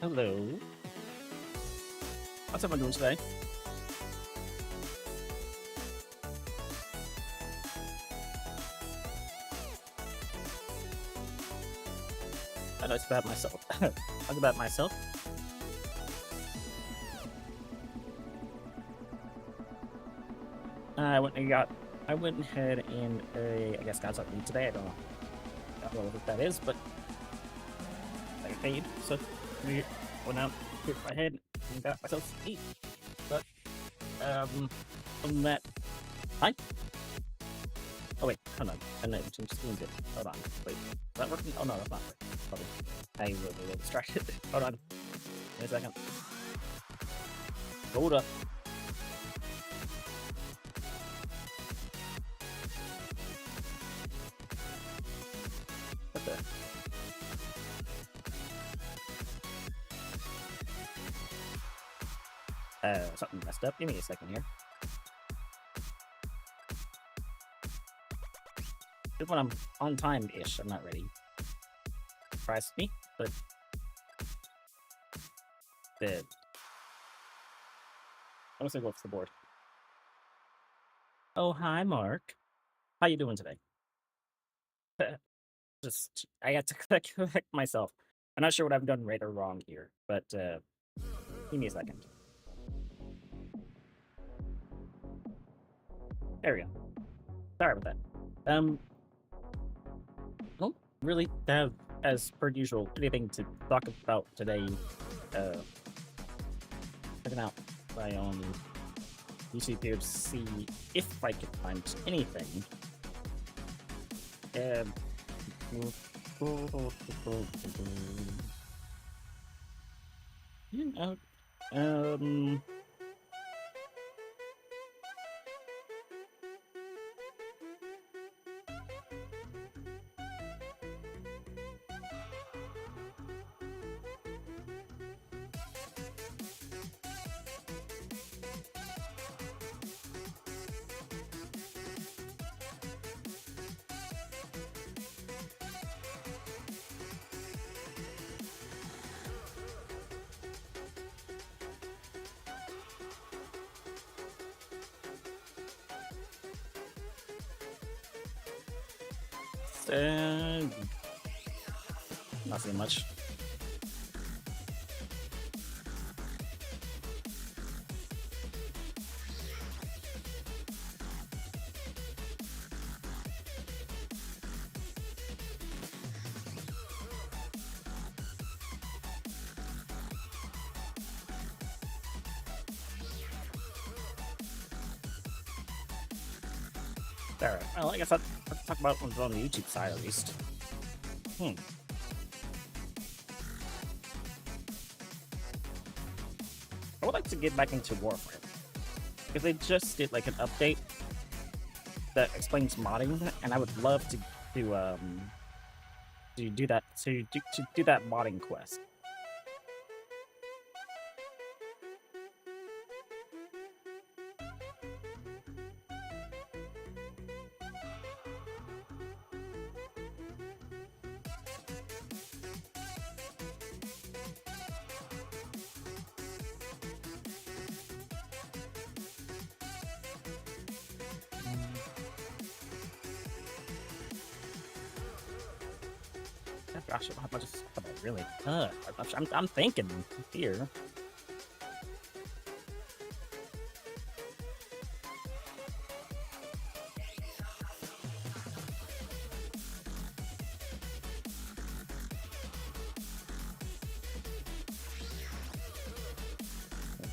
Hello. How's everyone doing today? I know it's about myself. Talk about myself. I went ahead and I guess got something today. I don't know what that is, but I got paid, so we went out, hit my head, and got myself to eat. But from that, hi. Oh wait, hold on. And then change screen bit. Hold on. Wait, is that working? Oh no, that's not working. Hold on. I will be distracted. Hold on. Wait a second. Hold up. What the? Something messed up. Give me a second here. Just when I'm on time-ish, I'm not ready. Surprised me, but the I'm just gonna go off the board. Oh, hi, Mark. How you doing today? Just I had to correct myself. I'm not sure what I've done right or wrong here, but give me a second. There we go. Sorry about that. I don't really have, as per usual, anything to talk about today. Uh, Checking out my own YouTube here to see if I can find anything. Um, you know, um, uh, not seeing much. Alright, well, I guess let's talk about what's on the YouTube side at least. Hmm. I would like to get back into Warframe because they just did like an update that explains modding, and I would love to do that to do that modding quest. Gosh, I don't have much to talk about, really. I'm thinking here.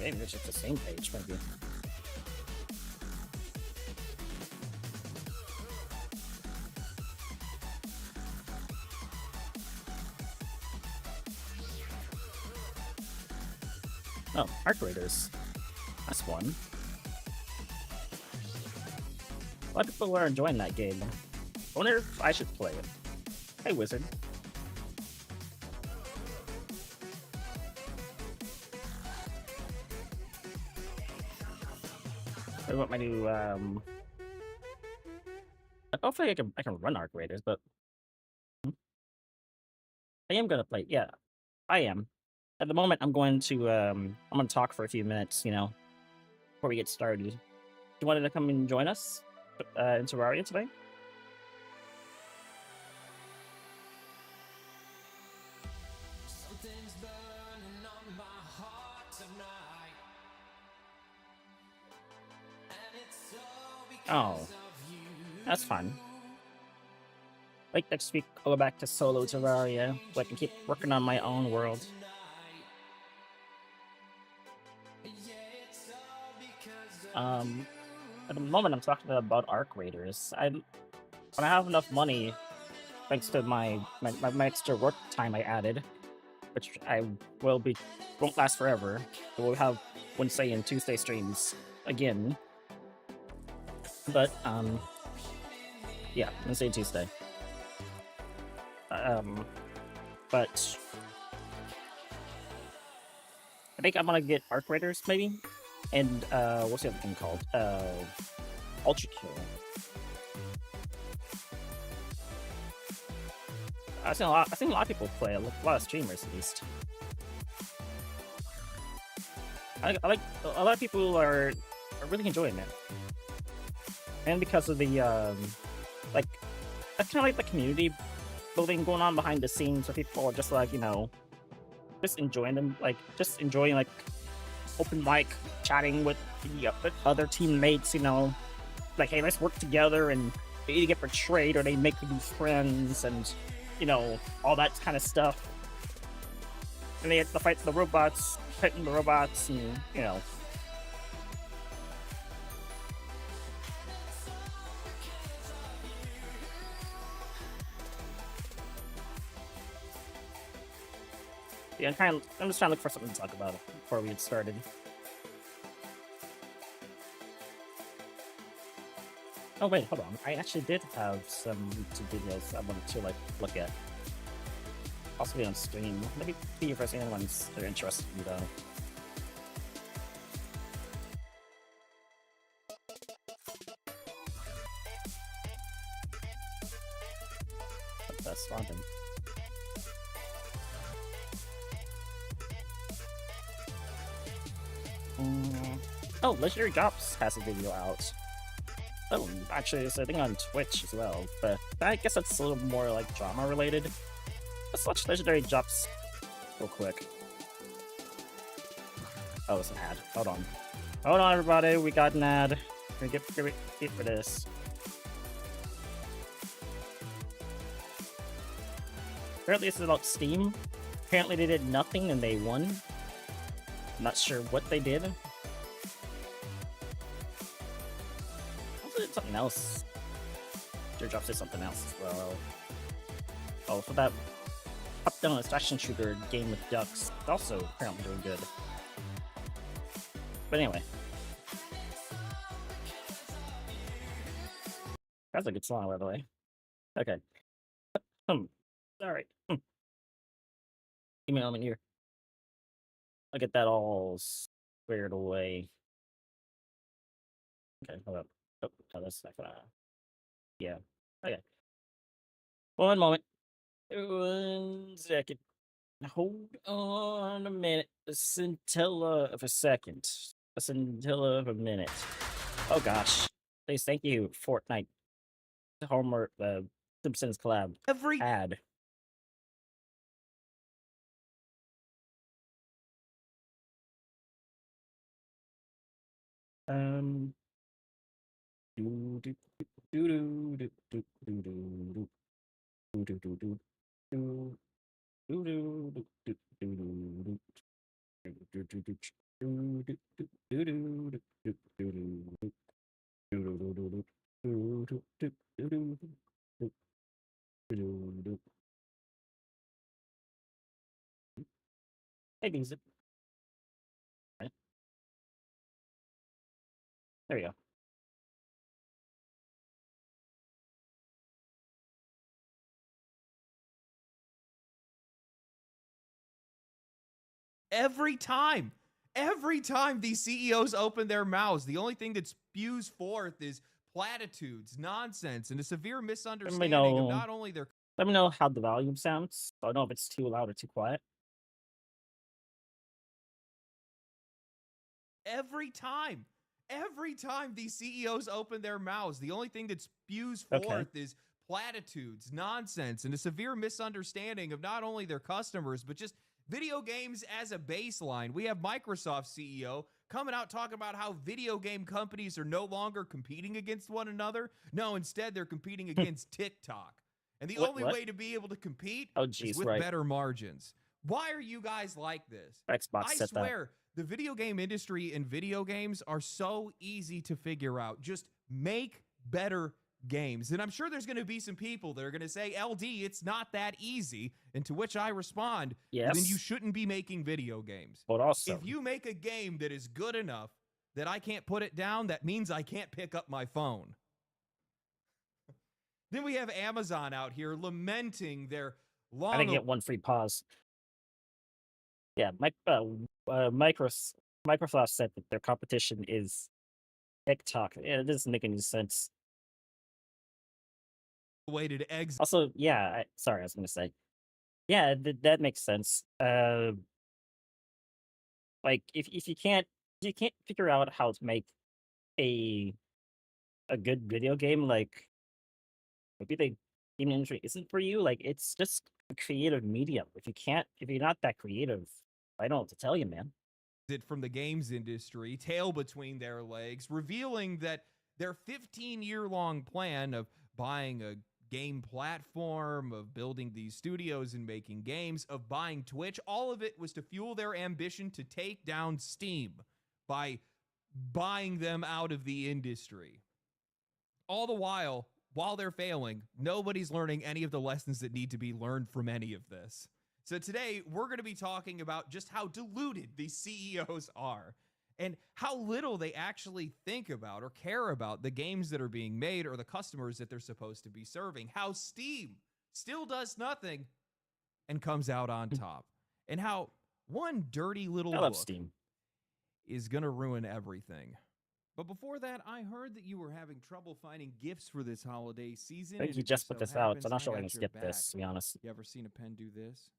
Maybe it's just the same page, maybe. Oh, Arc Raiders. That's one. A lot of people are enjoying that game. I wonder if I should play it. Hey, Wizard. I want my new hopefully I can run Arc Raiders, but I am gonna play. Yeah, I am. at the moment, I'm going to talk for a few minutes, before we get started. You wanted to come and join us in Terraria today? Something's burning on my heart tonight, and it's all Oh, because of you. that's fun. Like next week, I'll go back to solo Terraria, so I can keep working on my own world. At the moment, I'm talking about Arc Raiders. When I have enough money, thanks to my extra work time I added, which won't last forever. We'll have Wednesday and Tuesday streams again. But yeah, Wednesday and Tuesday. But I think I'm gonna get Arc Raiders maybe, and what's the other thing called? Ultra Kill. I've seen a lot of people play, a lot of streamers at least. I like a lot of people are really enjoying it, and because of the like that's kind of like the community building going on behind the scenes, where people are just like just enjoying them, like just enjoying like open mic chatting with the other teammates, like hey, let's work together, and they either get betrayed or they make new friends, and all that kind of stuff. And they have to fight the robots, fighting the robots, and yeah, I'm just trying to look for something to talk about before we get started. Oh wait, hold on. I actually did have some YouTube videos I wanted to look at, possibly on stream. Let me see if there's any ones that are interested in though. That's random. Oh, Legendary Drops has a video out. Oh, actually, there's a thing on Twitch as well, but I guess that's a little more like drama related. Let's watch Legendary Drops real quick. Oh, it's an ad. Hold on. Hold on, everybody. We got an ad. We're gonna get for this. Apparently, this is about Steam. Apparently, they did nothing and they won. I'm not sure what they did. Also did something else. Legendary Drops did something else as well. Oh, for that top-down extraction shooter game with ducks. It's also apparently doing good. But anyway. That's a good song, by the way. Okay. Alright. Give me a moment here. I'll get that all squared away. Okay, hold up. Oh, no, that's not gonna... Yeah. Okay. 1 moment. 1 second. Hold on a minute. A scintilla of a second. A scintilla of a minute. Oh gosh. Please, thank you, Fortnite. Homework, Simpsons collab. Every Ad. Hey, music. Right. There we go. every time these CEOs open their mouths, the only thing that spews forth is platitudes, nonsense, and a severe misunderstanding of not only their Let me know how the volume sounds. I don't know if it's too loud or too quiet. Every time. Every time these CEOs open their mouths, the only thing that spews Okay. forth is platitudes, nonsense, and a severe misunderstanding of not only their customers, but just video games as a baseline. We have Microsoft CEO coming out talking about how video game companies are no longer competing against one another. No, instead, they're competing against TikTok. And the only What? way to be able to compete Oh, is geez, with right. better margins. Why are you guys like this? Xbox I said that. swear, the video game industry and video games are so easy to figure out. Just make better games. And I'm sure there's going to be some people that are going to say, LD, it's not that easy. And to which I respond, well, then you Yes, shouldn't be making video games. but also, If you make a game that is good enough that I can't put it down, that means I can't pick up my phone. Then we have Amazon out here lamenting their long I think get one free pause. Yeah, Microsoft said that their competition is TikTok. Yeah, it doesn't make any sense. awaited exit. Also, yeah, sorry, I was gonna say, yeah, that makes sense. Like if you can't figure out how to make a good video game, like maybe the game industry isn't for you. Like it's just a creative medium. If you're not that creative, I don't know what to tell you, man. From the games industry, tail between their legs, revealing that their 15-year-long plan of buying a game platform, of building these studios and making games, of buying Twitch, all of it was to fuel their ambition to take down Steam by buying them out of the industry. All the while they're failing, nobody's learning any of the lessons that need to be learned from any of this. So today, we're going to be talking about just how deluded these CEOs are and how little they actually think about or care about the games that are being made or the customers that they're supposed to be serving. How Steam still does nothing and comes out on top. And how one dirty little I love book Steam. is going to ruin everything. But before that, I heard that you were having trouble finding gifts for this holiday season. I think and you it just put so this out, happens so I'm not sure I got can your skip back. this, to be honest. You ever seen a pen do this?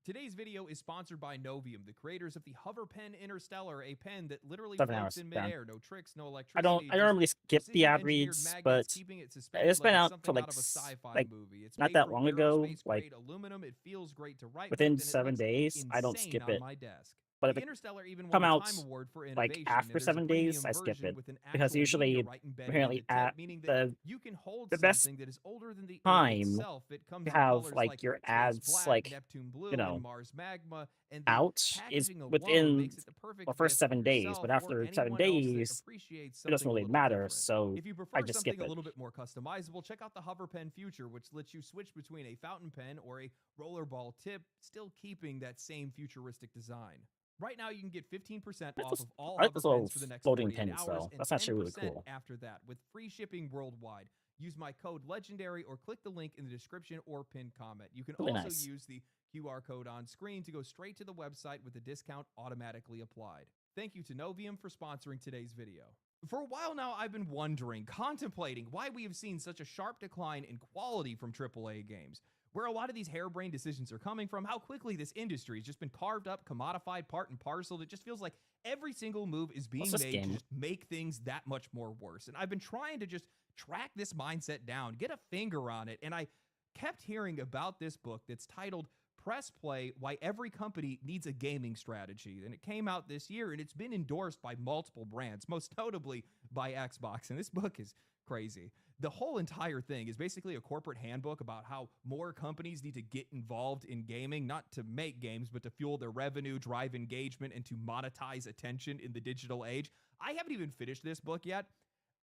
Today's video is sponsored by Novium, the creators of the Hover Pen Interstellar, a pen that literally 7 floats hours, in done. midair. No tricks, no I electricity. don't normally skip the ad precision-engineered reads, magnets but keeping it suspended it's been like out something for like out of a sci-fi like movie. It's not made that from long ago, like aerospace-grade aluminum. It feels great to write within with, and it 7 looks days. I don't insane skip on it. my desk. But if The it Interstellar even come won a out Time Award for like innovation. after and there's 7 a days, premium I skip version it with an because actual usually meteorite embedded in apparently the tip, at meaning that the you can hold best something that is older than the Earth time itself. It comes to in have colors like your space ads black, like Neptune blue, you know and Mars magma, and the out is packaging alone within makes it the perfect the first gift 7 for days, but yourself or after 7 anyone else that days, appreciates it doesn't something a really little matter. different. So If you I prefer just something skip a it. little bit more customizable, check out the Hover Pen Future, which lets you switch between a fountain pen or a rollerball tip, still keeping that same futuristic design. Right now, you can get 15% off of all I like Hover this little Pens for the next floating 48 pins, hours though. and That's actually really 10% cool. after that with free shipping worldwide. Use my code LEGENDARY or click the link in the description or pinned comment. You can Really also nice. use the QR code on screen to go straight to the website with the discount automatically applied. Thank you to Novium for sponsoring today's video. For a while now, I've been wondering, contemplating why we have seen such a sharp decline in quality from AAA games. Where a lot of these harebrained decisions are coming from, how quickly this industry has just been carved up, commodified, part and parcel. It just feels like every single move is being this made game? to just make things that much more worse. And I've been trying to just track this mindset down, get a finger on it, and I kept hearing about this book that's titled Press Play, Why Every Company Needs a Gaming Strategy. And it came out this year, and it's been endorsed by multiple brands, most notably by Xbox. And this book is crazy. The whole entire thing is basically a corporate handbook about how more companies need to get involved in gaming, not to make games, but to fuel their revenue, drive engagement, and to monetize attention in the digital age. I haven't even finished this book yet,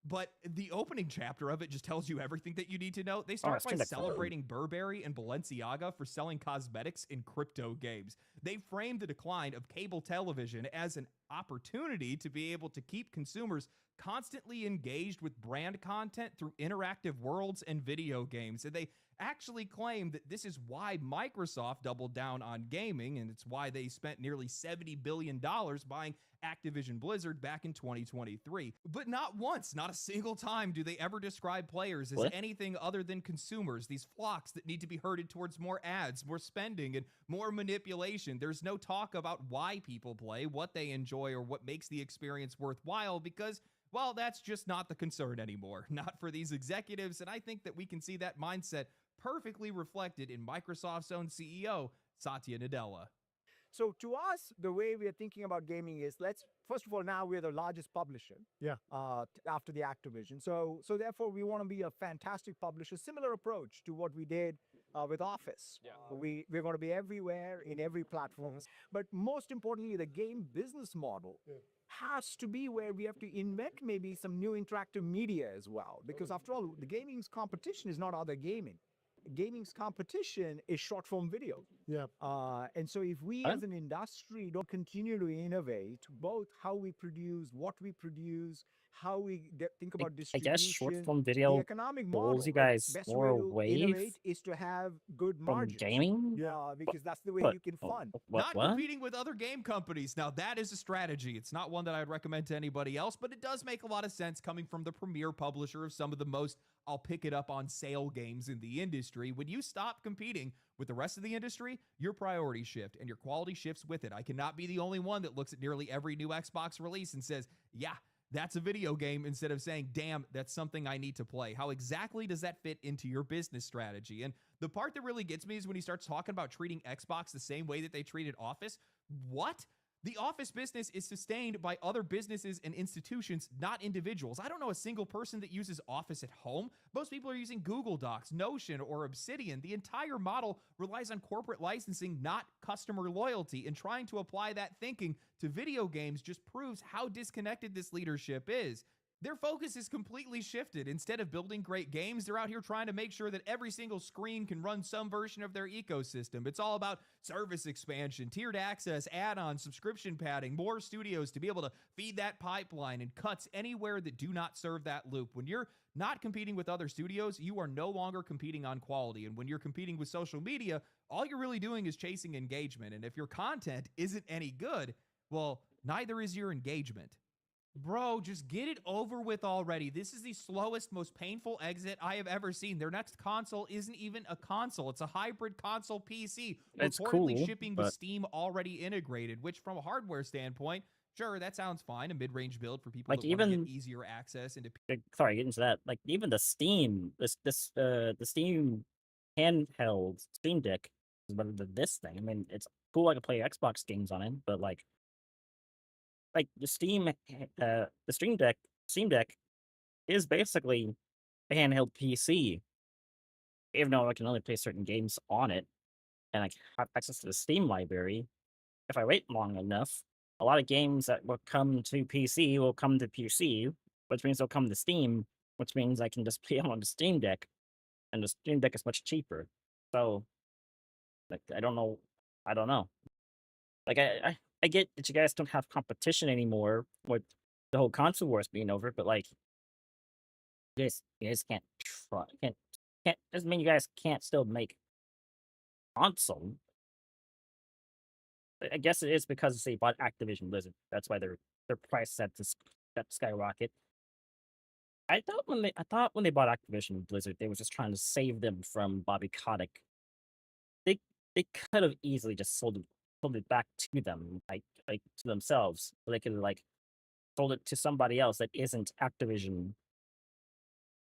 but the opening chapter of it just tells you everything that you need to know. They start it's by kinda celebrating Burberry and Balenciaga for selling cosmetics in crypto games. They frame the decline of cable television as an opportunity to be able to keep consumers constantly engaged with brand content through interactive worlds and video games. And they actually claim that this is why Microsoft doubled down on gaming, and it's why they spent nearly $70 billion buying Activision Blizzard back in 2023. But not once, not a single time do they ever describe players as anything other than consumers, these flocks that need to be herded towards more ads, more spending, and more manipulation. There's no talk about why people play, what they enjoy, enjoy or what makes the experience worthwhile because, well, that's just not the concern anymore. Not for these executives. And I think that we can see that mindset perfectly reflected in Microsoft's own CEO, Satya Nadella. So to us, the way we are thinking about gaming is first of all, now we're the largest publisher. Yeah. After the Activision. So therefore we want to be a fantastic publisher, similar approach to what we did with Office. Yeah. We're going to be everywhere in every platform. But most importantly, the game business model has to be where we have to invent maybe some new interactive media as well. Because after all, the gaming's competition is not other gaming. Gaming's competition is short form video. Yeah. And so if we as an industry don't continue to innovate, both how we produce, what we produce, how we think about I distribution, guess short form the video economic pulls model, you guys best more way to away innovate is to have good from margins. gaming. Because that's the way But- you can fund. Not competing with other game companies. Now, that is a strategy. It's not one that I'd recommend to anybody else, but it does make a lot of sense coming from the premier publisher of some of the most, I'll pick it up on sale games in the industry. When you stop competing with the rest of the industry, your priorities shift and your quality shifts with it. I cannot be the only one that looks at nearly every new Xbox release and says, yeah, that's a video game, instead of saying, damn, that's something I need to play. How exactly does that fit into your business strategy? And the part that really gets me is when he starts talking about treating Xbox the same way that they treated Office. What? The Office business is sustained by other businesses and institutions, not individuals. I don't know a single person that uses Office at home. Most people are using Google Docs, Notion, or Obsidian. The entire model relies on corporate licensing, not customer loyalty. And trying to apply that thinking to video games just proves how disconnected this leadership is. Their focus is completely shifted. Instead of building great games, they're out here trying to make sure that every single screen can run some version of their ecosystem. It's all about service expansion, tiered access, add-ons, subscription padding, more studios to be able to feed that pipeline, and cuts anywhere that do not serve that loop. When you're not competing with other studios, you are no longer competing on quality. And when you're competing with social media, all you're really doing is chasing engagement. And if your content isn't any good, well, neither is your engagement. Bro, just get it over with already. This is the slowest, most painful exit I have ever seen. Their next console isn't even a console. It's a hybrid console PC, It's reportedly cool, shipping with but- Steam already integrated, which from a hardware standpoint, sure, that sounds fine. A mid-range build for people Like, that want to even- get easier access into Sorry, getting to that. Like even the Steam, the Steam handheld Steam Deck is better than this thing. I mean, it's cool. I can play Xbox games on it, but like the Steam Deck is basically a handheld PC. Even though I can only play certain games on it, and I have access to the Steam library, if I wait long enough, a lot of games that will come to PC will come to PC, which means they'll come to Steam, which means I can just play them on the Steam Deck, and the Steam Deck is much cheaper. So, like, I don't know. Like, I get that you guys don't have competition anymore with the whole console wars being over, but like, you guys can't try, can't doesn't mean you guys can't still make console. I guess it is because they bought Activision Blizzard. That's why their price set to skyrocket. I thought when they bought Activision Blizzard, they were just trying to save them from Bobby Kotick. They could have easily just sold it back to them, like to themselves. So they could like sold it to somebody else that isn't Activision,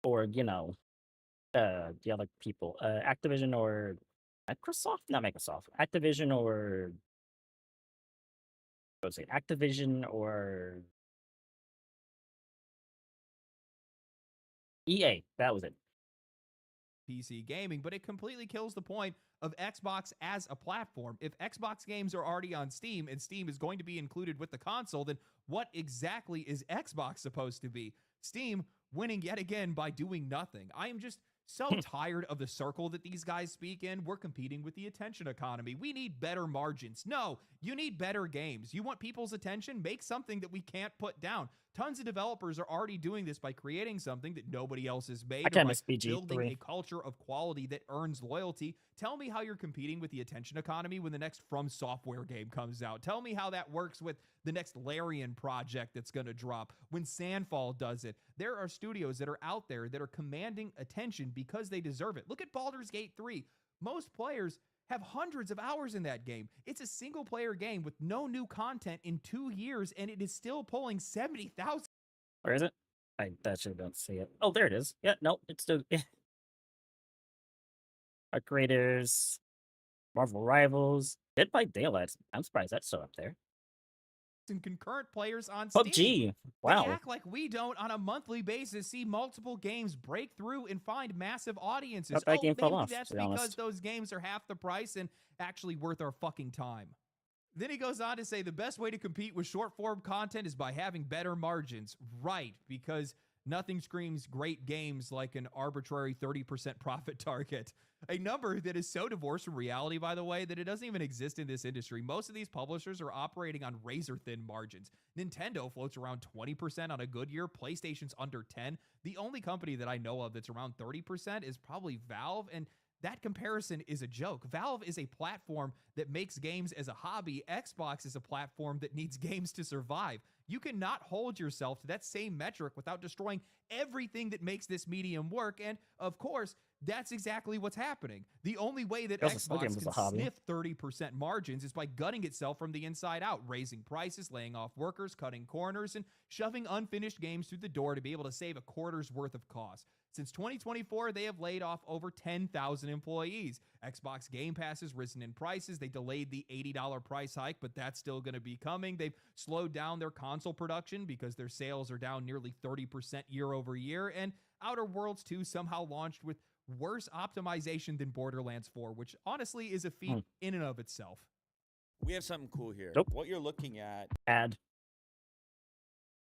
or the other people, Activision or Microsoft, not Microsoft, Activision or what was it, Activision or EA. That was it. PC gaming, but it completely kills the point of Xbox as a platform. If Xbox games are already on Steam and Steam is going to be included with the console, then what exactly is Xbox supposed to be? Steam winning yet again by doing nothing. I am just so tired of the circle that these guys speak in. We're competing with the attention economy. We need better margins. No, you need better games. You want people's attention? Make something that we can't put down. Tons of developers are already doing this by creating something that nobody else has made, I can't or by miss BG3. building a culture of quality that earns loyalty. Tell me how you're competing with the attention economy when the next From Software game comes out. Tell me how that works with the next Larian project that's going to drop. When Sandfall does it, there are studios that are out there that are commanding attention because they deserve it. Look at Baldur's Gate 3. Most players have hundreds of hours in that game. It's a single-player game with no new content in 2 years, and it is still pulling 70,000. Where is it? I actually don't see it. Oh, there it is. Yeah, no, it's still. Our creators, Marvel Rivals, Dead by Daylight. I'm surprised that's still up there. And concurrent players on Steam. PUBG. They Wow. act like we don't on a monthly basis see multiple games break through and find massive audiences. Thought that game fell maybe off, that's to be because honest. those games are half the price and actually worth our fucking time. Then he goes on to say the best way to compete with short form content is by having better margins. Right, because nothing screams great games like an arbitrary 30% profit target. A number that is so divorced from reality, by the way, that it doesn't even exist in this industry. Most of these publishers are operating on razor-thin margins. Nintendo floats around 20% on a good year. PlayStation's under 10. The only company that I know of that's around 30% is probably Valve, and that comparison is a joke. Valve is a platform that makes games as a hobby. Xbox is a platform that needs games to survive. You cannot hold yourself to that same metric without destroying everything that makes this medium work. And of course, that's exactly what's happening. The only way that Xbox can sniff 30% margins is by gutting itself from the inside out, raising prices, laying off workers, cutting corners, and shoving unfinished games through the door to be able to save a quarter's worth of cost. Since 2024, they have laid off over 10,000 employees. Xbox Game Pass has risen in prices. They delayed the $80 price hike, but that's still going to be coming. They've slowed down their console production because their sales are down nearly 30% year over year. And Outer Worlds 2 somehow launched with worse optimization than Borderlands 4, which honestly is a feat in and of itself. We have something cool here. Nope. What you're looking at. Ad.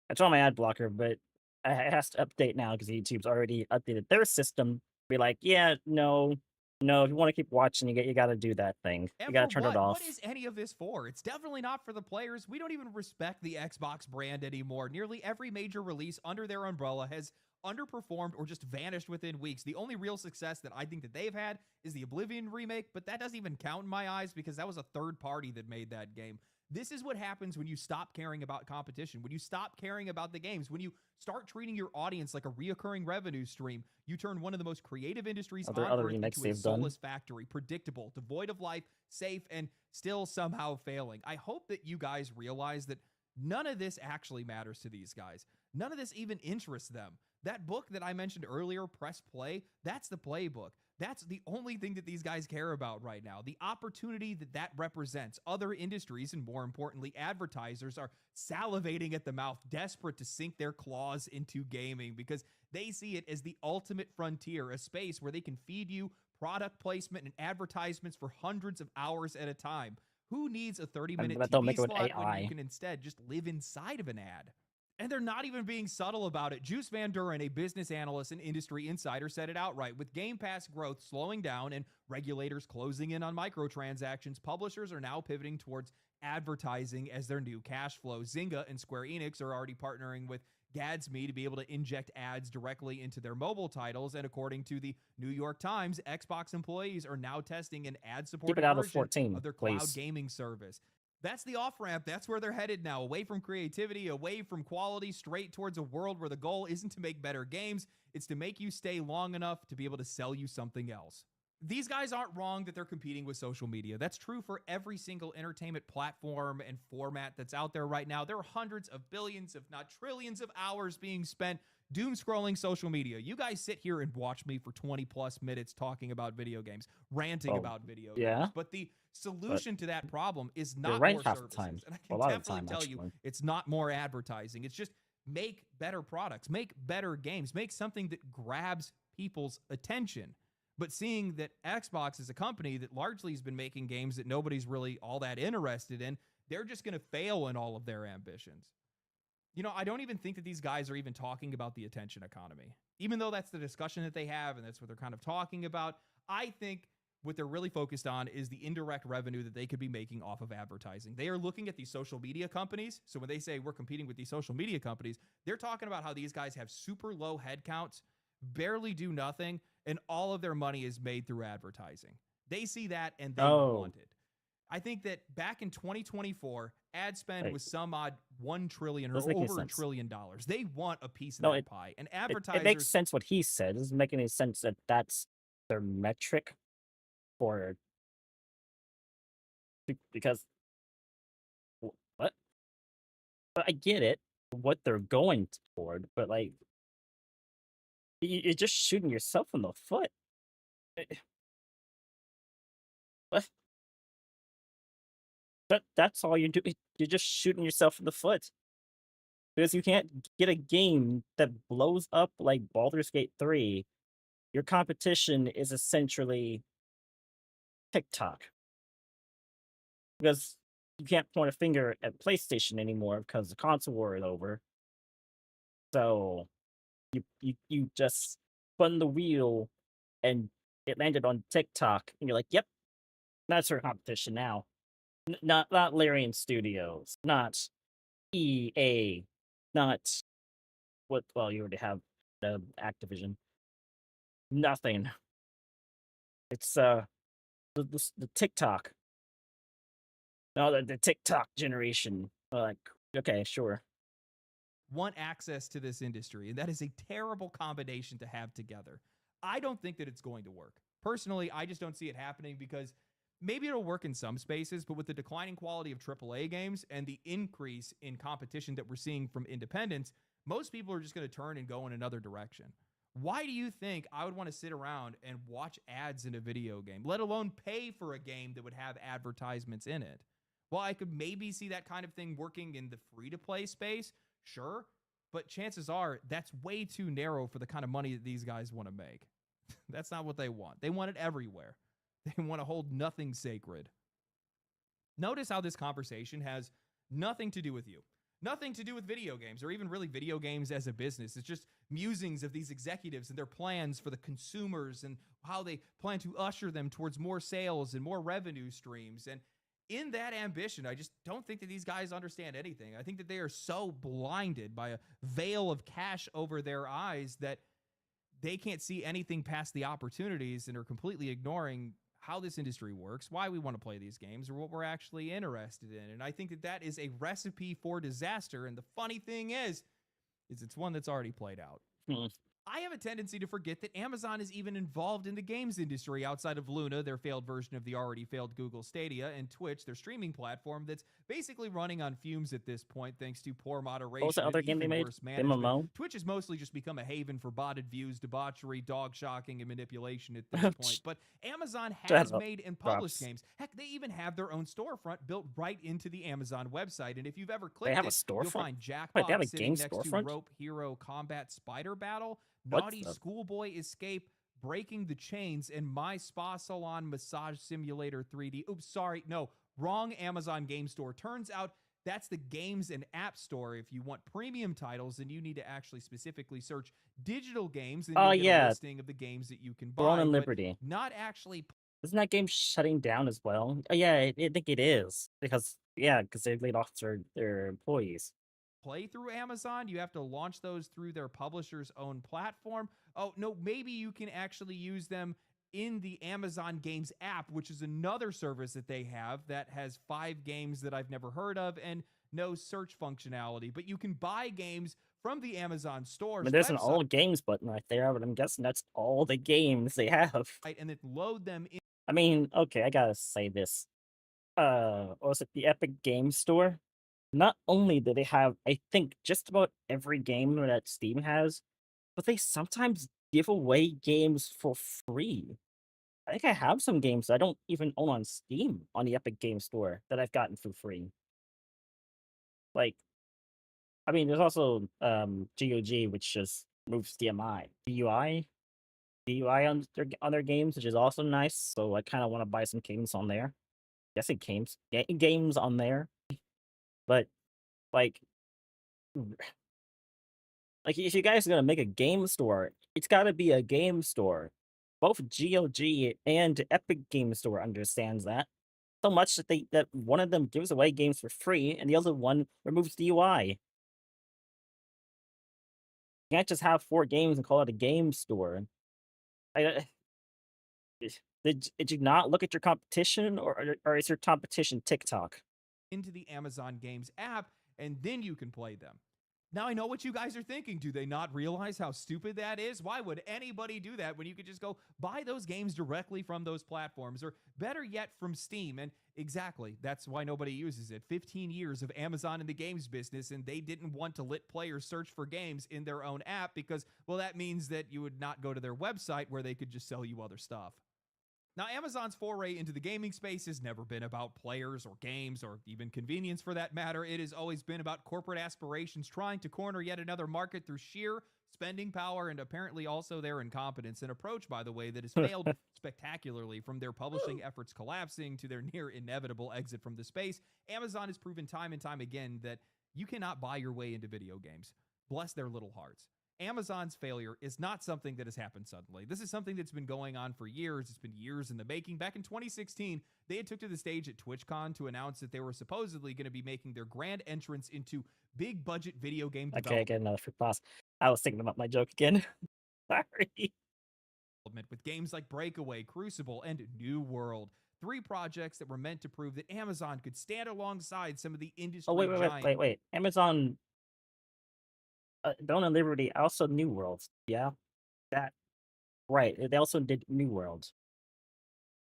It's on my ad blocker, but it has to update now because YouTube's already updated their system. Be like, yeah, no, if you want to keep watching, you got to do that thing. You got to turn it off. What is any of this for? It's definitely not for the players. We don't even respect the Xbox brand anymore. Nearly every major release under their umbrella has underperformed or just vanished within weeks. The only real success that I think that they've had is the Oblivion remake, but that doesn't even count in my eyes because that was a third party that made that game. This is what happens when you stop caring about competition, when you stop caring about the games, when you start treating your audience like a reoccurring revenue stream. You turn one of the most creative industries on Earth into a soulless factory, predictable, devoid of life, safe, and still somehow failing. I hope that you guys realize that none of this actually matters to these guys. None of this even interests them. That book that I mentioned earlier, Press Play, that's the playbook. That's the only thing that these guys care about right now. The opportunity that represents. Other industries, and more importantly, advertisers, are salivating at the mouth, desperate to sink their claws into gaming because they see it as the ultimate frontier, a space where they can feed you product placement and advertisements for hundreds of hours at a time. Who needs a 30-minute TV slot when you can instead just live inside of an ad? And they're not even being subtle about it. Juice Van Duren, a business analyst and industry insider, said it outright. With Game Pass growth slowing down and regulators closing in on microtransactions, publishers are now pivoting towards advertising as their new cash flow. Zynga and Square Enix are already partnering with Gadsby to be able to inject ads directly into their mobile titles. And according to the New York Times, Xbox employees are now testing an ad-supported version of their cloud gaming service. That's the off-ramp. That's where they're headed now, away from creativity, away from quality, straight towards a world where the goal isn't to make better games, it's to make you stay long enough to be able to sell you something else. These guys aren't wrong that they're competing with social media. That's true for every single entertainment platform and format that's out there right now. There are hundreds of billions, if not trillions of hours being spent doom scrolling social media. You guys sit here and watch me for 20 plus minutes talking about video games, ranting about video games. But the solution to that problem is not more services. And I can definitely tell you it's not more advertising. It's just make better products, make better games, make something that grabs people's attention. But seeing that Xbox is a company that largely has been making games that nobody's really all that interested in, they're just going to fail in all of their ambitions. You know, I don't even think that these guys are even talking about the attention economy. Even though that's the discussion that they have and that's what they're kind of talking about, I think what they're really focused on is the indirect revenue that they could be making off of advertising. They are looking at these social media companies. So when they say we're competing with these social media companies, they're talking about how these guys have super low headcounts, barely do nothing, and all of their money is made through advertising. They see that and they want it. I think that back in 2024, ad spend was some odd $1 trillion or over $1 trillion. They want a piece of that pie. And advertisers... It makes sense what he said. It doesn't make any sense that that's their metric for because what? But I get it, what they're going toward, but like you're just shooting yourself in the foot. Eh, What? That's all you're doing. You're just shooting yourself in the foot because you can't get a game that blows up like Baldur's Gate 3. Your competition is essentially TikTok because you can't point a finger at PlayStation anymore because the console war is over. So you just spun the wheel and it landed on TikTok, and you're like, "Yep, that's our competition now." Not Larian Studios, not EA, not what? Well, you already have the Activision. Nothing. It's the TikTok. No, the TikTok generation. Like, okay, sure. Want access to this industry, and that is a terrible combination to have together. I don't think that it's going to work. Personally, I just don't see it happening because maybe it'll work in some spaces, but with the declining quality of AAA games and the increase in competition that we're seeing from independents, most people are just going to turn and go in another direction. Why do you think I would want to sit around and watch ads in a video game, let alone pay for a game that would have advertisements in it? Well, I could maybe see that kind of thing working in the free-to-play space, sure, but chances are that's way too narrow for the kind of money that these guys want to make. That's not what they want. They want it everywhere. They want to hold nothing sacred. Notice how this conversation has nothing to do with you, nothing to do with video games or even really video games as a business. It's just musings of these executives and their plans for the consumers and how they plan to usher them towards more sales and more revenue streams. And in that ambition, I just don't think that these guys understand anything. I think that they are so blinded by a veil of cash over their eyes that they can't see anything past the opportunities and are completely ignoring how this industry works, why we want to play these games, or what we're actually interested in. And I think that that is a recipe for disaster. And the funny thing is it's one that's already played out. Hmm. I have a tendency to forget that Amazon is even involved in the games industry outside of Luna, their failed version of the already failed Google Stadia, and Twitch, their streaming platform that's basically running on fumes at this point thanks to poor moderation What was the other and game they even made? worse The management. MMO? Twitch has mostly just become a haven for botted views, debauchery, dog shocking, and manipulation at this point. But Amazon Shut has up. made and published Drops. games. Heck, they even have their own storefront built right into the Amazon website. And if you've ever They clicked have a it, you'll storefront? find Wait, they Jackpot have a sitting game next to storefront? Rope Hero Combat Spider Battle, What Naughty the? Schoolboy Escape, Breaking the Chains, and My Spa Salon Massage Simulator 3D. Oops, sorry, no, wrong Amazon game store. Turns out that's the games and app store. If you want premium titles, then you need to actually specifically search digital games, and Oh, you'll get a yeah. listing of the games that you can Throne buy, and but Liberty. not actually Isn't that game shutting down as well? Oh, yeah, I think it is. Because they laid off their employees. play through Amazon. You have to launch those through their publisher's own platform. Oh, no, maybe you can actually use them in the Amazon Games app, which is another service that they have that has 5 games that I've never heard of and no search functionality. But you can buy games from the Amazon I store's mean, there's an website all games button right there, but I'm guessing that's all the games they have. and then load them in. I mean, okay, I gotta say this. Was it the Epic Game Store? Not only do they have, I think, just about every game that Steam has, but they sometimes give away games for free. I think I have some games I don't even own on Steam on the Epic Game Store that I've gotten for free. Like, I mean, there's also GOG, which just moves DUI on their games, which is also nice. So I kind of want to buy some games on there. Guessing games on there, but like, if you guys are gonna make a game store, it's got to be a game store. Both GOG and Epic Game Store understands that so much that one of them gives away games for free and the other one removes DUI. You can't just have 4 games and call it a game store. I, did you not look at your competition, or is your competition TikTok? into the Amazon Games app, and then you can play them. Now I know what you guys are thinking. Do they not realize how stupid that is? Why would anybody do that when you could just go buy those games directly from those platforms, or better yet, from Steam? And exactly, that's why nobody uses it. 15 years of Amazon in the games business, and they didn't want to let players search for games in their own app because, well, that means that you would not go to their website where they could just sell you other stuff. Now, Amazon's foray into the gaming space has never been about players or games or even convenience for that matter. It has always been about corporate aspirations trying to corner yet another market through sheer spending power and apparently also their incompetence. An approach, by the way, that has failed spectacularly, from their publishing efforts collapsing to their near inevitable exit from the space. Amazon has proven time and time again that you cannot buy your way into video games. Bless their little hearts. Amazon's failure is not something that has happened suddenly. This is something that's been going on for years. It's been years in the making. Back in 2016, they had took to the stage at TwitchCon to announce that they were supposedly going to be making their grand entrance into big budget video game Okay, I development. get another free pass. I was thinking about my joke again. Sorry. With games like Breakaway, Crucible, and New World. 3 projects that were meant to prove that Amazon could stand alongside some of the industry Oh, giants. wait. Amazon, Dawn and Liberty, also New Worlds. Yeah, that right. They also did New Worlds.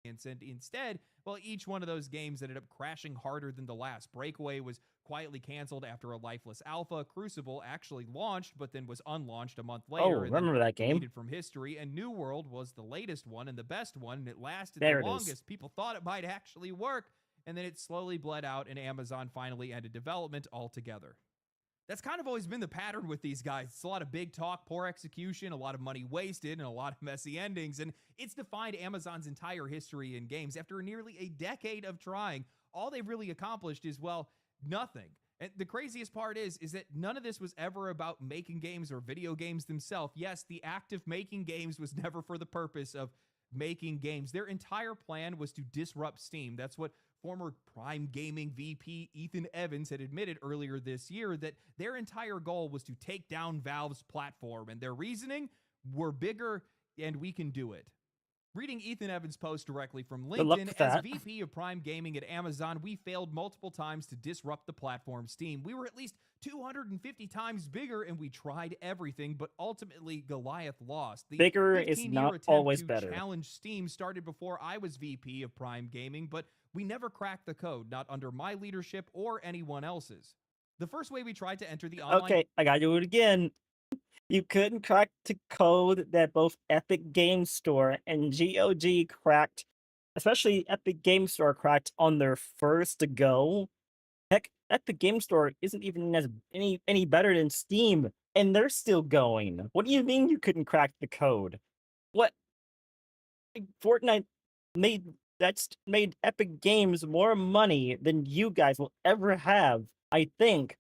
And instead, well, each one of those games ended up crashing harder than the last. Breakaway was quietly canceled after a lifeless alpha. Crucible actually launched, but then was unlaunched a month later. Oh, and remember then that game? deleted from history. And New World was the latest one and the best one, and it lasted There the it is. longest. People thought it might actually work, and then it slowly bled out, and Amazon finally ended development altogether. That's kind of always been the pattern with these guys. It's a lot of big talk, poor execution, a lot of money wasted, and a lot of messy endings. And it's defined Amazon's entire history in games. After nearly a decade of trying, all they've really accomplished is, well, nothing. And the craziest part is that none of this was ever about making games or video games themselves. Yes, the act of making games was never for the purpose of making games. Their entire plan was to disrupt Steam. That's what former Prime Gaming VP Ethan Evans had admitted earlier this year, that their entire goal was to take down Valve's platform, and their reasoning, we're bigger and we can do it. Reading Ethan Evans' post directly from Good luck LinkedIn, with as that. VP of Prime Gaming at Amazon, we failed multiple times to disrupt the platform Steam. We were at least 250 times bigger, and we tried everything, but ultimately Goliath lost. The Bigger is 15-year not attempt always to better. challenge Steam started before I was VP of Prime Gaming, but we never cracked the code, not under my leadership or anyone else's. The first way we tried to enter the online... Okay, I gotta do it again. You couldn't crack the code that both Epic Games Store and GOG cracked, especially Epic Games Store cracked on their first go. Heck, Epic Games Store isn't even any better than Steam, and they're still going. What do you mean you couldn't crack the code? What? Fortnite made Epic Games more money than you guys will ever have, I think.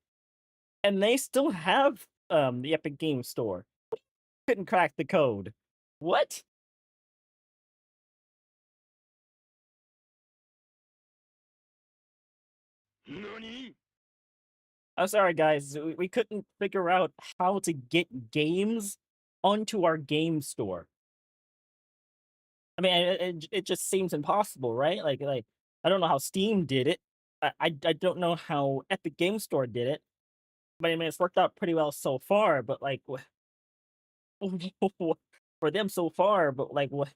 And they still have the Epic Games Store. Couldn't crack the code. What? I'm sorry, guys. We couldn't figure out how to get games onto our game store. I mean, it just seems impossible, right? Like I don't know how Steam did it. I don't know how Epic Game Store did it. But I mean, it's worked out pretty well so far. But like, for them so far. But like, what?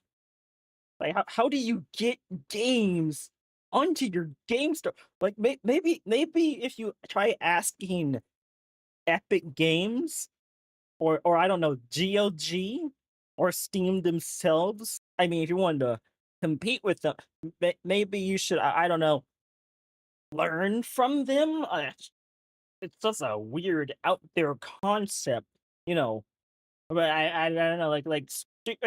Like, how do you get games onto your game store? Like, maybe if you try asking Epic Games or I don't know, GOG or Steam themselves. I mean, if you wanted to compete with them, maybe you should, I don't know, learn from them. It's just a weird out there concept, you know. But I don't know, like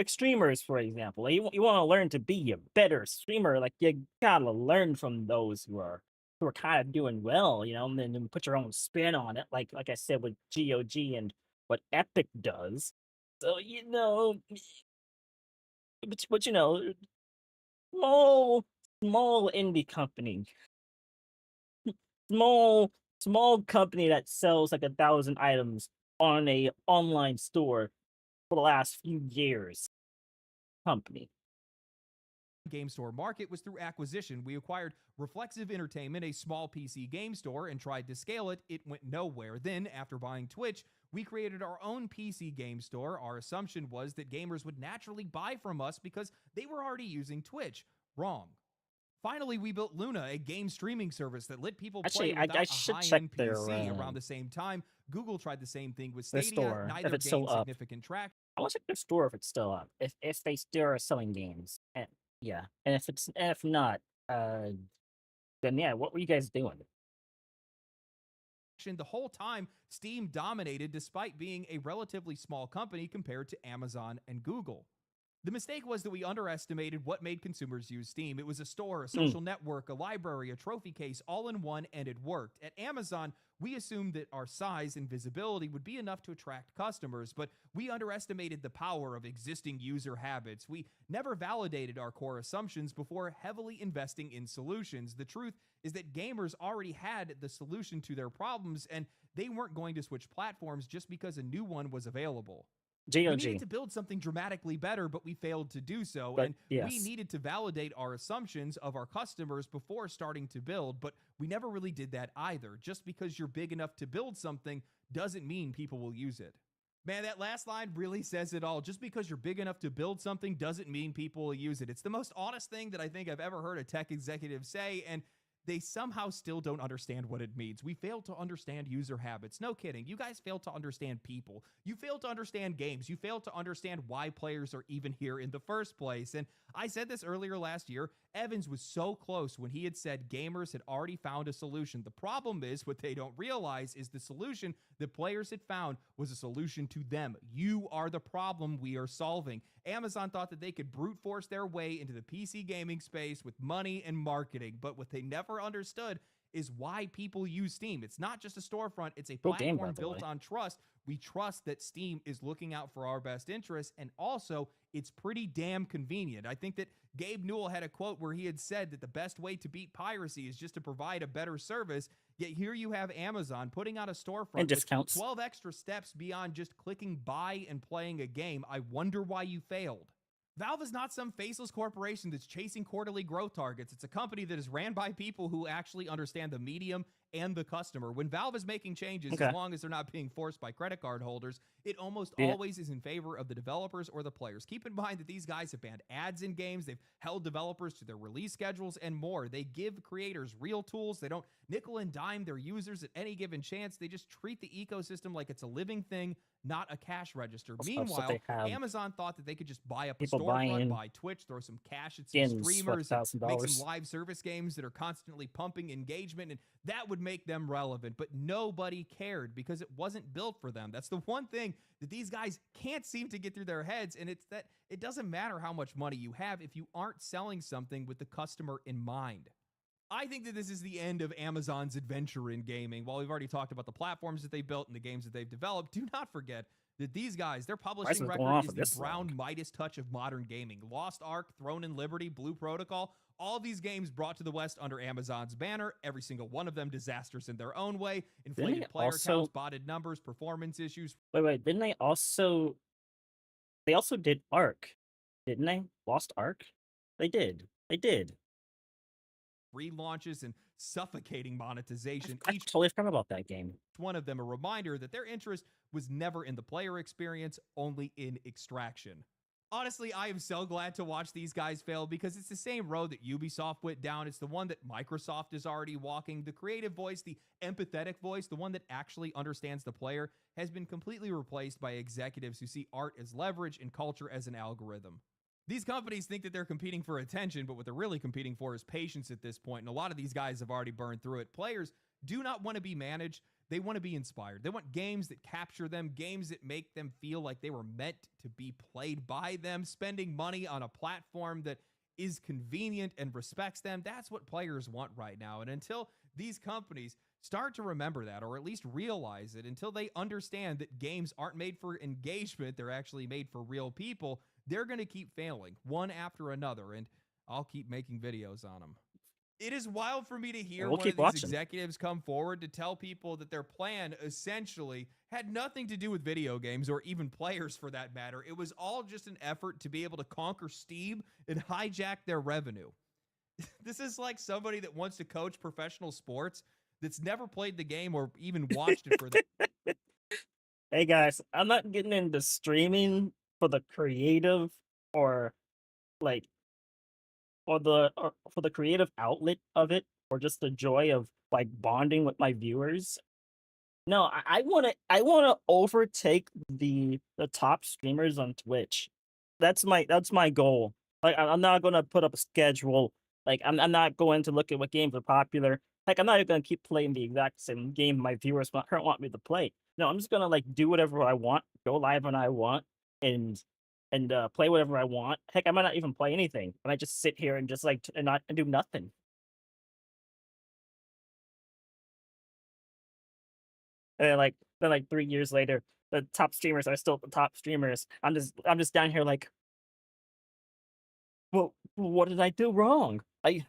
streamers, for example. Like, you want to learn to be a better streamer. Like, you gotta learn from those who are kind of doing well, you know, and then put your own spin on it. Like I said with GOG and what Epic does. So, you know, but you know, small indie company, small company that sells like 1,000 items on a online store for the last few years. Company. game store market was through acquisition. We acquired Reflexive Entertainment, a small PC game store, and tried to scale it. It went nowhere. Then, after buying Twitch, we created our own PC game store. Our assumption was that gamers would naturally buy from us because they were already using Twitch. Wrong. Finally, we built Luna, a game streaming service that let people play Actually, without I a should high-end check their, PC. Around the same time, Google tried the same thing with their Stadia. store, if Neither it's still gained up. significant traction. I want to check their store if it's still up. If they still are selling games. And, yeah. And if not, then yeah, what were you guys doing? The whole time, Steam dominated despite being a relatively small company compared to Amazon and Google. The mistake was that we underestimated what made consumers use Steam. It was a store, a social network, a library, a trophy case, all in one, and it worked. At Amazon, we assumed that our size and visibility would be enough to attract customers, but we underestimated the power of existing user habits. We never validated our core assumptions before heavily investing in solutions. The truth is that gamers already had the solution to their problems, and they weren't going to switch platforms just because a new one was available. We needed GOG. to build something dramatically better, but we failed to do so. But And yes. we needed to validate our assumptions of our customers before starting to build, but we never really did that either. Just because you're big enough to build something doesn't mean people will use it. Man, that last line really says it all. Just because you're big enough to build something doesn't mean people will use it. It's the most honest thing that I think I've ever heard a tech executive say, and they somehow still don't understand what it means. We fail to understand user habits. No kidding. You guys fail to understand people. You fail to understand games. You fail to understand why players are even here in the first place. And I said this earlier last year. Evans was so close when he had said gamers had already found a solution. The problem is, what they don't realize is the solution that players had found was a solution to them. You are the problem we are solving. Amazon thought that they could brute force their way into the PC gaming space with money and marketing, but what they never understood is why people use Steam. It's not just a storefront, it's a Cool game, by platform the built way. on trust. We trust that Steam is looking out for our best interests, and also it's pretty damn convenient. I think that Gabe Newell had a quote where he had said that the best way to beat piracy is just to provide a better service. Yet here you have Amazon putting out a storefront And with discounts. 12 extra steps beyond just clicking buy and playing a game. I wonder why you failed. Valve is not some faceless corporation that's chasing quarterly growth targets. It's a company that is ran by people who actually understand the medium and the customer. When Valve is making changes, Okay. as long as they're not being forced by credit card holders, it almost Yeah. always is in favor of the developers or the players. Keep in mind that these guys have banned ads in games, they've held developers to their release schedules, and more. They give creators real tools. They don't nickel and dime their users at any given chance. They just treat the ecosystem like it's a living thing, not a cash register. Also, so Meanwhile, they have Amazon thought that they could just buy up a people storefront, buying buy Twitch, throw some cash at some skins for streamers, and make $1,000. some live service games that are constantly pumping engagement, and that would make them relevant. But nobody cared because it wasn't built for them. That's the one thing that these guys can't seem to get through their heads, and it's that it doesn't matter how much money you have if you aren't selling something with the customer in mind. I think that this is the end of Amazon's adventure in gaming. While we've already talked about the platforms that they built and the games that they've developed, do not forget that these guys, their publishing was going record on is for the this brown long? Midas touch of modern gaming. Lost Ark, Throne and Liberty, Blue Protocol, all these games brought to the West under Amazon's banner, every single one of them disasters in their own way, inflated they player also- counts, botted numbers, performance issues. Wait, didn't they also... They also did Ark, didn't they? Lost Ark? They did. Relaunches and suffocating monetization. I Each totally forgot about that game. one of them a reminder that their interest was never in the player experience, only in extraction. Honestly, I am so glad to watch these guys fail because it's the same road that Ubisoft went down. It's the one that Microsoft is already walking. The creative voice, the empathetic voice, the one that actually understands the player, has been completely replaced by executives who see art as leverage and culture as an algorithm. These companies think that they're competing for attention, but what they're really competing for is patience at this point, and a lot of these guys have already burned through it. Players do not want to be managed. They want to be inspired. They want games that capture them, games that make them feel like they were meant to be played by them, spending money on a platform that is convenient and respects them. That's what players want right now. And until these companies start to remember that, or at least realize it, until they understand that games aren't made for engagement, they're actually made for real people, they're going to keep failing one after another, and I'll keep making videos on them. It is wild for me to hear We'll one keep of these watching. executives come forward to tell people that their plan essentially had nothing to do with video games or even players for that matter. It was all just an effort to be able to conquer Steam and hijack their revenue. This is like somebody that wants to coach professional sports that's never played the game or even watched it for the Hey guys, I'm not getting into streaming for the creative or like or for the creative outlet of it or just the joy of like bonding with my viewers. No, I wanna overtake the top streamers on Twitch. That's my goal. Like I'm not gonna put up a schedule. Like I'm not going to look at what games are popular. Like I'm not even gonna keep playing the exact same game my viewers want me to play. No, I'm just gonna like do whatever I want, go live when I want, and play whatever I want. Heck, I might not even play anything. I might just sit here and just like and not and do nothing. And then like 3 years later, the top streamers are still the top streamers. I'm just down here like, well, what did I do wrong? I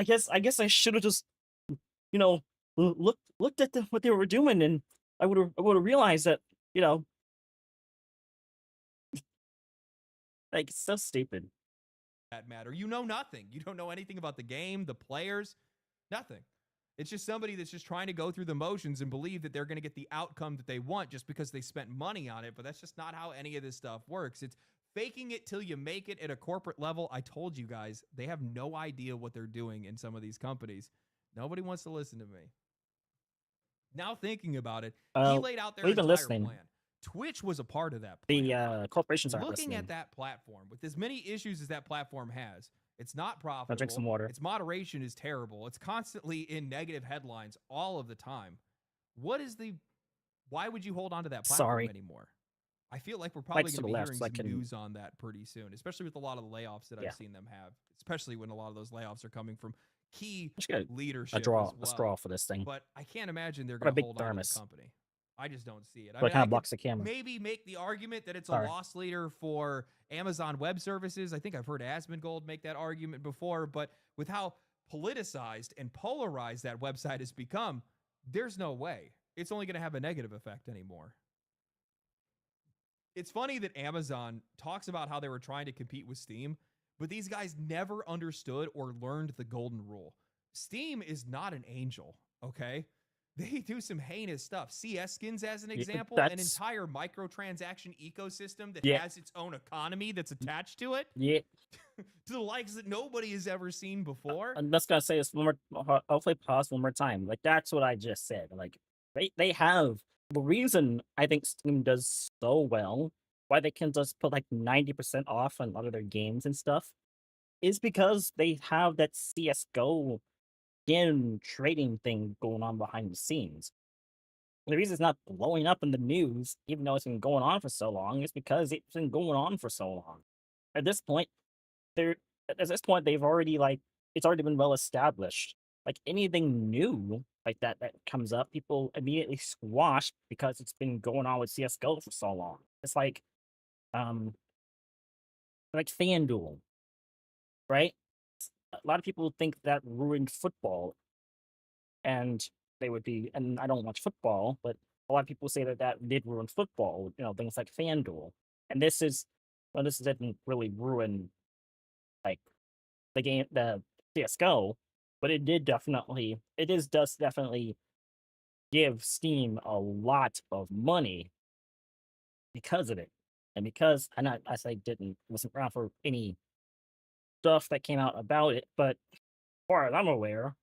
guess I should have just you know looked at what they were doing, and I would have realized that you know like it's so stupid. that matter. You know nothing. You don't know anything about the game, the players, nothing. It's just somebody that's just trying to go through the motions and believe that they're going to get the outcome that they want just because they spent money on it. But that's just not how any of this stuff works. It's faking it till you make it at a corporate level. I told you guys, they have no idea what they're doing in some of these companies. Nobody wants to listen to me. Now thinking about it, he laid out their We've been entire listening. plan. Twitch was a part of that plan. The corporations aren't Looking listening. at that platform, with as many issues as that platform has, it's not I'll profitable. drink some water. Its moderation is terrible. It's constantly in negative headlines all of the time. Why would you hold on to that platform Sorry. anymore? I feel like we're probably Lights going to to the be left, hearing so I some can- news on that pretty soon, especially with a lot of the layoffs that Yeah. I've seen them have, especially when a lot of those layoffs are coming from key I should get leadership a draw, as well. a straw for this thing. But I can't imagine they're What a going to big hold on to thermos. the company. I just don't see it. So it kind of blocks the camera. Maybe make the argument that it's a Sorry. loss leader for Amazon Web Services. I think I've heard Asmongold make that argument before, but with how politicized and polarized that website has become, there's no way. It's only going to have a negative effect anymore. It's funny that Amazon talks about how they were trying to compete with Steam, but these guys never understood or learned the golden rule. Steam is not an angel, okay? They do some heinous stuff. CS skins, as an example, an that's- entire microtransaction ecosystem that Yeah. has its own economy that's attached to it, Yeah, to the likes that nobody has ever seen before. I'm just gonna say this one more. Hopefully, pause one more time. Like that's what I just said. Like they have the reason I think Steam does so well. Why they can just put like 90% off on a lot of their games and stuff is because they have that CS:GO skin trading thing going on behind the scenes. And the reason it's not blowing up in the news, even though it's been going on for so long, is because it's been going on for so long. At this point, they're at this point they've already like it's already been well established. Like anything new like that comes up, people immediately squash because it's been going on with CS:GO for so long. It's um like FanDuel, right? A lot of people think that ruined football, and and I don't watch football, but a lot of people say that that did ruin football. You know, things like FanDuel, and this didn't really ruin like the game, the CS:GO, but does definitely give Steam a lot of money because of it, and because I wasn't around for any stuff that came out about it, but as far as I'm aware,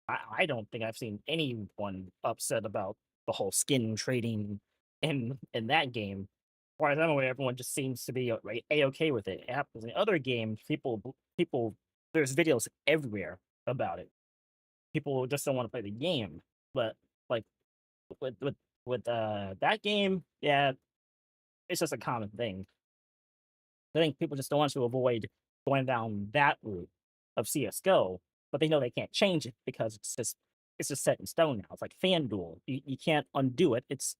I don't think I've seen anyone upset about the whole skin trading in that game. As far as I'm aware, everyone just seems to be a-okay with it. It happens in other games. People, there's videos everywhere about it. People just don't want to play the game. But like with with with that game, yeah, it's just a common thing. I think people just don't want to avoid going down that route of CS:GO, but they know they can't change it because it's just set in stone now. It's like FanDuel. You can't undo it. It's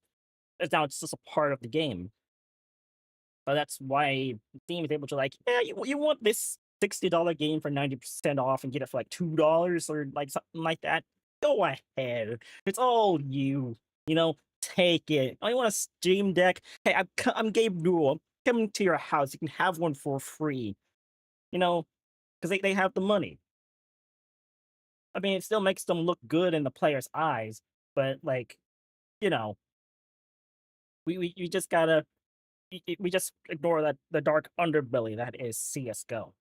just a part of the game. But that's why Steam is able to like, yeah, you want this $60 game for 90% off and get it for like $2 or like something like that. Go ahead. It's all you. You know, take it. Oh, you want a Steam Deck? Hey, I'm Gabe Newell. I'm coming to your house. You can have one for free. You know, because they have the money. I mean, it still makes them look good in the player's eyes, but like, you know, we just gotta we just ignore that the dark underbelly that is CS:GO.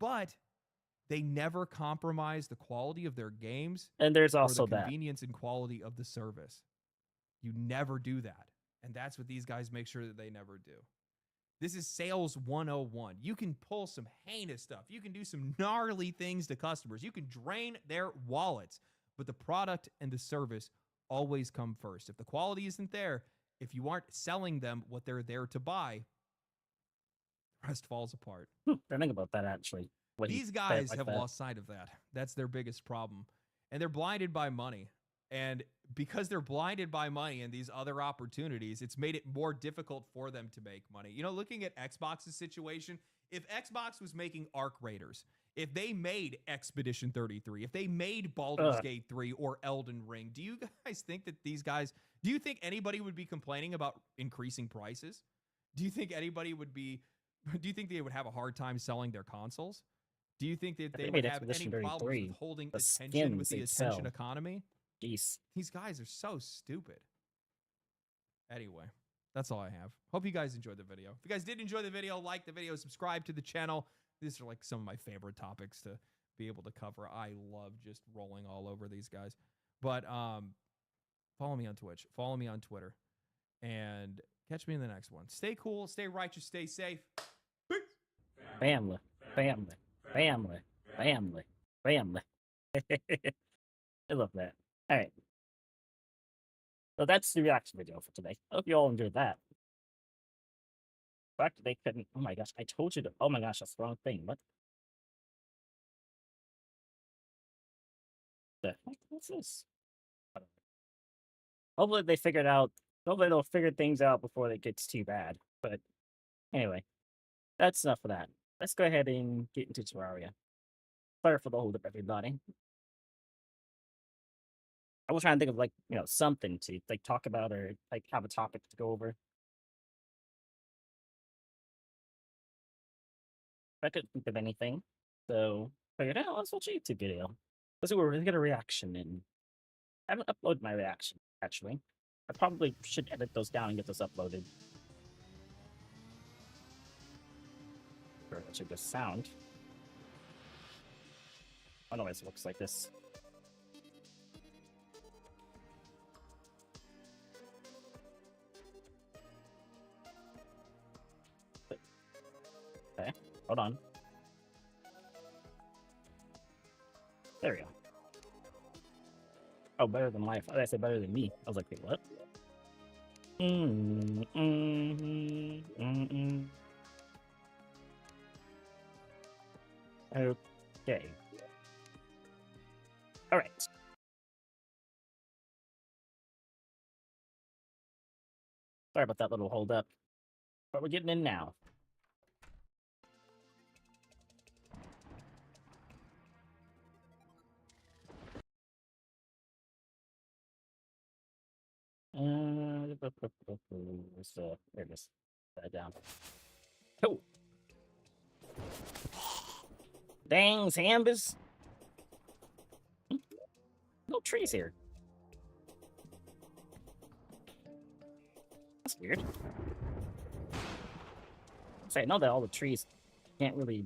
But they never compromise the quality of their games And there's or the also that. convenience and quality of the service. You never do that. And that's what these guys make sure that they never do. This is sales 101. You can pull some heinous stuff. You can do some gnarly things to customers. You can drain their wallets. But the product and the service always come first. If the quality isn't there, if you aren't selling them what they're there to buy, the rest falls apart. Didn't think about that actually. when you These say it guys like have that. lost sight of that. That's their biggest problem. And they're blinded by money. And because they're blinded by money and these other opportunities, it's made it more difficult for them to make money. You know, looking at Xbox's situation, if Xbox was making Arc Raiders, if they made Expedition 33, if they made Baldur's Gate 3 or Elden Ring, do you guys think that these guys, do you think anybody would be complaining about increasing prices? Do you think anybody would be, do you think they would have a hard time selling their consoles? Do you think that If they they would made have any Expedition problems 33, with holding the attention with skins the they'd attention sell. economy? Jeez. These guys are so stupid. Anyway, that's all I have. Hope you guys enjoyed the video. If you guys did enjoy the video, like the video, subscribe to the channel. These are like some of my favorite topics to be able to cover. I love just rolling all over these guys. But follow me on Twitch. Follow me on Twitter. And catch me in the next one. Stay cool. Stay righteous. Stay safe. Peace. Family. Family. Family. Family. Family. I love that. All right. So that's the reaction video for today. I hope you all enjoyed that. In fact, they couldn't. Oh my gosh, I told you to. Oh my gosh, that's the wrong thing. What the heck? What's this? I don't know. Hopefully they figured out. Hopefully they'll figure things out before it gets too bad. But anyway, that's enough of that. Let's go ahead and get into Terraria. Sorry for the hold up, everybody. I was trying to think of like, something to like talk about or like have a topic to go over. I couldn't think of anything. So figured out, let's watch a YouTube video. Let's see where we get a reaction in. I haven't uploaded my reaction, actually. I probably should edit those down and get those uploaded. Sure, that should just sound. Otherwise it looks like this. Okay, hold on. There we go. Oh, better than my. I said better than me. I was like, wait, what? Okay. All right. Sorry about that little hold up, but we're getting in now. There it is. Put that down. Oh! Dang, Zambas! No trees here. That's weird. I know that all the trees can't really...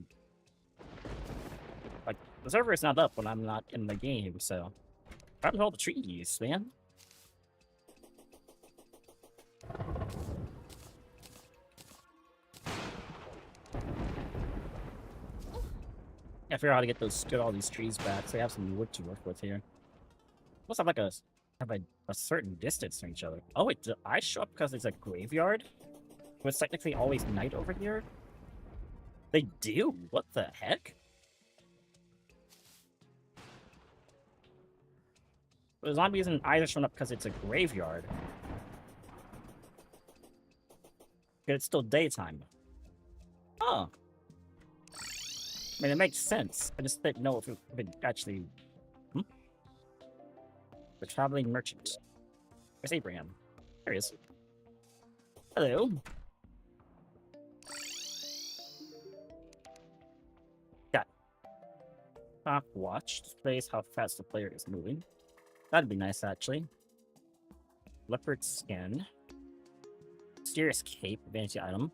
Like, the server is not up when I'm not in the game, so... What all the trees, man? I figure out how to get all these trees back, so we have some wood to work with here. Must have like a certain distance from each other. Oh wait, did I show up because it's a graveyard? It's technically always night over here? They do? What the heck? The zombies isn't either showing up because it's a graveyard. But it's still daytime. Oh. I mean, it makes sense. I just didn't know if it actually... The traveling merchant. Where's Abraham? There he is. Hello. Got Top watch displays how fast the player is moving. That'd be nice, actually. Leopard skin. Mysterious cape, vanity item.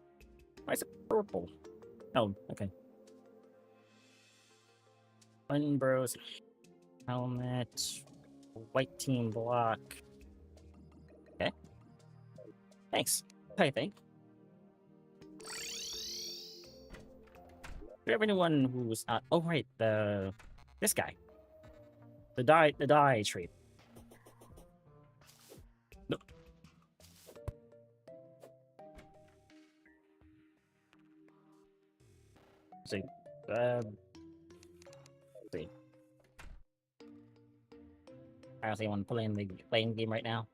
Why is it purple? Oh, okay. Unbros helmet. White team block. Okay. Thanks. I think. Do you have anyone who's oh right, this guy. The dye trade. No. See. See. I don't think I'm playing the game right now.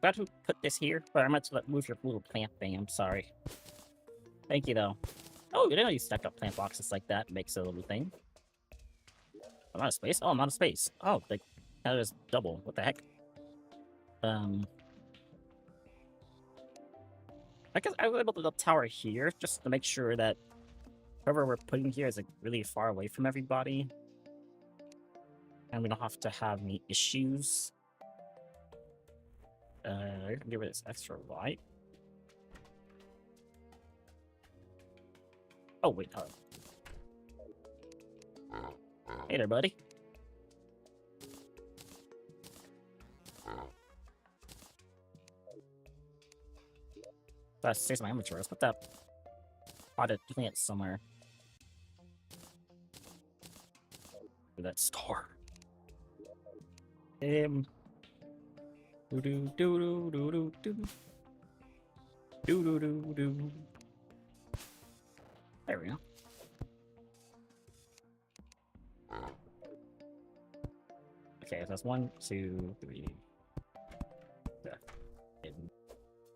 Glad to put this here, but I meant to move your little plant thing. I'm sorry. Thank you, though. Oh, you didn't know you stack up plant boxes like that. Makes a little thing. I'm out of space? Oh, I'm out of space. Oh, like, that is double. What the heck? I guess I was able to build a tower here, just to make sure that whoever we're putting here is like really far away from everybody. And we don't have to have any issues. I can give it this extra light. Oh, wait, hold on. Hey there, buddy. That's seriously my inventory. Let's put that potted plant somewhere. That star. Do do do do do do do do do do. There we go. Okay, so that's 1, 2, 3.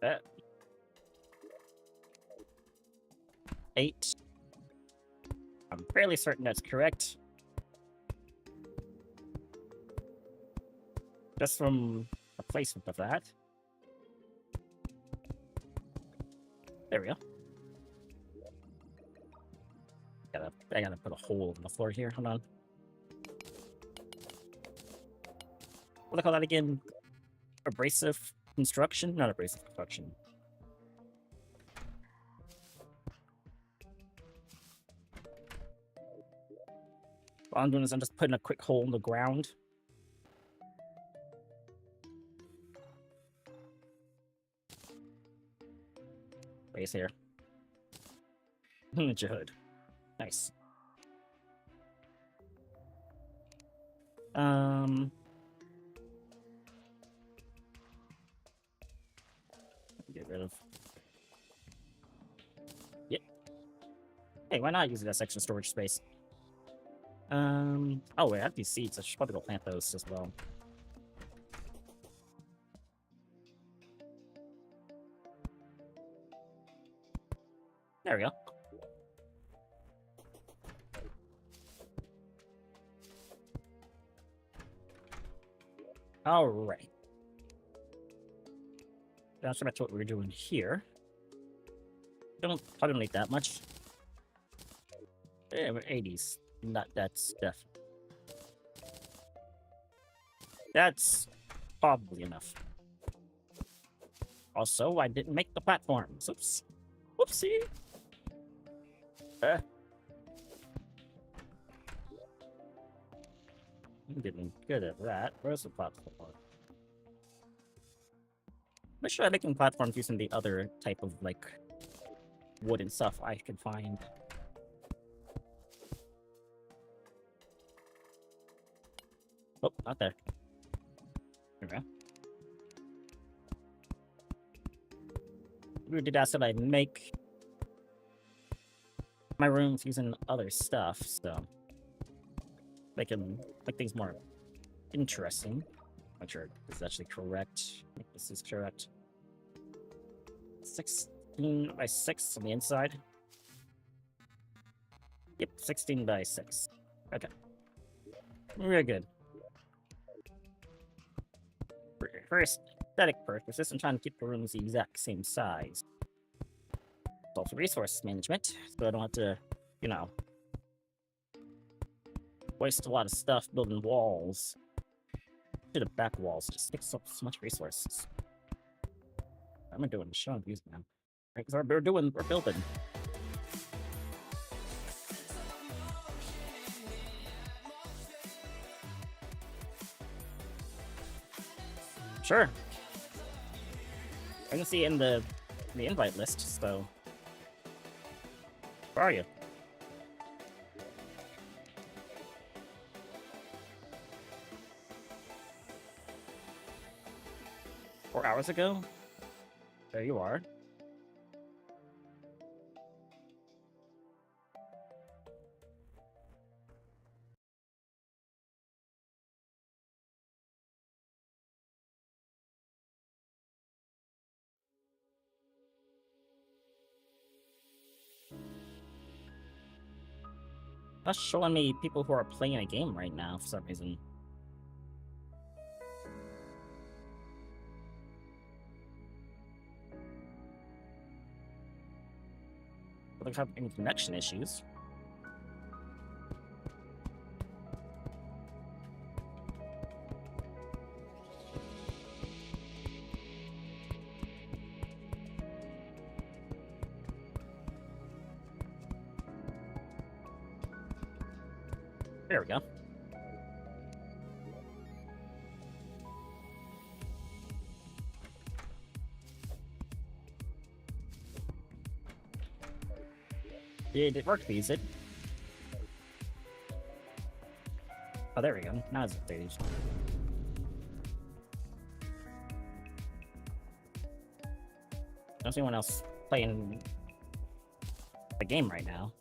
That. 8. I'm fairly certain that's correct. Just from the placement of that. There we go. I gotta put a hole in the floor here. Hold on. What do I call that again? Abrasive construction? Not abrasive construction. What I'm doing is I'm just putting a quick hole in the ground. Base here. Ninja hood. Nice. Get rid of. Yep. Hey, why not use it as extra storage space? Oh wait, I have these seeds. I should probably go plant those as well. There we go. All right. That's back to what we were doing here. Probably don't need that much. Yeah, we're 80s. Not that stuff. That's probably enough. Also, I didn't make the platforms. Oops. Whoopsie. I'm getting good at that. Where's the platform? Make sure I'm making platforms using the other type of, like, wooden stuff I can find. Oh, not there. There we go. We did ask that I make my rooms using other stuff, so they can make things more interesting. Make sure this is actually correct. I think this is correct. 16 by 6 on the inside. Yep, 16 by 6. Okay. We're good. For aesthetic purposes, I'm trying to keep the rooms the exact same size. It's also resource management, so I don't have to, you know, waste a lot of stuff building walls. Should have back walls, it just takes up so much resources. What am I doing? Showing views now. Right, because we're building. Sure. I can see it in the invite list, so. Where are you? Four hours ago? There you are. That's showing me people who are playing a game right now for some reason. But they have any connection issues. There we go. Did it work, these it? Oh, there we go. Now it's updated. Don't see anyone else playing the game right now.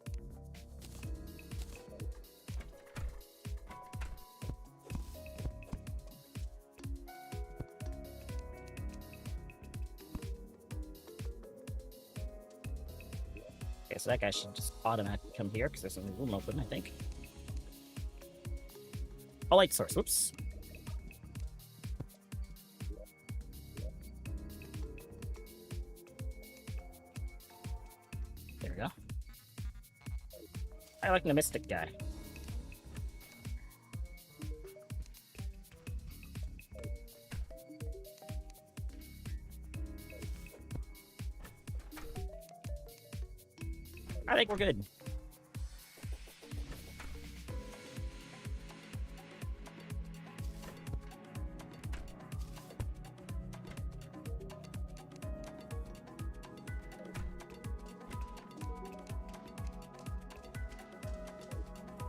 Okay, so that guy should just automatically come here because there's a room open, I think. Oh, light source. Whoops. There we go. I like the mystic guy. I think we're good.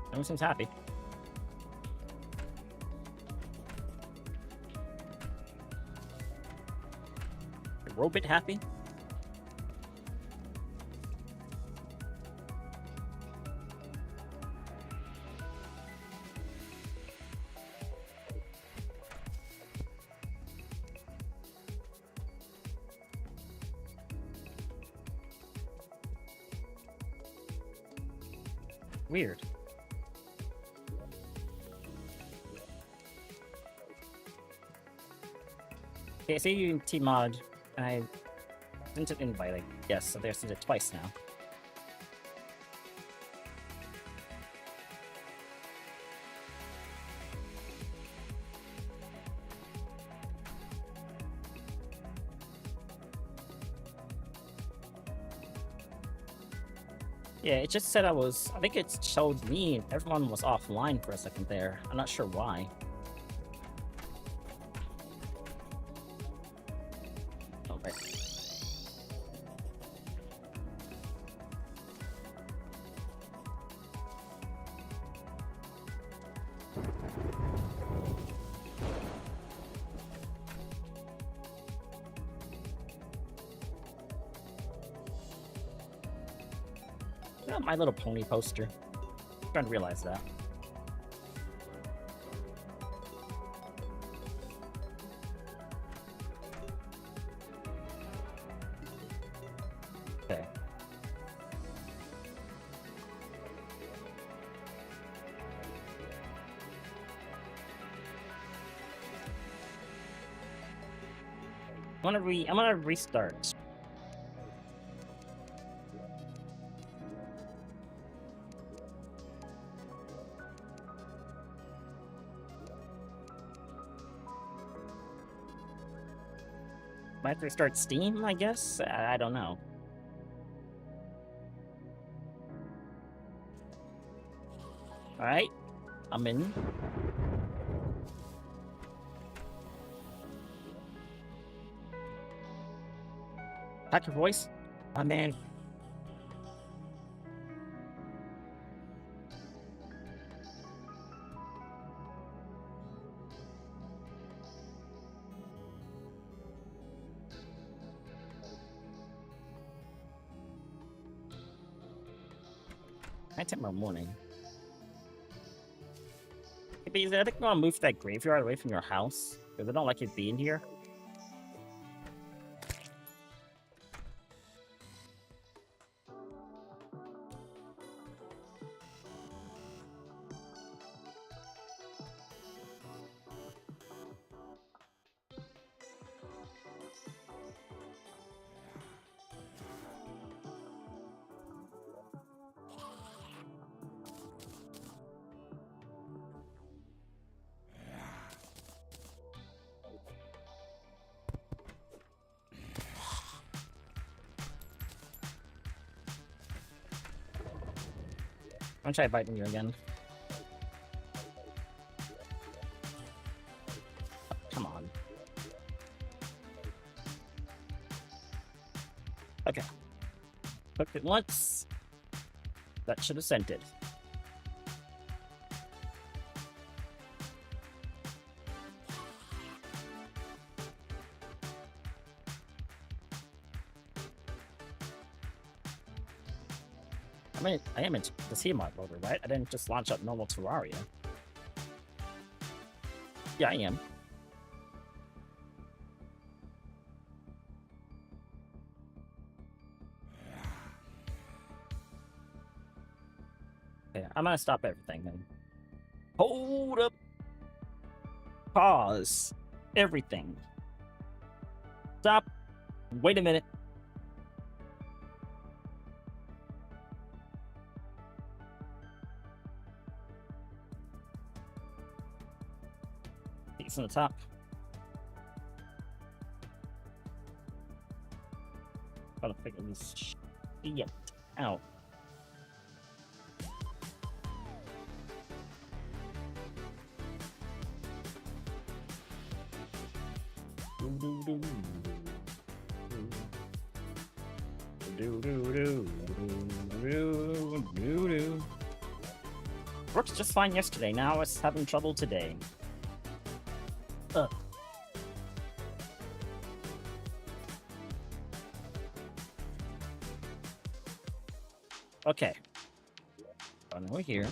Everyone seems happy. Is Robit happy? Weird. Okay, I see you in T-Mod, and I sent an invite, I guess, so there's sent it twice now. Yeah, it just said I think it showed me everyone was offline for a second there. I'm not sure why. Oh, right. Oh, My Little Pony poster. I'm trying to realize that. Okay. I'm gonna restart. Might have to restart Steam, I guess? I don't know. Alright. I'm in. Hack your voice? I'm in. I tomorrow morning. Hey, I think I'm gonna move that graveyard away from your house, because I don't like it being here. I'm gonna try biting you again. Come on. Okay. Hooked it once. That should have sent it. I mean, I am in the CMOD loader, right? I didn't just launch up normal Terraria. Yeah, I am. Okay, I'm gonna stop everything then. Hold up. Pause. Everything. Stop. Wait a minute. It's on the top. Gotta figure this shit out. Worked just fine yesterday. Now it's having trouble today. Okay. Run over here.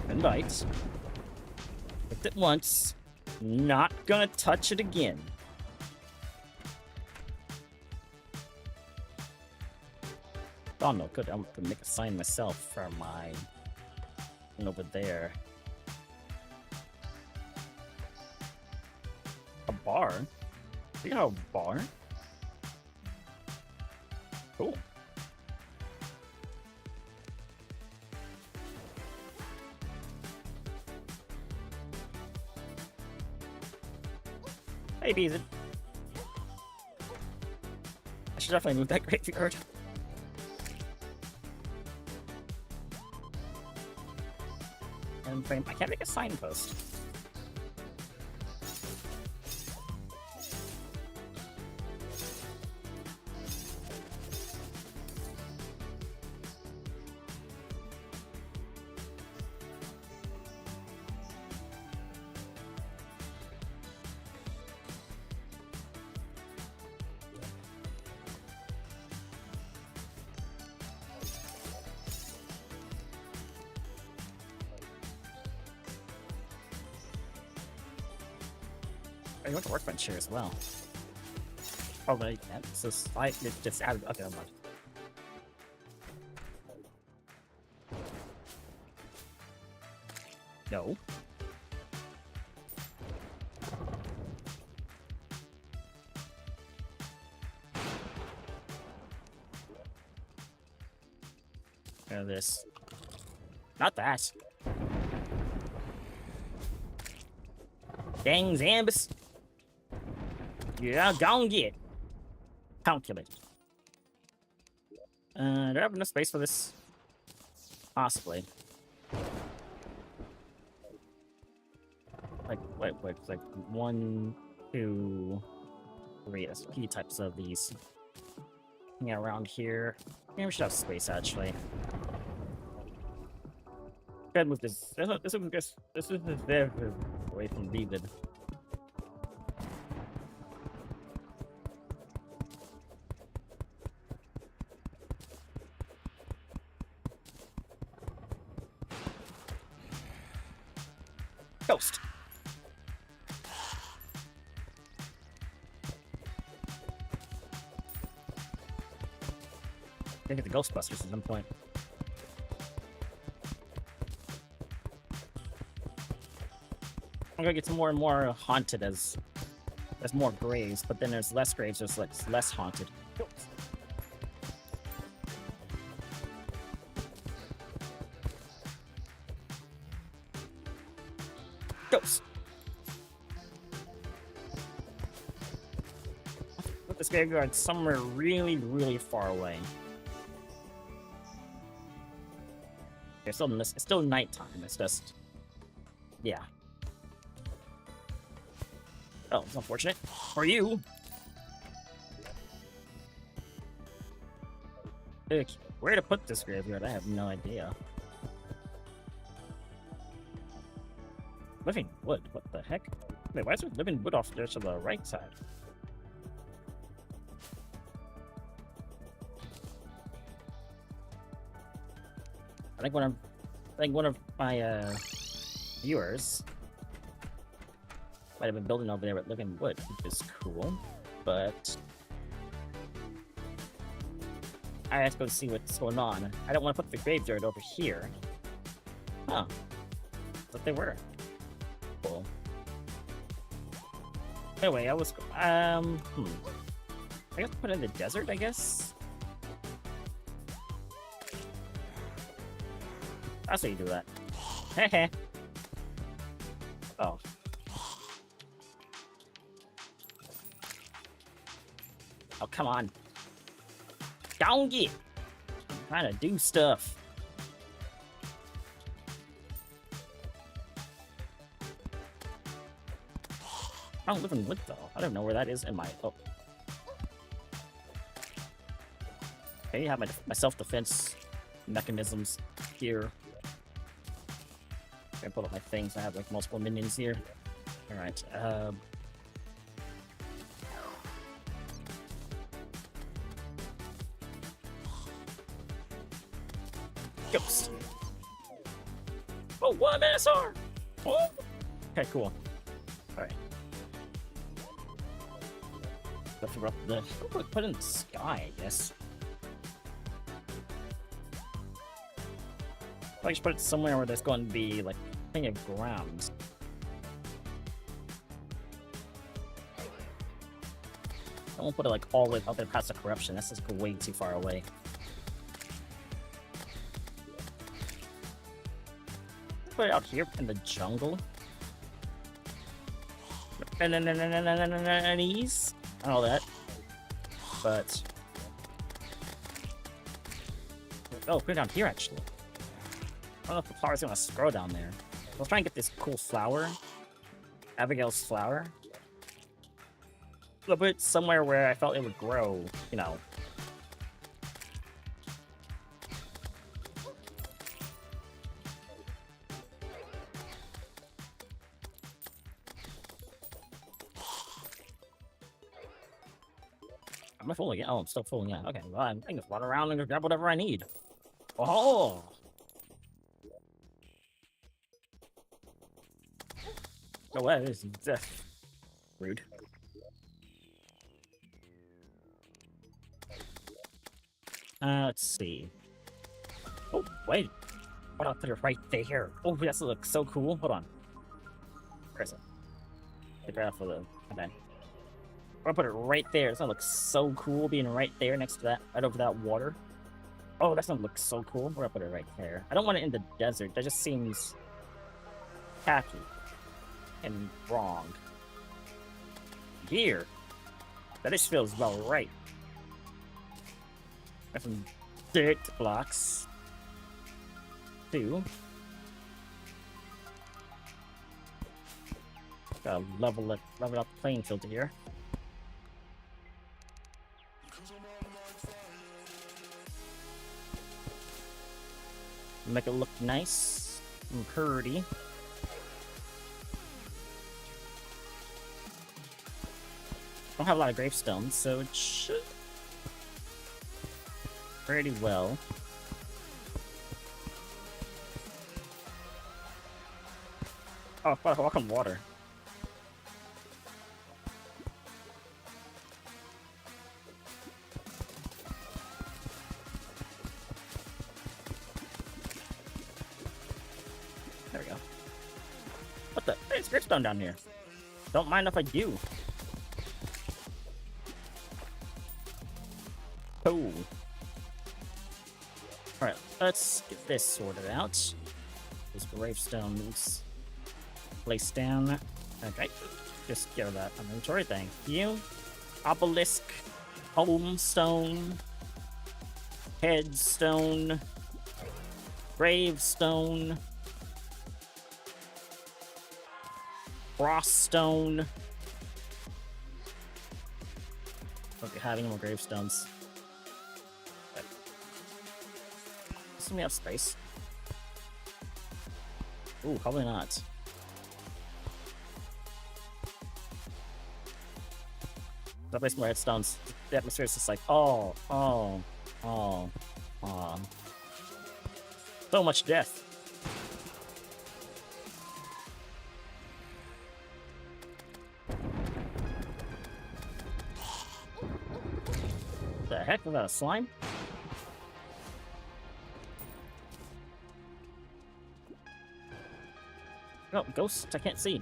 Invite. Clicked it once. Not gonna touch it again. Oh no, good. I'm gonna make a sign myself for my one over there. A bar? You know, a bar? Cool. Hey, Beezid. I should definitely move that graveyard. And frame. I can't make a signpost. You want to workbench here as well. Oh, but it's just it just added. Okay, never mind. No. This. Not that. Dang Zambus. Yeah, go and get. Calculate. Do I have enough space for this? Possibly. Wait, it's like 1, 2, 3. There's a few types of these. Yeah, around here. Yeah, we should have space actually. Gotta move this. This is there away from David. Ghost. Gotta get the Ghostbusters at some point. I'm gonna get more and more haunted as there's more graves, but then there's less graves, there's like less haunted. Ghost. Put this graveyard somewhere really, really far away. It's still nighttime. It's just, yeah. Oh, it's unfortunate for you. Ick. Where to put this graveyard? I have no idea. Living wood? What the heck? Wait, why is there living wood off there to the right side? I think one of my viewers might have been building over there with living wood, which is cool, but I have to go see what's going on. I don't want to put the graveyard over here. Huh. But they were. Cool. Anyway, I was, I guess put it in the desert, I guess? That's how you do that. Heh. Oh. Oh, come on. Down get. I'm trying to do stuff. I don't live in wood, though. I don't know where that is in my... Oh. Okay, I have my self-defense mechanisms here. I pull up my things. I have, like, multiple minions here. Alright, Ghost. Oh, one MSR! Oh! Okay, cool. Alright. Let's put in the sky, I guess. I should put it somewhere where there's going to be, like, plenty of ground. I won't put it, like, all the way out there past the corruption. That's just way too far away. Put it out here in the jungle. And ease. And all that. But... oh, put it down here, actually. I don't know if the flower's gonna grow down there. Let's try and get this cool flower. Abigail's flower. I'll put it somewhere where I felt it would grow, you know. Am I full again? Oh, I'm still full, yeah. Okay, well, I can just run around and grab whatever I need. Oh! Oh, that is rude. Let's see. Oh, wait. What I'll put it right there. Oh, that looks so cool. Hold on. Where is it? Take it off of the... okay. I'll put it right there. It's gonna look so cool being right there next to that, right over that water. Oh, that one looks so cool. We're gonna put it right there. I don't want it in the desert. That just seems tacky and wrong. Here. That just feels about right. Got some dirt blocks. 2. Gotta level up the playing field here. Make it look nice and pretty. Don't have a lot of gravestones, so it should pretty well. Oh, welcome water. There we go. What the? There's gravestone down here. Don't mind if I do. Oh. Alright, let's get this sorted out. Those gravestones placed down. Okay, just get rid of that inventory, thank you. Obelisk, homestone, headstone, gravestone, froststone. Don't have any more gravestones. Doesn't we have space? Ooh, probably not. That place more headstones. The atmosphere is just like, oh. So much death. The heck was that, a slime? No, ghosts, I can't see.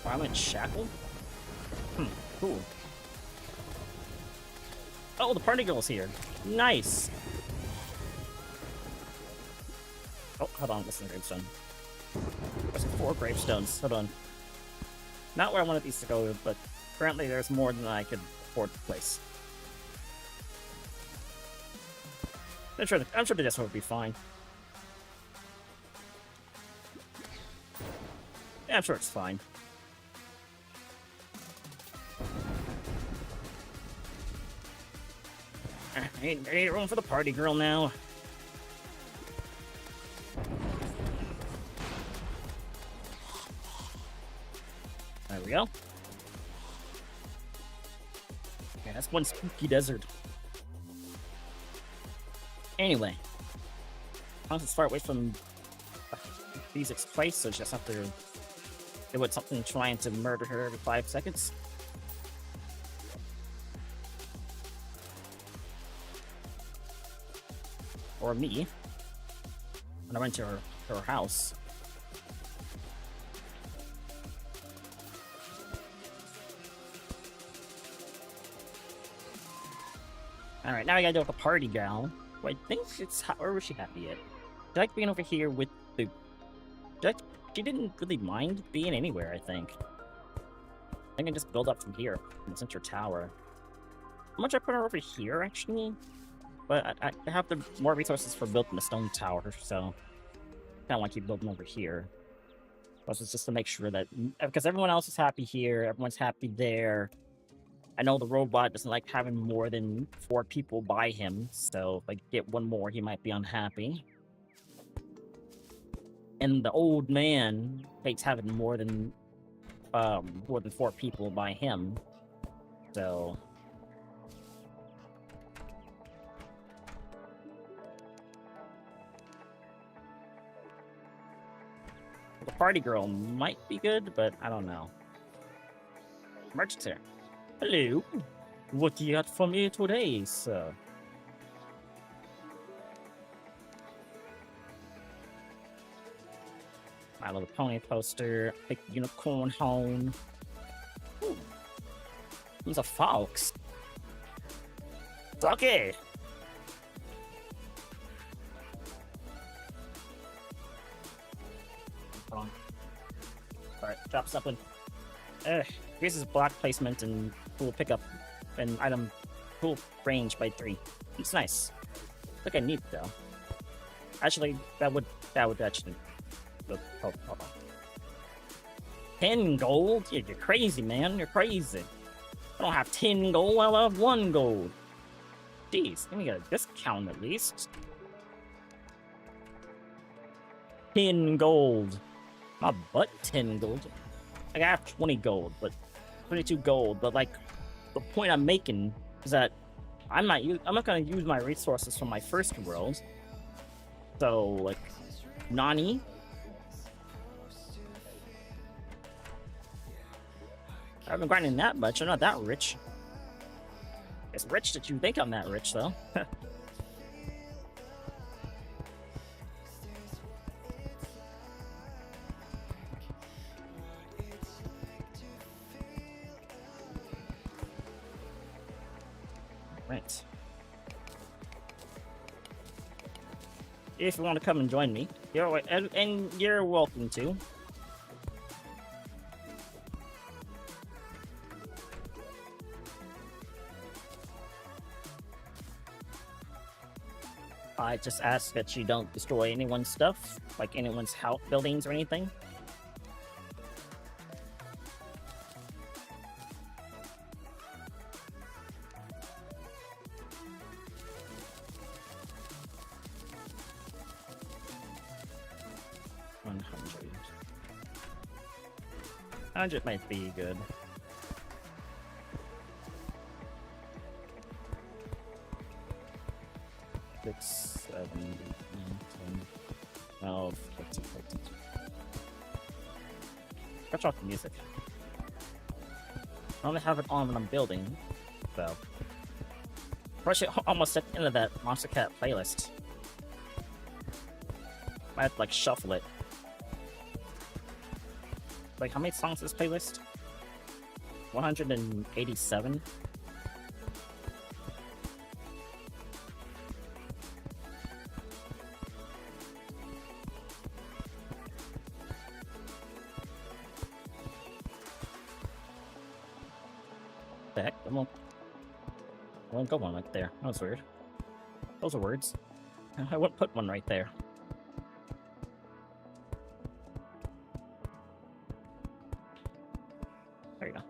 I'm in shackle? Cool. Oh, the party girl's here. Nice! Oh, hold on, this is a gravestone. There's 4 gravestones. Hold on. Not where I wanted these to go, but currently there's more than I could afford to place. I'm sure the this would be fine. Yeah, I'm sure it's fine. I need room for the party girl now. There we go. Okay, that's one spooky desert. Anyway. Once it's far away from Physics place, so just have to do with something trying to murder her every 5 seconds. Or me. When I went to her house. Alright, now I gotta deal with the party gal. Who I think it's... Or was she happy yet? She liked being over here with the... She didn't really mind being anywhere, I think. I can just build up from here, from the central tower. How much I put her over here, actually? But I have the more resources for building the stone tower, so... I don't want to keep building over here. Plus, it's just to make sure that... Because everyone else is happy here, everyone's happy there. I know the robot doesn't like having more than 4 people by him, so if I get one more, he might be unhappy. And the old man hates having more than 4 people by him. So the party girl might be good, but I don't know. Merchant's here. Hello. What do you got for me today, sir? My Little Pony poster, big unicorn horn. Ooh. He's a fox. It's okay. Hold on. Alright, drop something. Increases block placement and pool pickup and item pool range by 3. It's nice. Look, I need though. Actually, that would actually. Hold on. 10 gold? You're crazy, man. You're crazy. I don't have 10 gold. I have 1 gold. Jeez, let me get a discount at least. 10 gold. My butt, 10 gold. Like, I have 20 gold, but 22 gold. But like, the point I'm making is that I'm not gonna use my resources from my first world. So like, Nani. I haven't grinding that much. I'm not that rich. It's rich that you think I'm that rich, though. Right. If you want to come and join me, and you're welcome to. I just ask that you don't destroy anyone's stuff, like anyone's house, buildings, or anything. $100 might be good. Six, 7, 8, 9, 10, 12, 13, 14. Catch off the music. I only have it on when I'm building, so. We're actually almost at the end of that Monster Cat playlist. I have to like shuffle it. Like, how many songs is this playlist? 187? The heck? I won't go one right there. That was weird. Those are words. I wouldn't put one right there. There you go.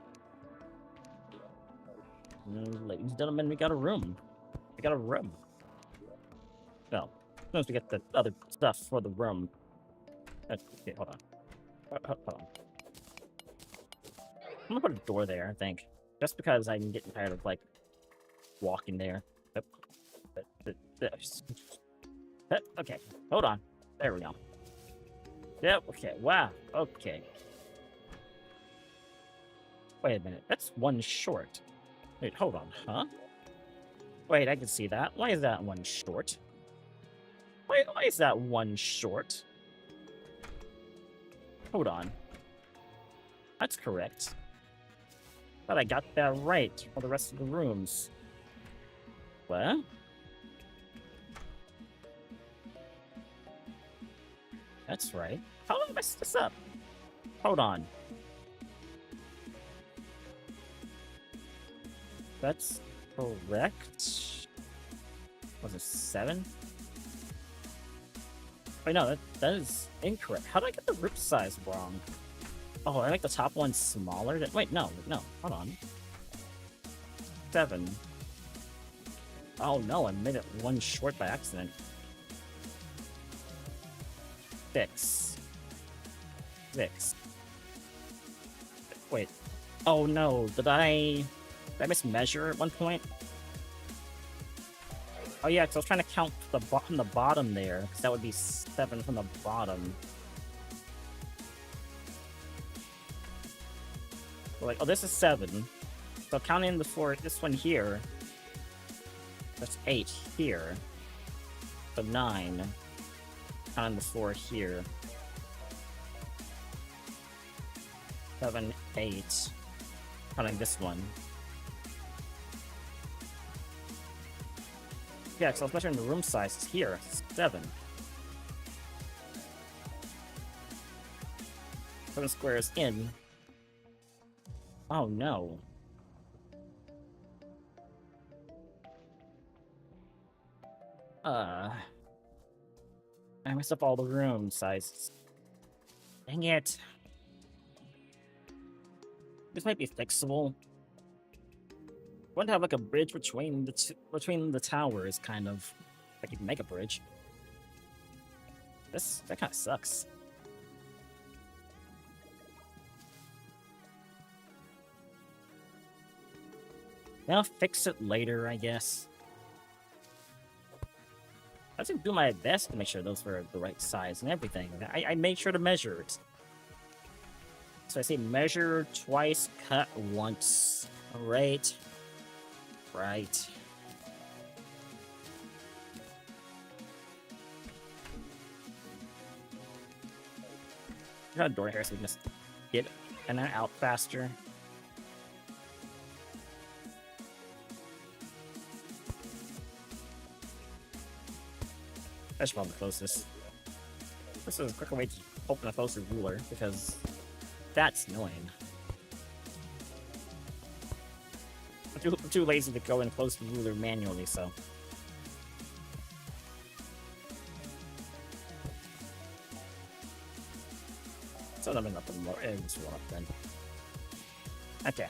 Ladies and gentlemen, we got a room. We got a room. Well, supposed to get the other stuff for the room. Okay, hold on. Hold on. I'm gonna put a door there, I think. Just because I'm getting tired of, like, walking there. Okay, hold on. There we go. Yep, okay, wow, okay. Wait a minute, that's one short. Wait, hold on, huh? Wait, I can see that. Why is that one short? Why is that one short? Hold on. That's correct. Thought I got that right for the rest of the rooms. What? That's right. How did I mess this up? Hold on. That's correct. Was it 7? Wait, no, that is incorrect. How did I get the roof size wrong? Oh, I make the top one smaller? Wait, no, hold on. 7. Oh no, I made it one short by accident. 6. Wait. Oh no, did I mismeasure at one point? Oh yeah, because I was trying to count from the bottom there, because that would be 7 from the bottom. Like, oh, this is 7. So counting the 4, this one here, that's 8 here. So 9. Counting the 4 here. 7, 8. Counting this one. Yeah, so I was measuring the room size. It's here. 7. 7 squares in. Oh no. I messed up all the room sizes. Dang it. This might be fixable. I want to have like a bridge between the towers, kind of. Like you can make a bridge. That kind of sucks. I'll fix it later, I guess. I was gonna do my best to make sure those were the right size and everything. I made sure to measure it. So I say measure twice, cut once. Alright. Right. Got a door here so we can just get in and out faster. I should probably close this. This is a quicker way to open and close the ruler, because that's annoying. I'm too lazy to go and close the ruler manually, so. So I'm nothing more. It's one up then. Okay.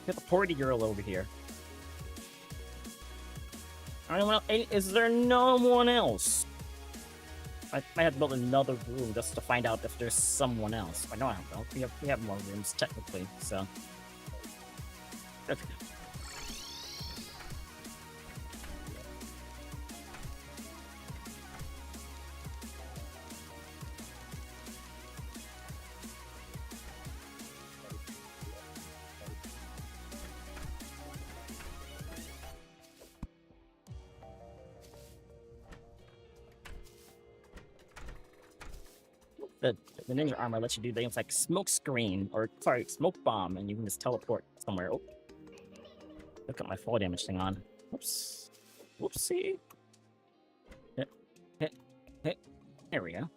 Get the party girl over here. Alright, well, is there no one else? I might have to build another room just to find out if there's someone else. I know I don't know. We have more rooms technically, so. Okay. The ninja armor lets you do things like smoke screen, or sorry, smoke bomb, and you can just teleport somewhere. Oh, look at my fall damage thing on. Whoops, whoopsie. Hit. There we go.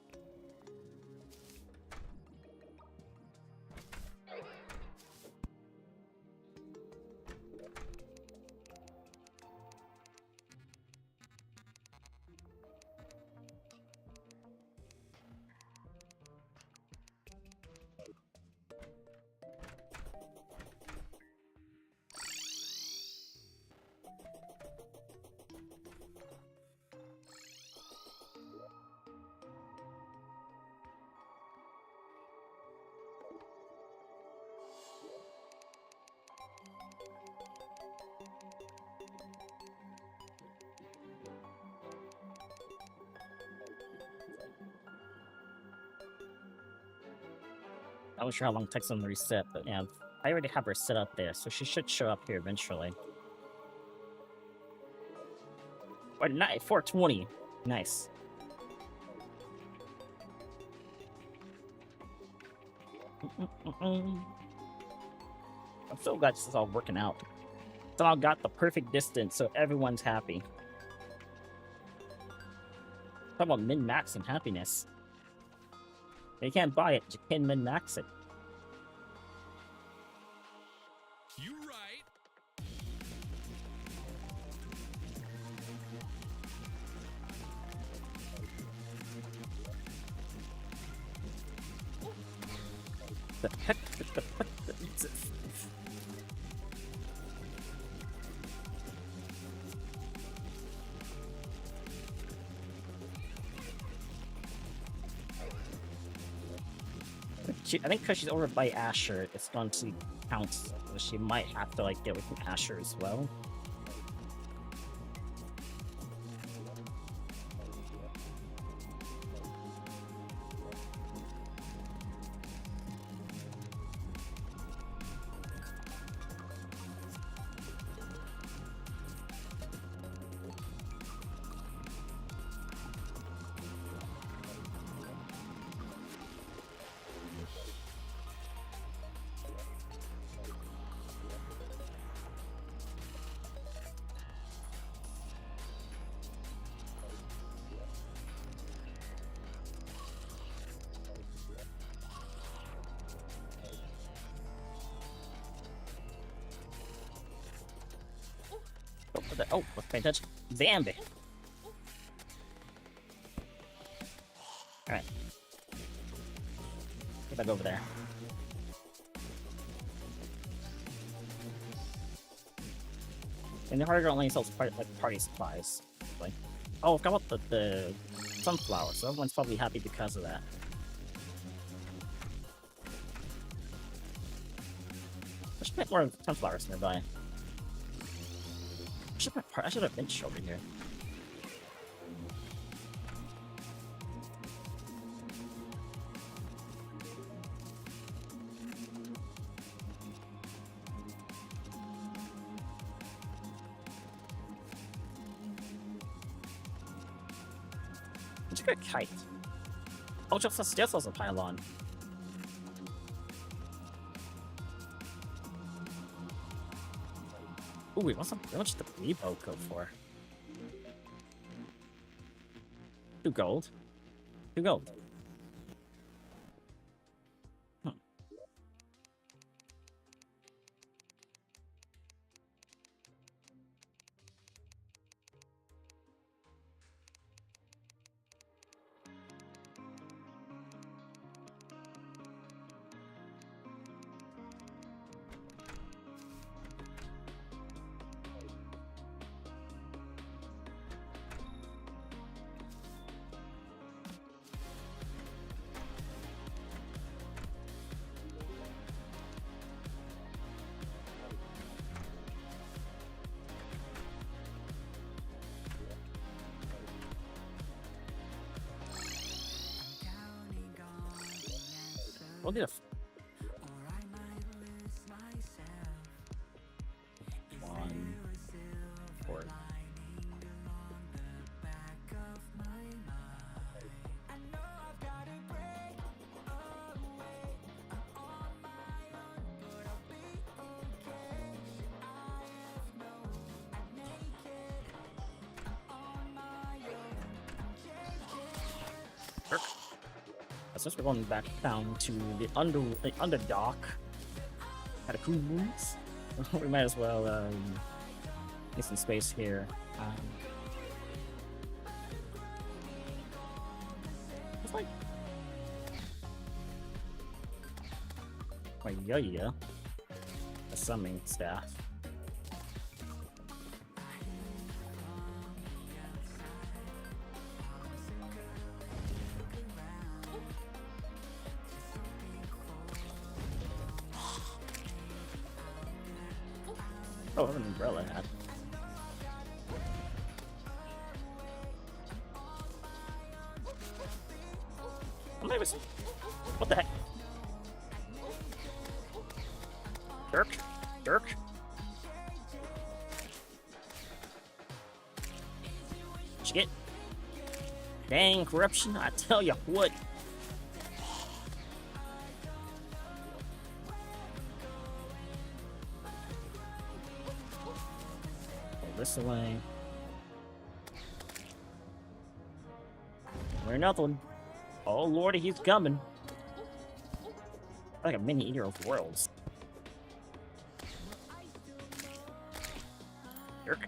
I'm not sure how long it takes them to reset, but yeah, I already have her set up there, so she should show up here eventually. What, 420. Nice. I'm so glad this is all working out. It's all got the perfect distance, so everyone's happy. Talk about min-max and happiness. You can't buy it, you can min-max it. You right. The heck? I think because she's over by Asher, it's going to count. So she might have to like get away from Asher as well. What the? Oh, let's pay attention. Zambi. Alright. Get back over there. And the hardware only sells party supplies. Like, oh, I forgot about the sunflower, so everyone's probably happy because of that. I should put more sunflowers nearby. I should have bench over here. Let's get a kite. Oh, just a pylon. Ooh, wait, how much did the Repo go for? 2 gold. 2 gold. We'll get a... One... 4... Since we're going back down to the underdock catacombs, we might as well get some space here. It's like, yeah, a summoning staff. Oh, an umbrella hat. What the heck? Dirk. Shit. Dang, corruption, I tell you what. This away. We're another one. Oh lordy, he's coming. Like a mini eater of worlds. Jerk.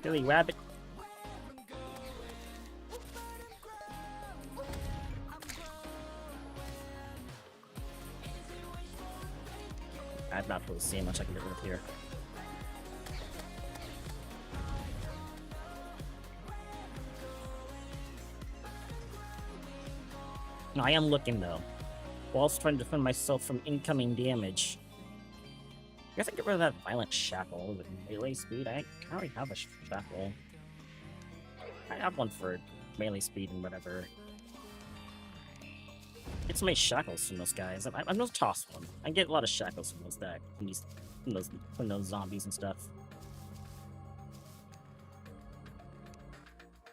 Billy Rabbit. I'm not really seeing much I can get rid of here. No, I am looking though. Whilst trying to defend myself from incoming damage. I guess I can get rid of that violent shackle with melee speed. I already have a shackle. I have one for melee speed and whatever. Get so many shackles from those guys. I'm gonna toss one. I get a lot of shackles from from those zombies and stuff.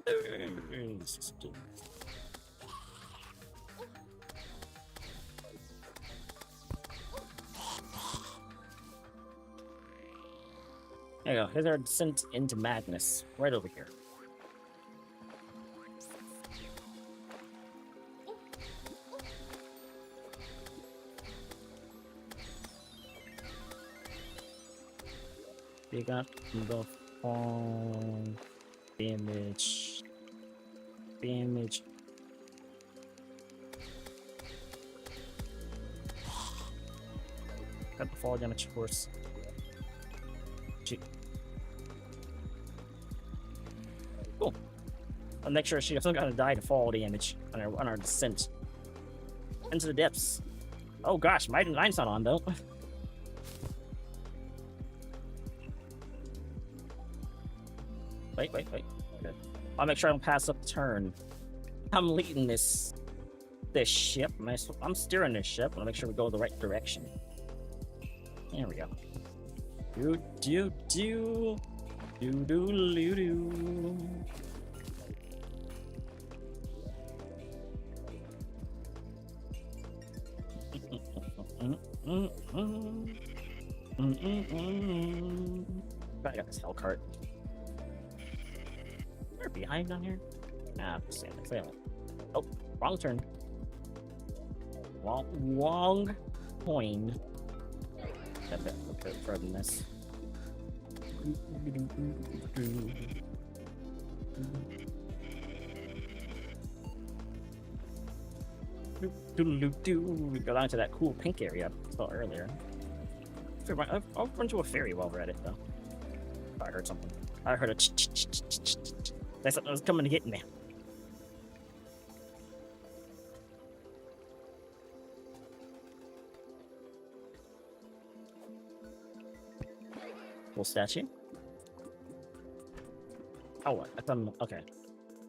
There you go. Here's our descent into madness. Right over here. You got the fall damage. Damage. Got the fall damage, of course. Gee. Cool. I'll make sure she doesn't gonna die to fall damage on our descent into the depths. Oh gosh, mine's not on though. Wait. Good. I'll make sure I don't pass up the turn. I'm leading this ship. I'm steering this ship. I'll make sure we go the right direction. There we go. Do. I got this hell cart. Is there a behind down here? Nah, fail. Oh, wrong turn. Wrong coin. A bit further than this. We go down to that cool pink area I saw earlier. I'll run to a ferry while we're at it, though. I heard something. I heard a That's something was coming to get me. Cool statue. Oh, what? Okay.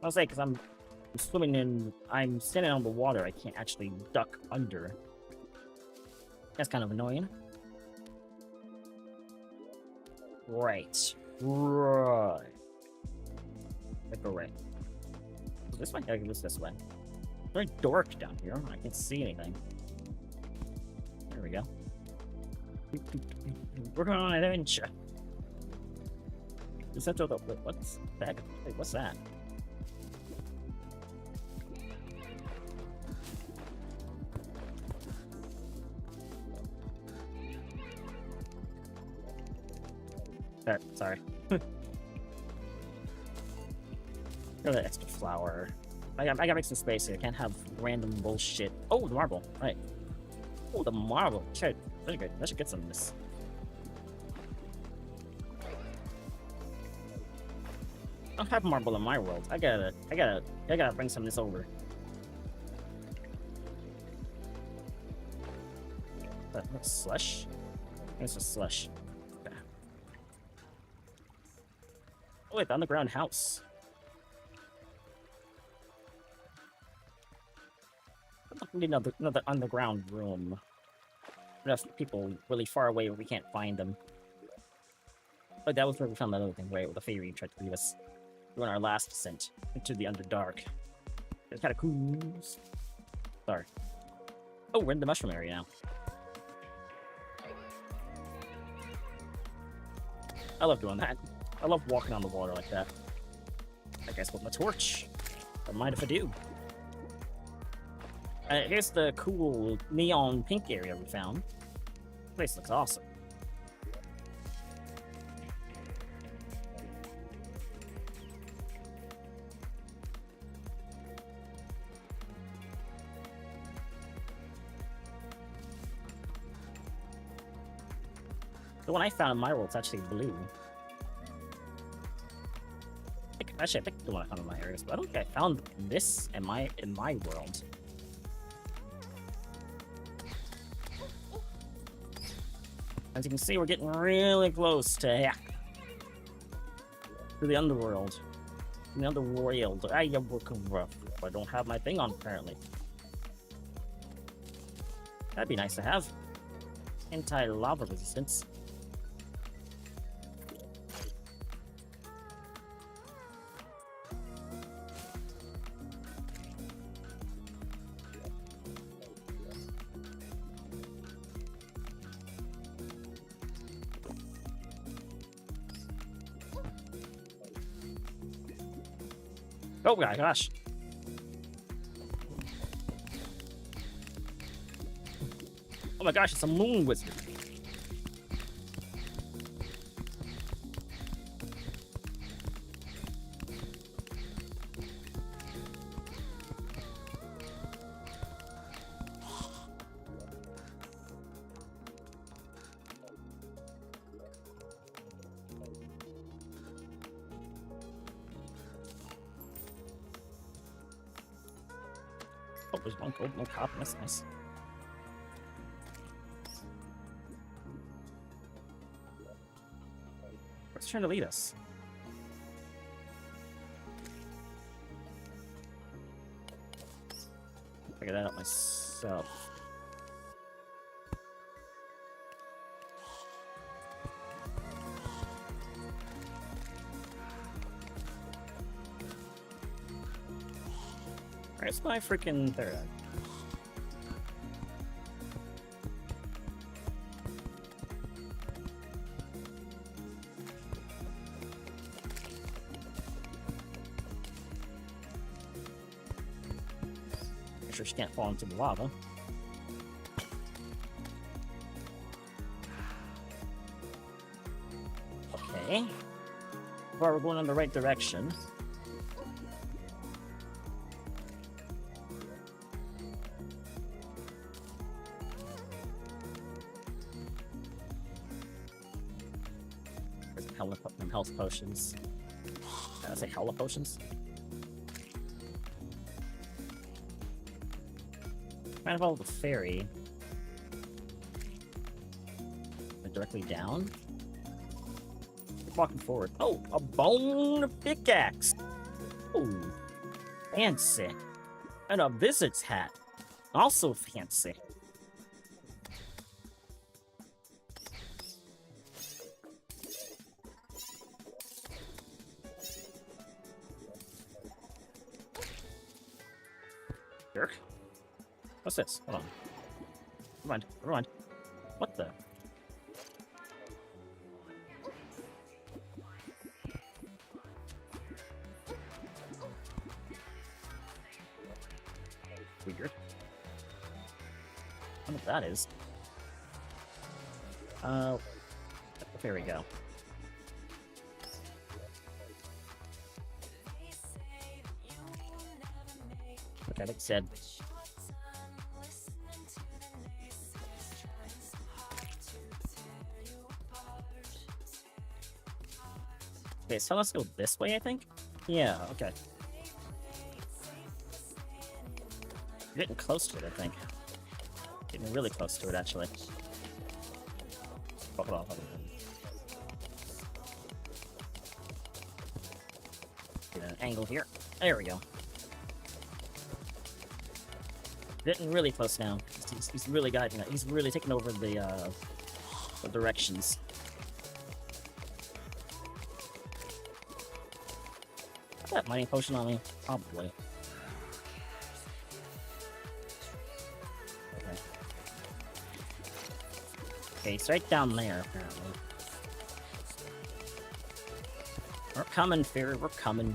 I'll say, because I'm swimming in... I'm standing on the water, I can't actually duck under. That's kind of annoying. Right. Let's go right. This way? I can go this way. It's very dark down here. I can't see anything. There we go. We're going on an adventure. Is that the... What's that? Wait, what's that? There, sorry. Look at that extra flower. I gotta make some space here. I can't have random bullshit. Oh, the marble. Right. Oh, the marble. Shit. Very good. I should get some of this. I don't have marble in my world. I gotta bring some of this over. That's slush? It's just slush. Okay. Oh wait, the underground house. We need another underground room. Enough people really far away where we can't find them. Oh, that was where we found that other thing, right? Where the fairy tried to leave us during our last descent into the Underdark. It's kind of cool. Sorry. Oh, we're in the mushroom area now. I love doing that. I love walking on the water like that. I guess with my torch. Don't mind if I do. Here's the cool neon pink area we found. This place looks awesome. The one I found in my world is actually blue. Actually, I think the one I found in my area is blue. I don't think I found this in my world. As you can see, we're getting really close to the underworld. The underworld. I don't have my thing on apparently. That'd be nice to have. Anti-lava resistance. Oh my gosh. Oh my gosh, it's a moon wizard. Oh, there's one gold, no copper. That's nice. Where's it trying to lead us? Figure that out myself. Where's my freaking third? Make sure she can't fall into the lava. Okay. Well, we're going in the right direction. Health potions. Did I say hella potions? Trying to follow the ferry. Directly down? Keep walking forward. Oh, a bone pickaxe! Oh, fancy. And a visit's hat. Also fancy. Jerk. What's this? Hold on. Rewind. Rewind. What the? Weird. I don't know what that is. There we go. Okay, like I said. Okay, so let's go this way, I think? Yeah, okay. We're getting close to it, I think. Getting really close to it, actually. Hold on, hold on. Get an angle here. There we go. Getting really close now. He's really guiding it. He's really taking over the directions. Got that mining potion on me? Probably. Okay. Okay, it's right down there, apparently. We're coming, Fairy. We're coming.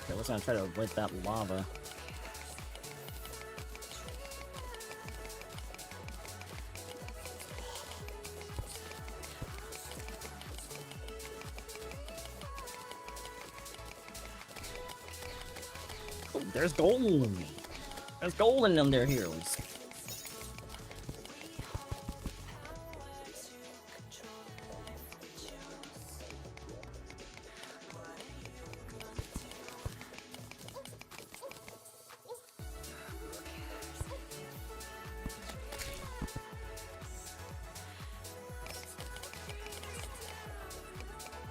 Okay, let's not try to avoid that lava. Oh, there's gold. There's gold in them there heroes.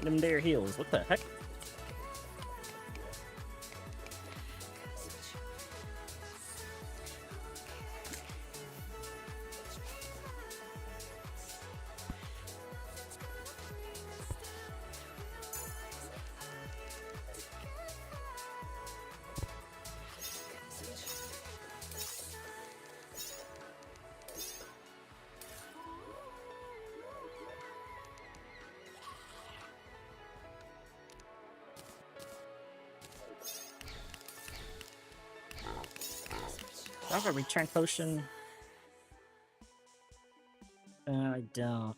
Them there heals. What the heck? Do I have a return potion? I don't.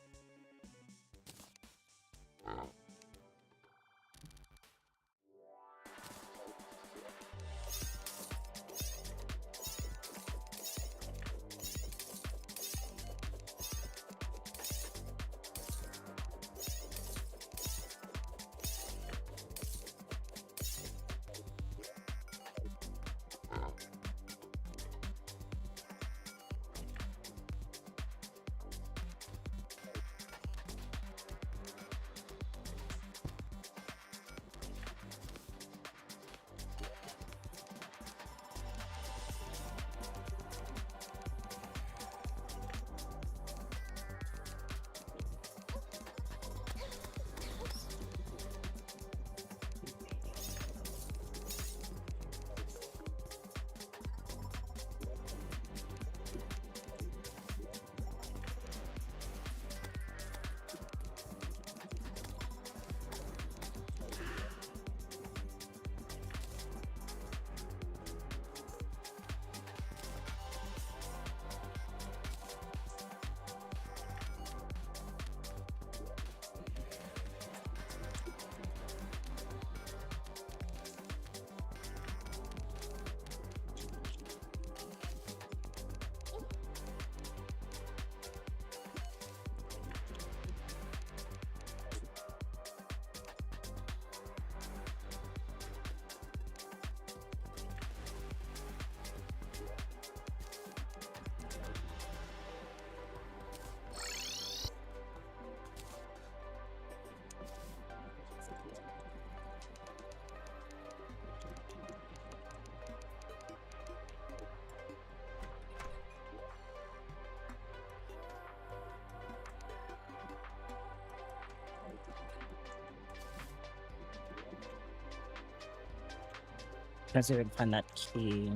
trying to see if I can find that key.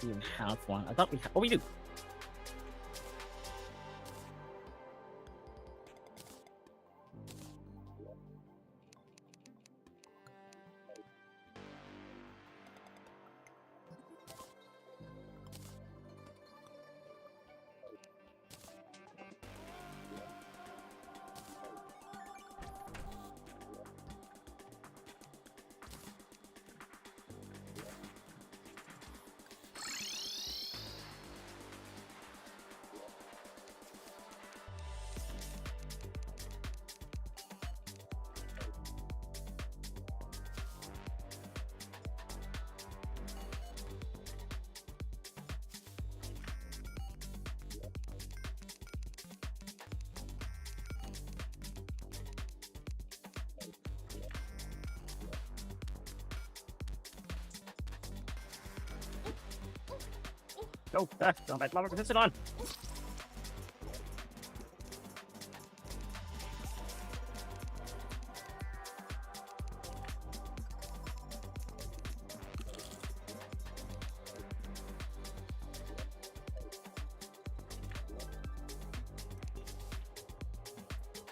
We even have one. I thought we had. Oh, we do. Go, don't let lava resist it on.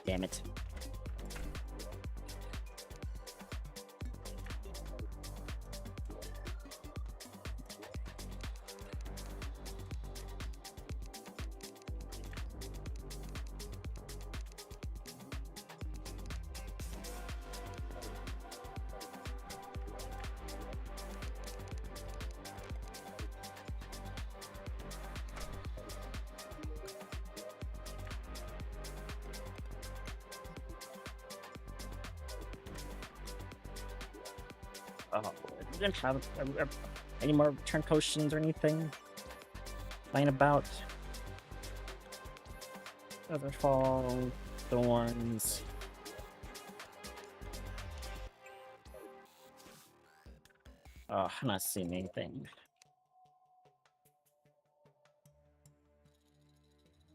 Damn it. Oh, we didn't have any more return potions or anything lying about. Featherfall, thorns. Oh, I'm not seeing anything.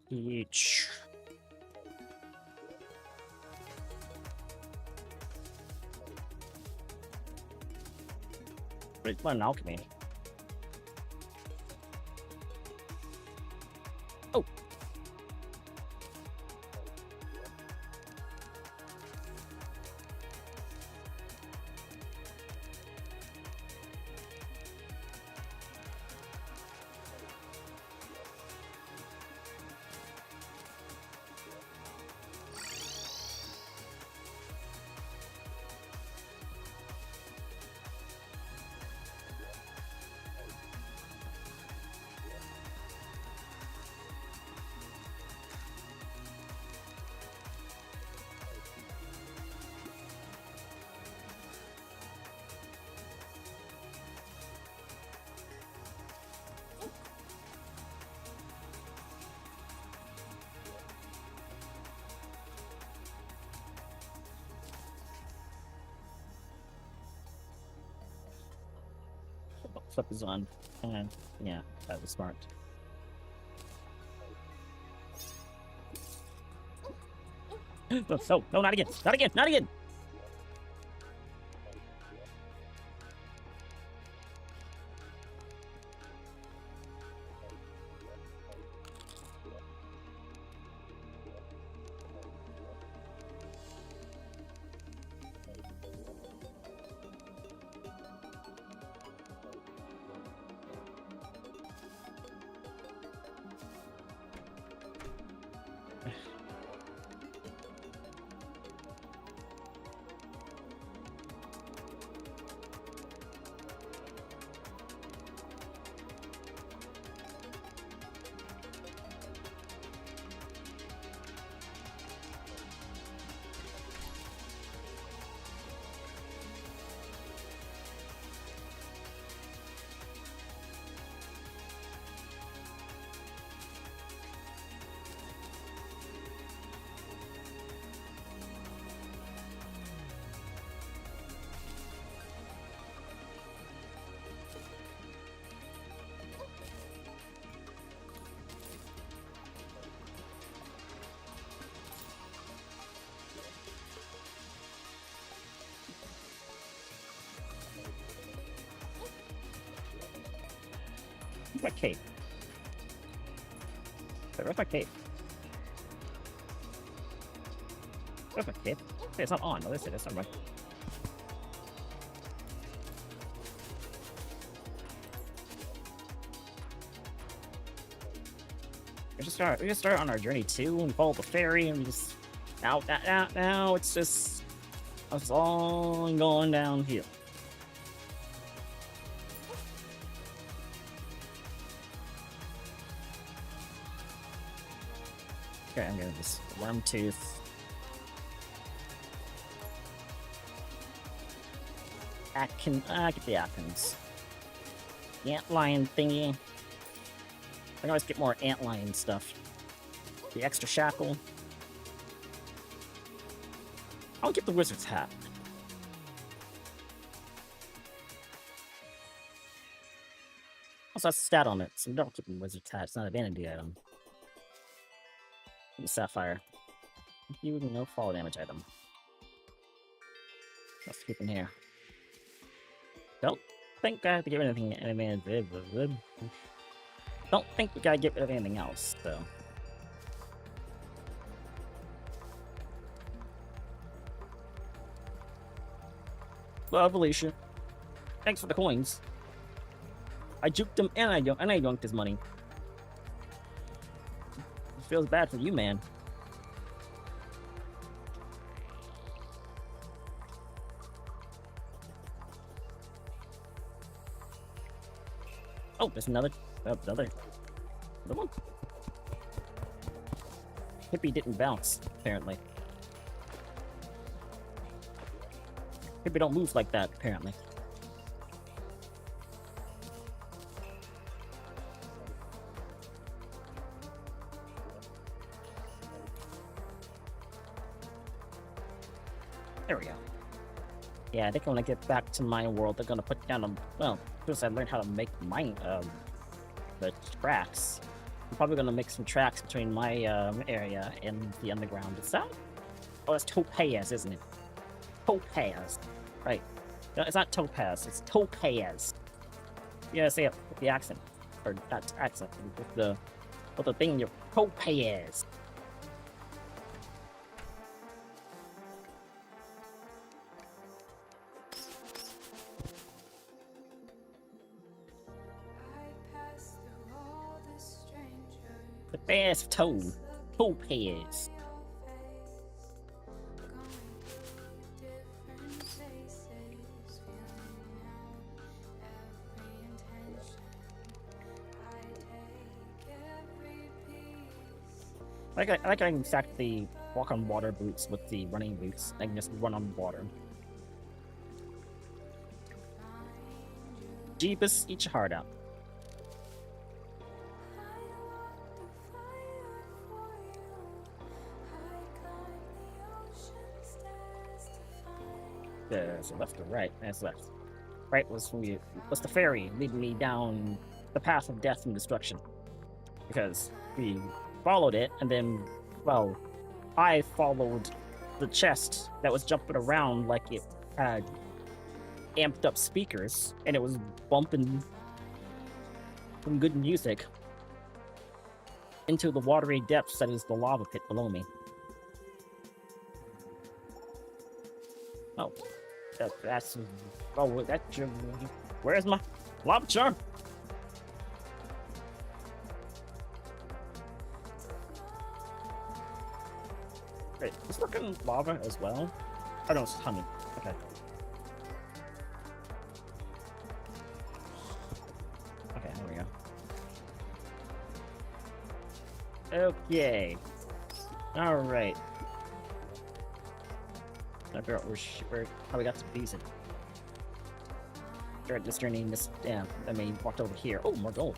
Each. Wait, what an alchemy? Oh. Flip is on. And yeah, that was smart. No, not again! Not again! Not again! my cape? Wait, where's my cape? Where's my cape? Hey, it's not on. No, this is not right. We just start on our journey too, and follow the ferry, and we just now it's just it's all going downhill. Okay, I'm gonna just worm tooth. Get the Atkins. Antlion thingy. I can always get more antlion stuff. The extra shackle. I'll get the wizard's hat. Also has a stat on it, so don't keep the wizard's hat. It's not a vanity item. The sapphire. You no fall damage item. Let's keep in here. Don't think I have to get rid of anything. Don't think we gotta get rid of anything else, though. Love Alicia. Thanks for the coins. I juked him and I yoinked his money. It feels bad for you, man. Oh, there's another one. Hippie didn't bounce, apparently. Hippie don't move like that, apparently. There we go. Yeah, I think when I get back to my world, they're gonna put down a, well, since I learned how to make mine, the tracks. I'm probably gonna make some tracks between my area and the underground. Is that? Oh, that's Topaz, isn't it? Topaz. Right. No, it's not Topaz, it's Topaz. Yeah, say it with the accent. Or not accent, with the thing, you're Topaz. The best tone. Topaz. I can stack the walk on water boots with the running boots. I can just run on water. Jeebus, eat your heart out. So left or right? That's left. Right was the ferry leading me down the path of death and destruction. Because we followed it, and then, well, I followed the chest that was jumping around like it had amped up speakers, and it was bumping some good music into the watery depths that is the lava pit below me. Oh. That's... Oh, that's... Where's my lava charm? Wait, is looking lava as well? Oh no, it's honey. Okay. Okay, there we go. Okay. Alright. I figure out how we got to these. Started this journey in this. Yeah, I mean, walked over here. Oh, more gold.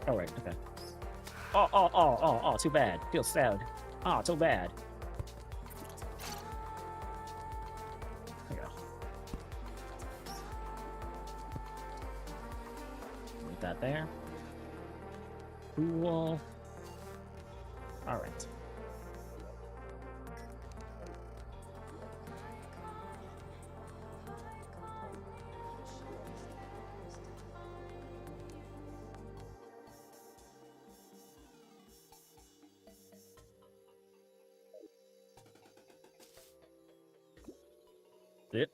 Oh, right, okay. Oh, too bad. Feels sad. Oh, too bad. There we go. Put that there. Cool. Alright. It.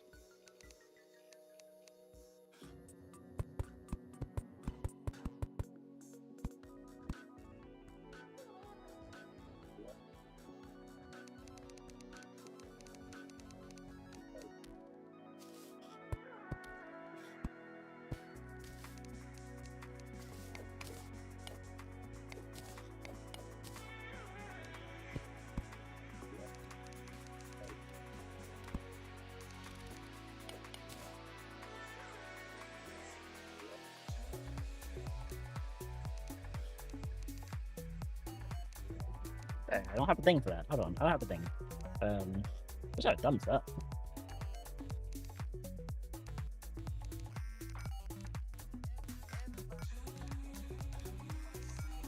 Hey, I don't have a thing for that. Hold on, I don't have a thing. Wish I had done that.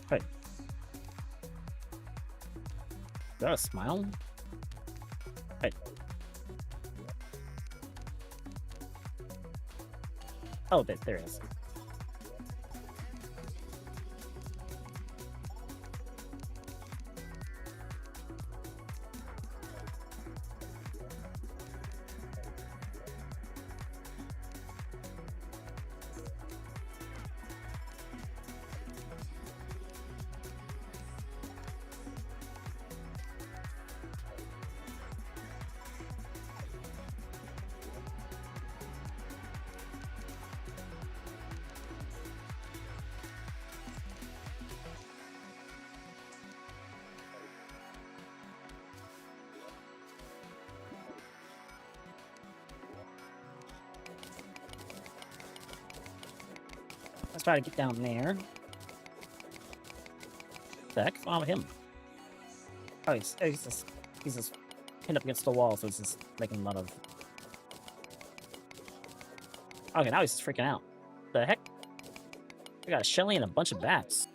Hey. Is that a smile? Hey. Oh, there it is. Let's try to get down there. What the heck? What's wrong with him? Oh, he's just pinned up against the wall, so he's just making a lot of... Okay, now he's just freaking out. The heck? We got a Shelly and a bunch of bats.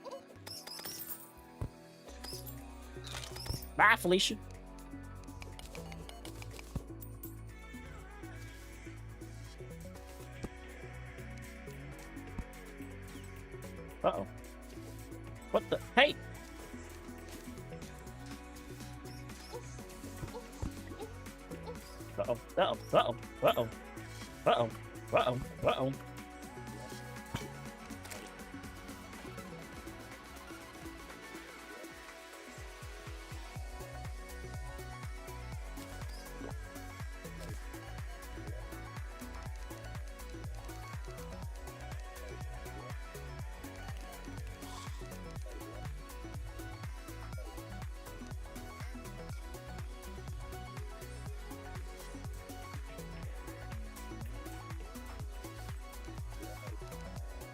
Bye, Felicia. Uh-oh. What the? Hey! Uh-oh, uh-oh, uh-oh, uh-oh, uh-oh, uh-oh, uh-oh.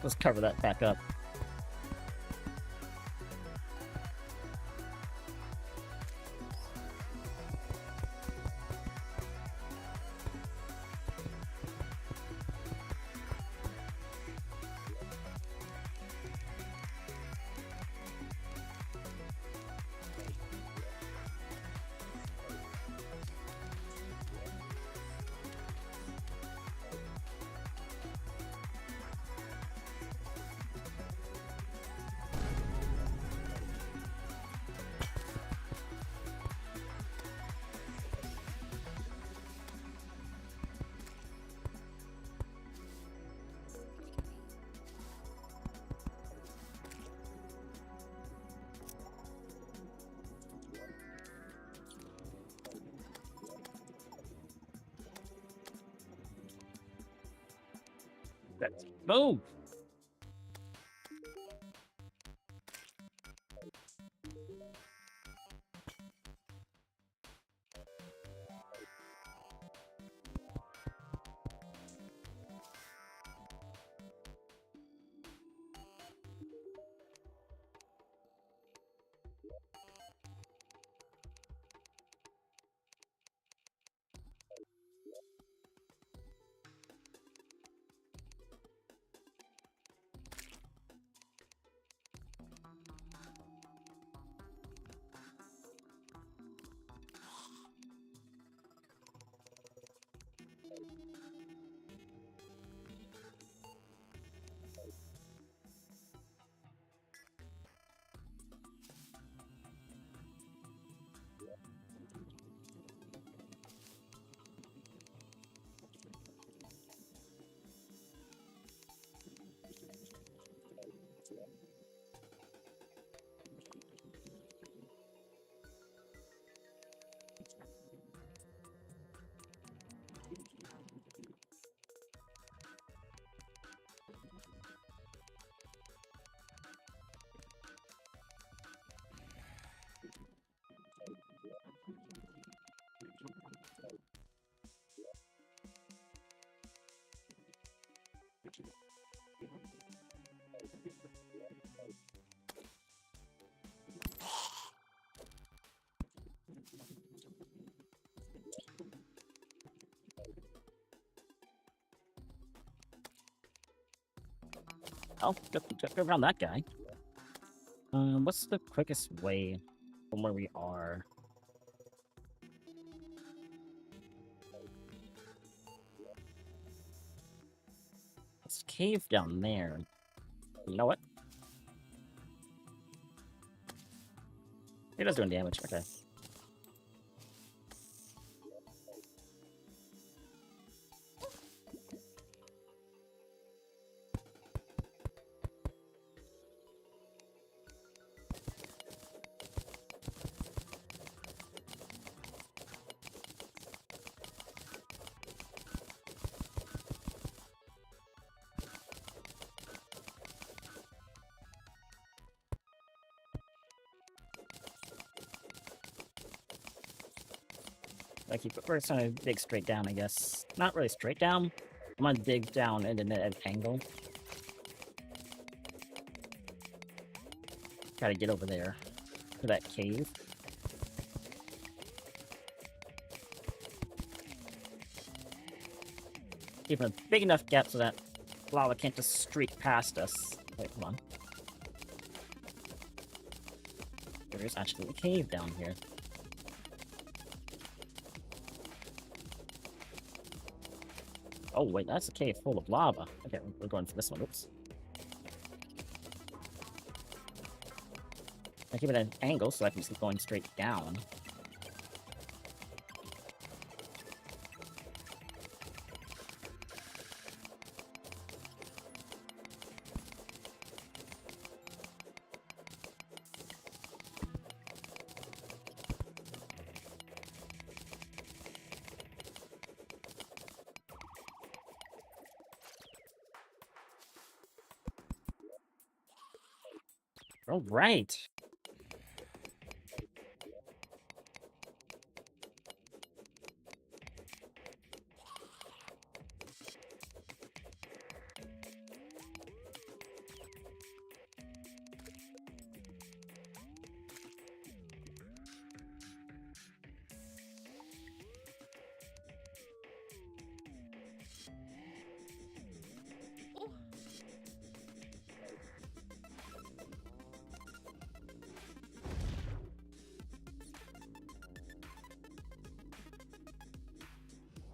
Let's cover that back up. Let's move! I'll go around that guy. What's the quickest way from where we are? It's a cave down there. You know what? It is doing damage. Okay. We're just gonna dig straight down, I guess. Not really straight down. I'm gonna dig down at an angle. Try to get over there to that cave. Keep a big enough gap so that lava can't just streak past us. Wait, hold on. There is actually a cave down here. Oh, wait, that's a cave full of lava. Okay, we're going for this one. Oops. I keep it at an angle so I can just keep going straight down. All right.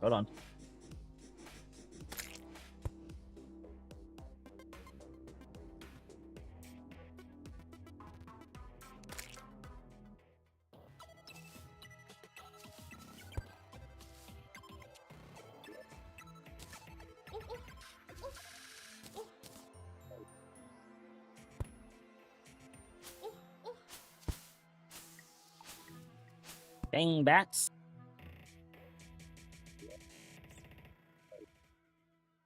Hold on. Dang bats.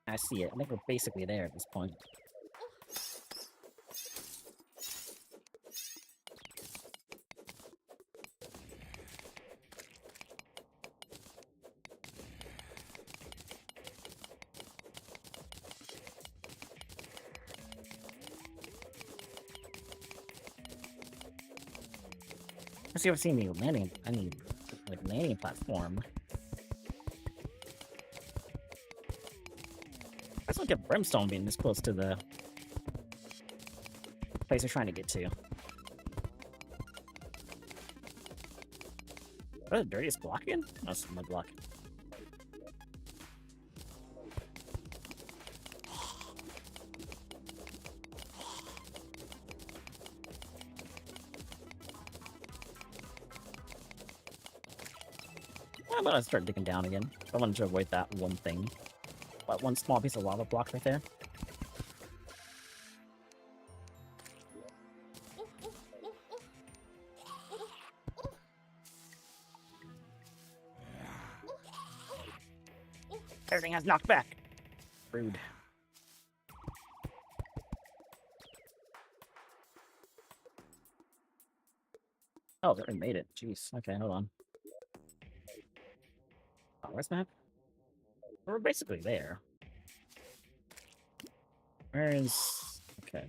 I see it. I think we're basically there at this point. Let's see if I see any landing. I need like landing platform. I just look at Brimstone being this close to the place they're trying to get to. What the dirtiest block again? Oh, that's my block. I'm gonna start digging down again. I wanted to avoid that one thing. But one small piece of lava block right there. Everything has knocked back. Rude. Oh, they already made it. Jeez. Okay, hold on. Oh, where's the map? We're basically there. Where is... Okay.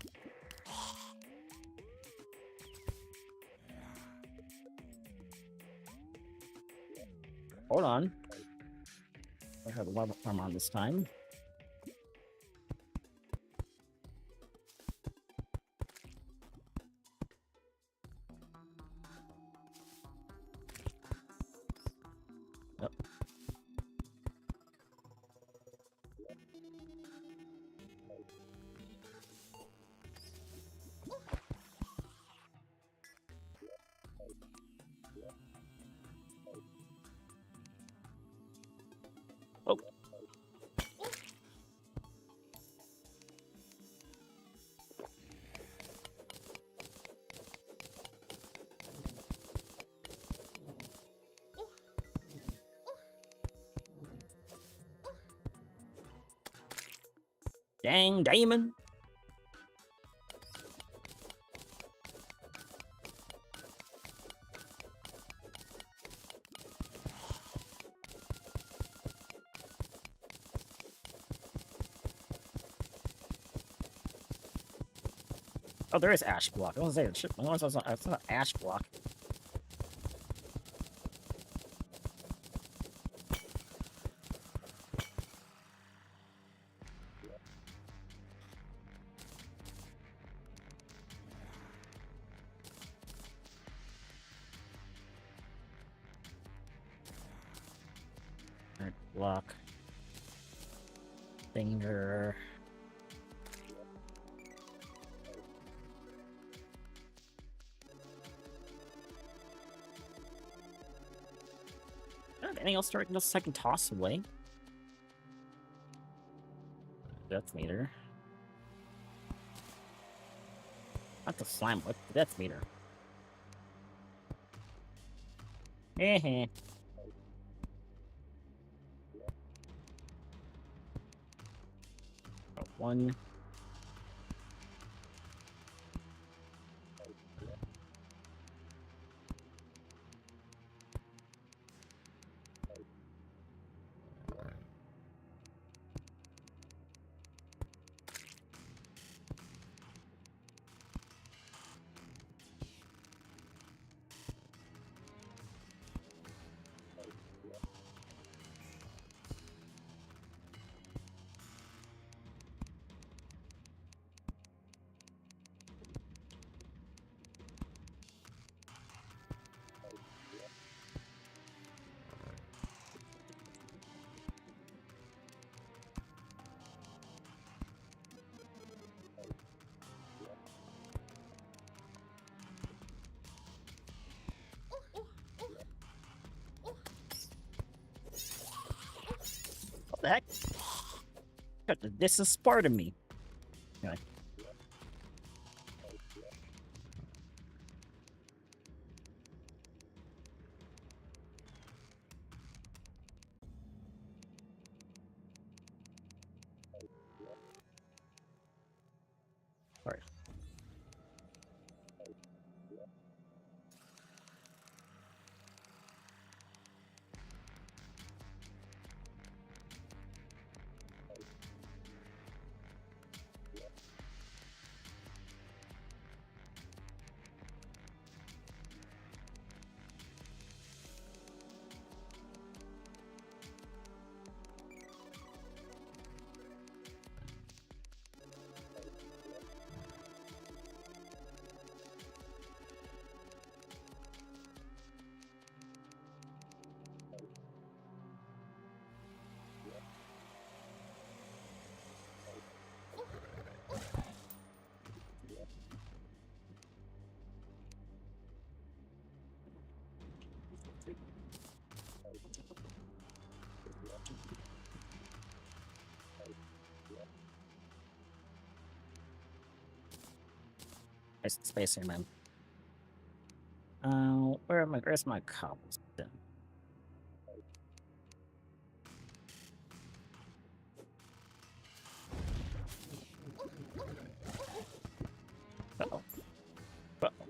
Hold on. I have a lava farm on this time. Oh. Dang, Damon. Oh, there is ash block. I was saying, shit, it's not an ash block. Alright, block. Finger. Anything else else I can toss away? Death meter. Not the slime, but the death meter. Heh. One. What the heck? This is part of me. Anyway. Alright. Nice spacing, man. Where's my cobblestone? Uh-oh. Uh-oh.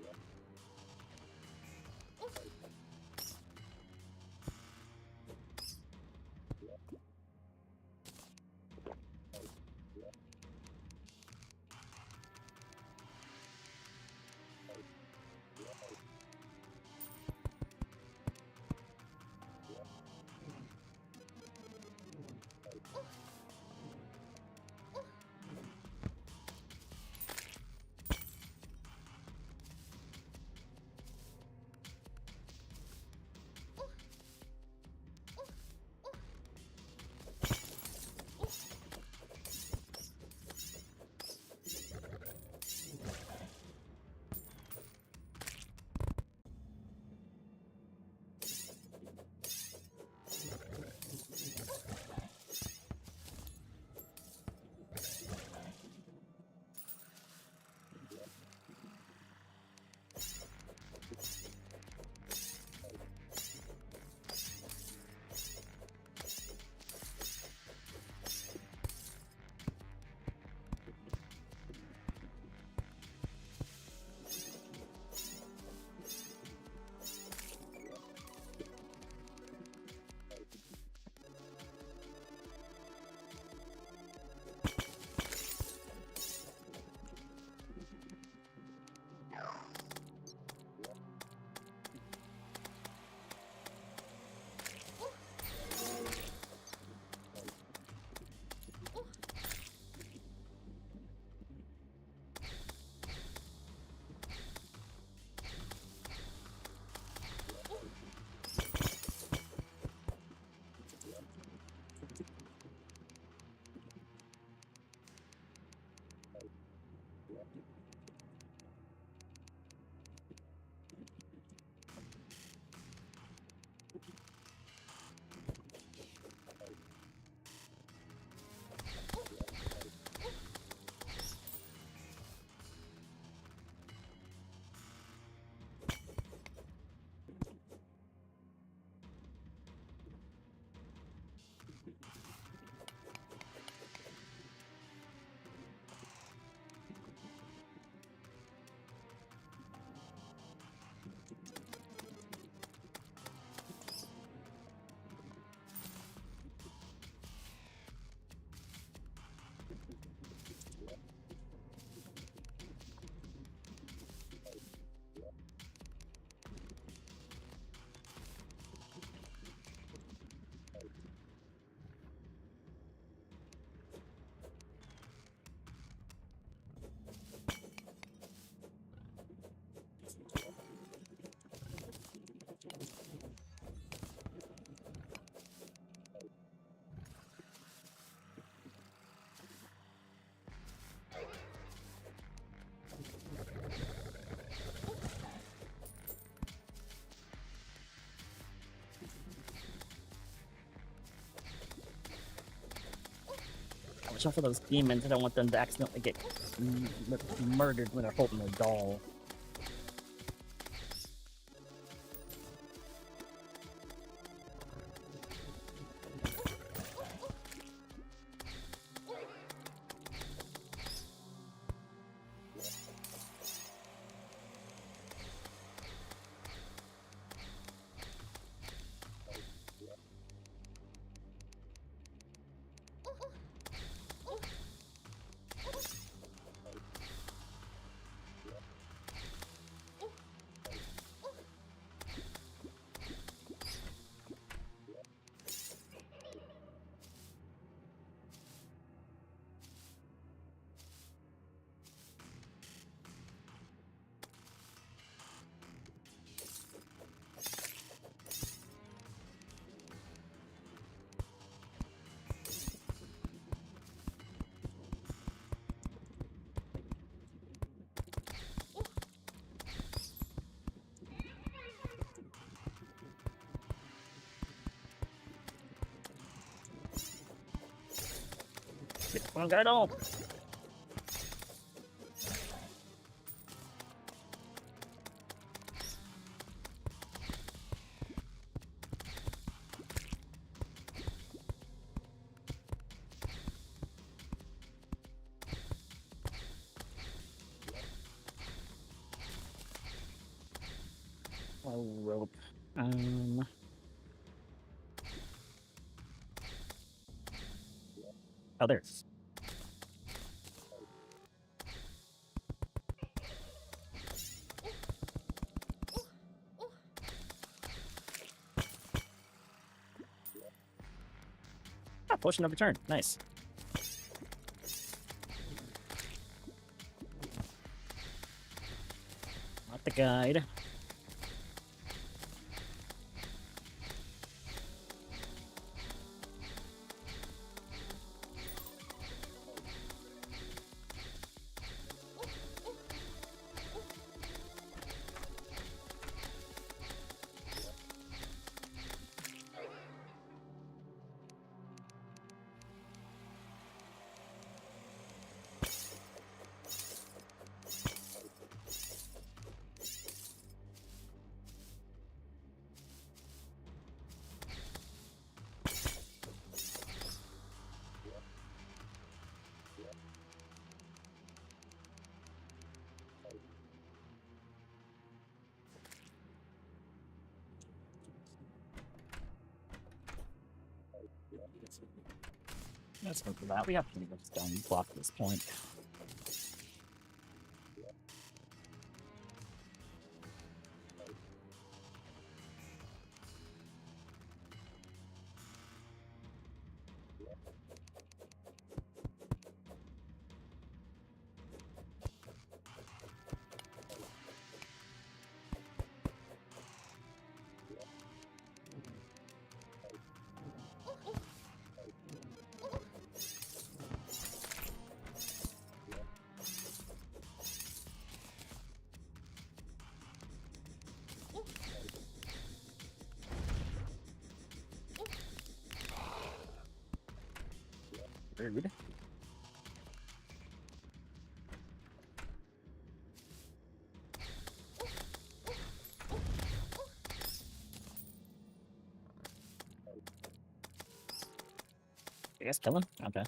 watch out for those demons. I don't want them to accidentally get murdered when they're holding their doll. Come on, get on! Oh, rope. Oh, there's. Ah, potion of return. Nice. Not the guide. Let's go for that. We have to get this done. Block at this point. Rude. I guess kill him? Okay.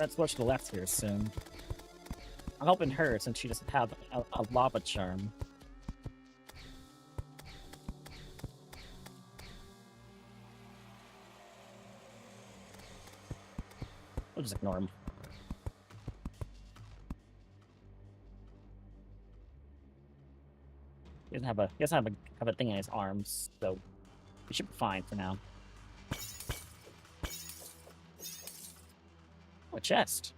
Let's switch to the left here soon. I'm helping her since she doesn't have a lava charm. We'll just ignore him. He doesn't have a thing in his arms, so he should be fine for now. Oh, a chest.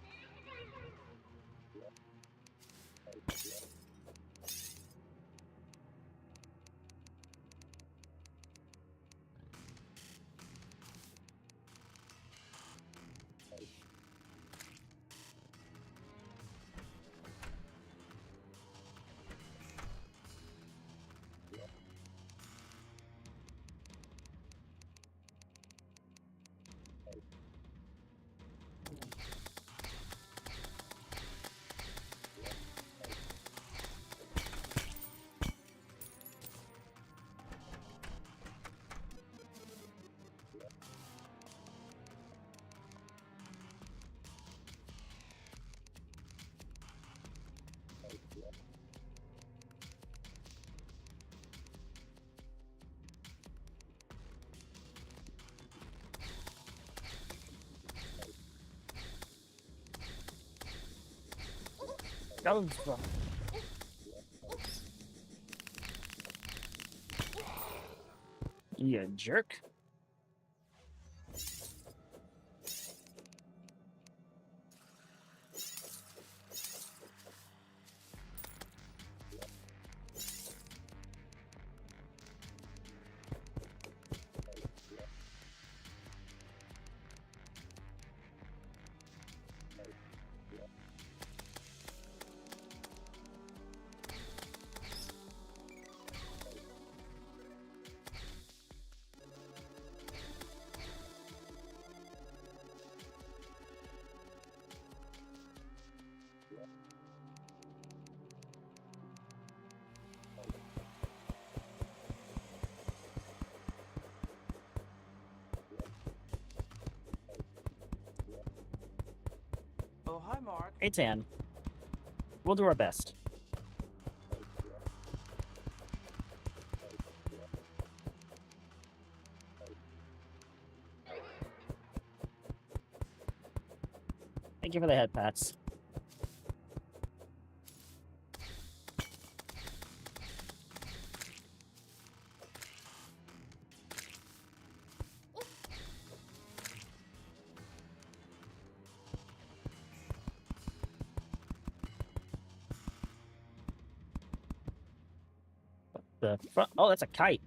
Go. You jerk. Oh, hi, Mark. Hey, Tan. We'll do our best. Thank you for the head pats. The front. Oh, that's a kite.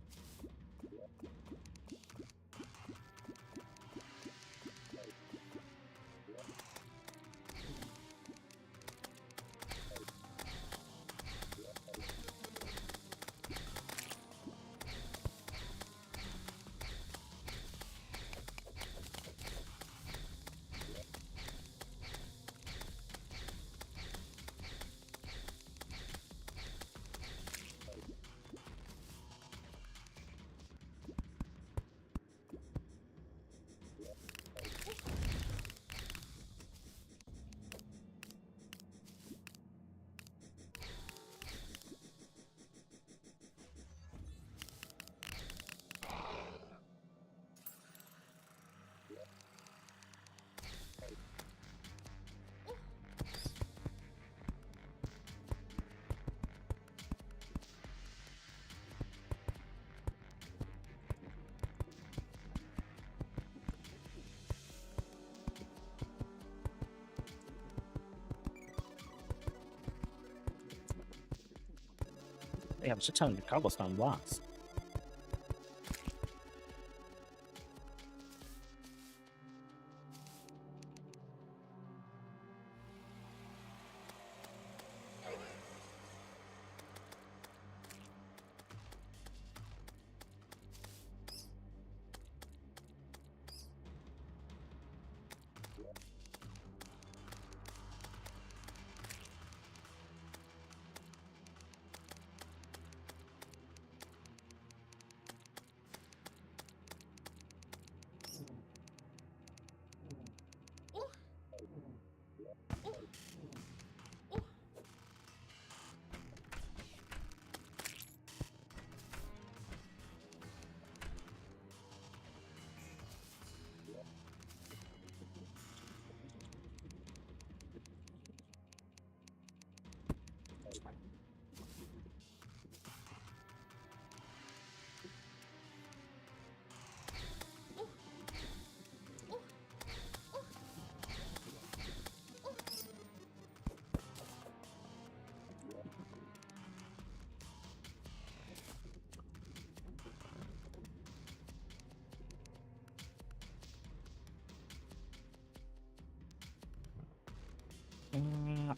They have a shit ton of cobblestone blocks.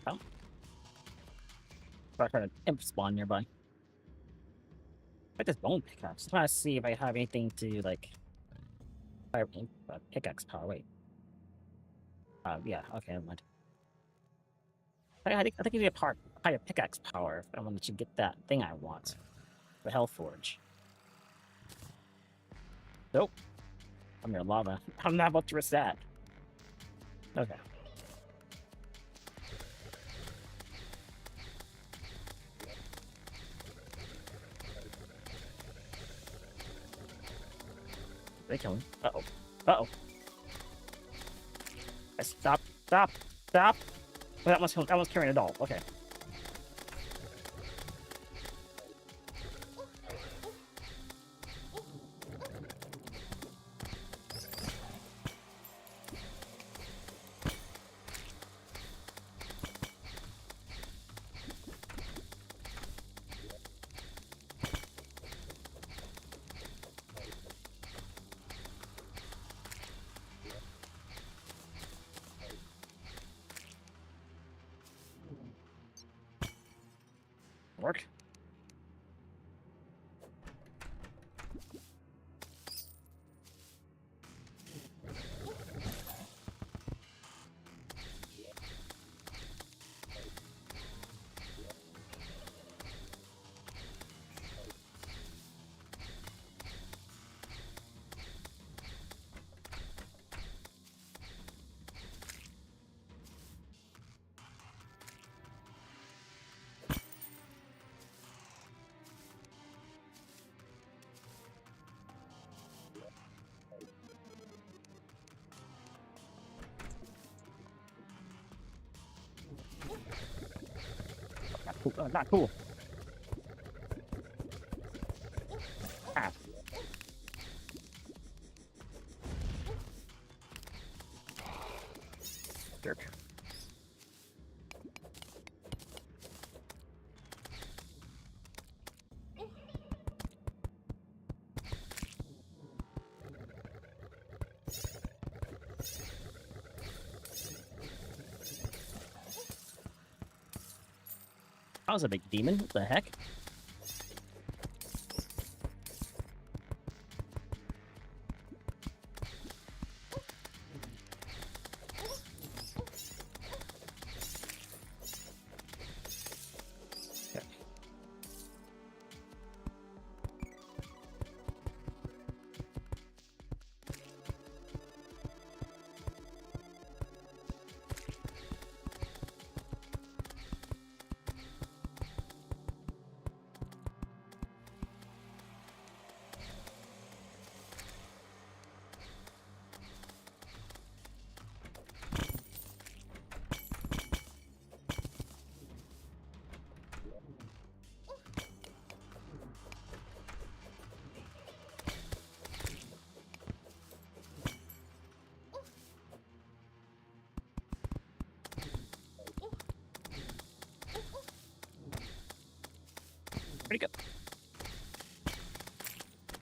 Oh. I heard an imp spawn nearby. Like this bone pickaxe. I'm trying to see if I have anything to like fire pickaxe power. Wait. Yeah. Okay, never mind. I think you need a higher pickaxe power if I want to get that thing I want. The Hellforge. Nope. I'm near lava. I'm not about to risk that. Okay. They kill him. Uh-oh. Uh-oh. Stop. Stop. Stop. Well, that one's carrying a doll. Okay. work. Not cool. Ah. Jerk. I was a big demon. What the heck? Pretty good.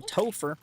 Topher.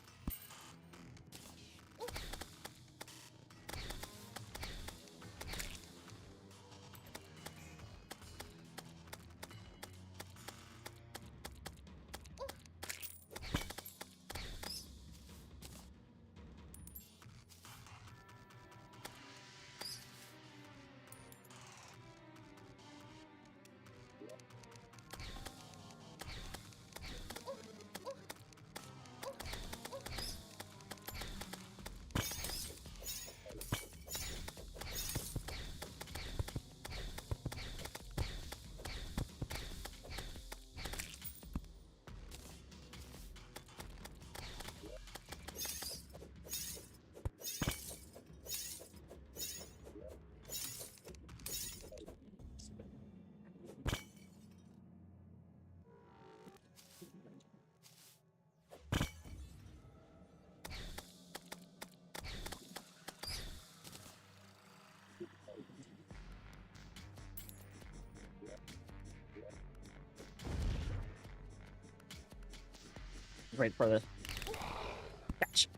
Right for the catch.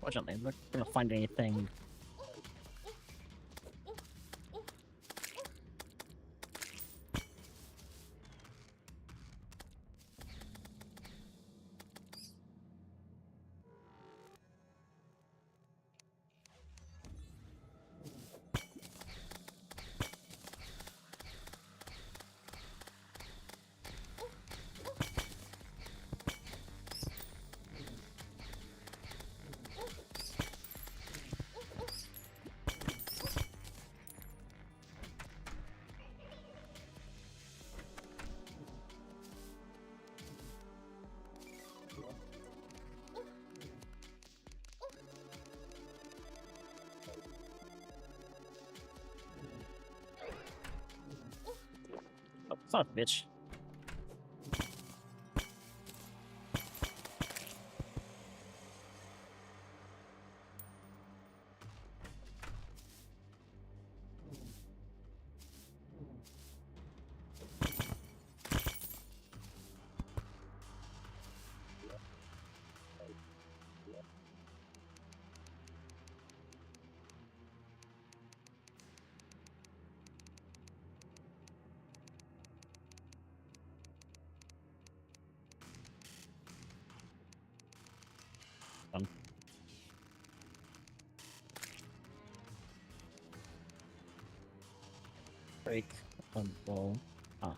Fortunately, I'm not gonna find anything. Oh, son of a bitch. Break. Ball. Ah.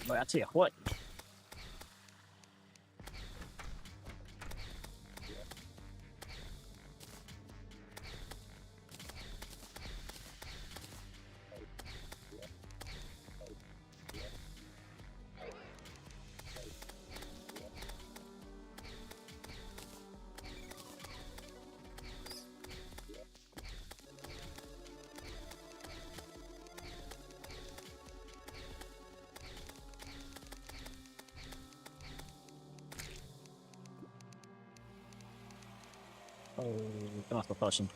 Boy, I tell you what. Oh, come off the potion.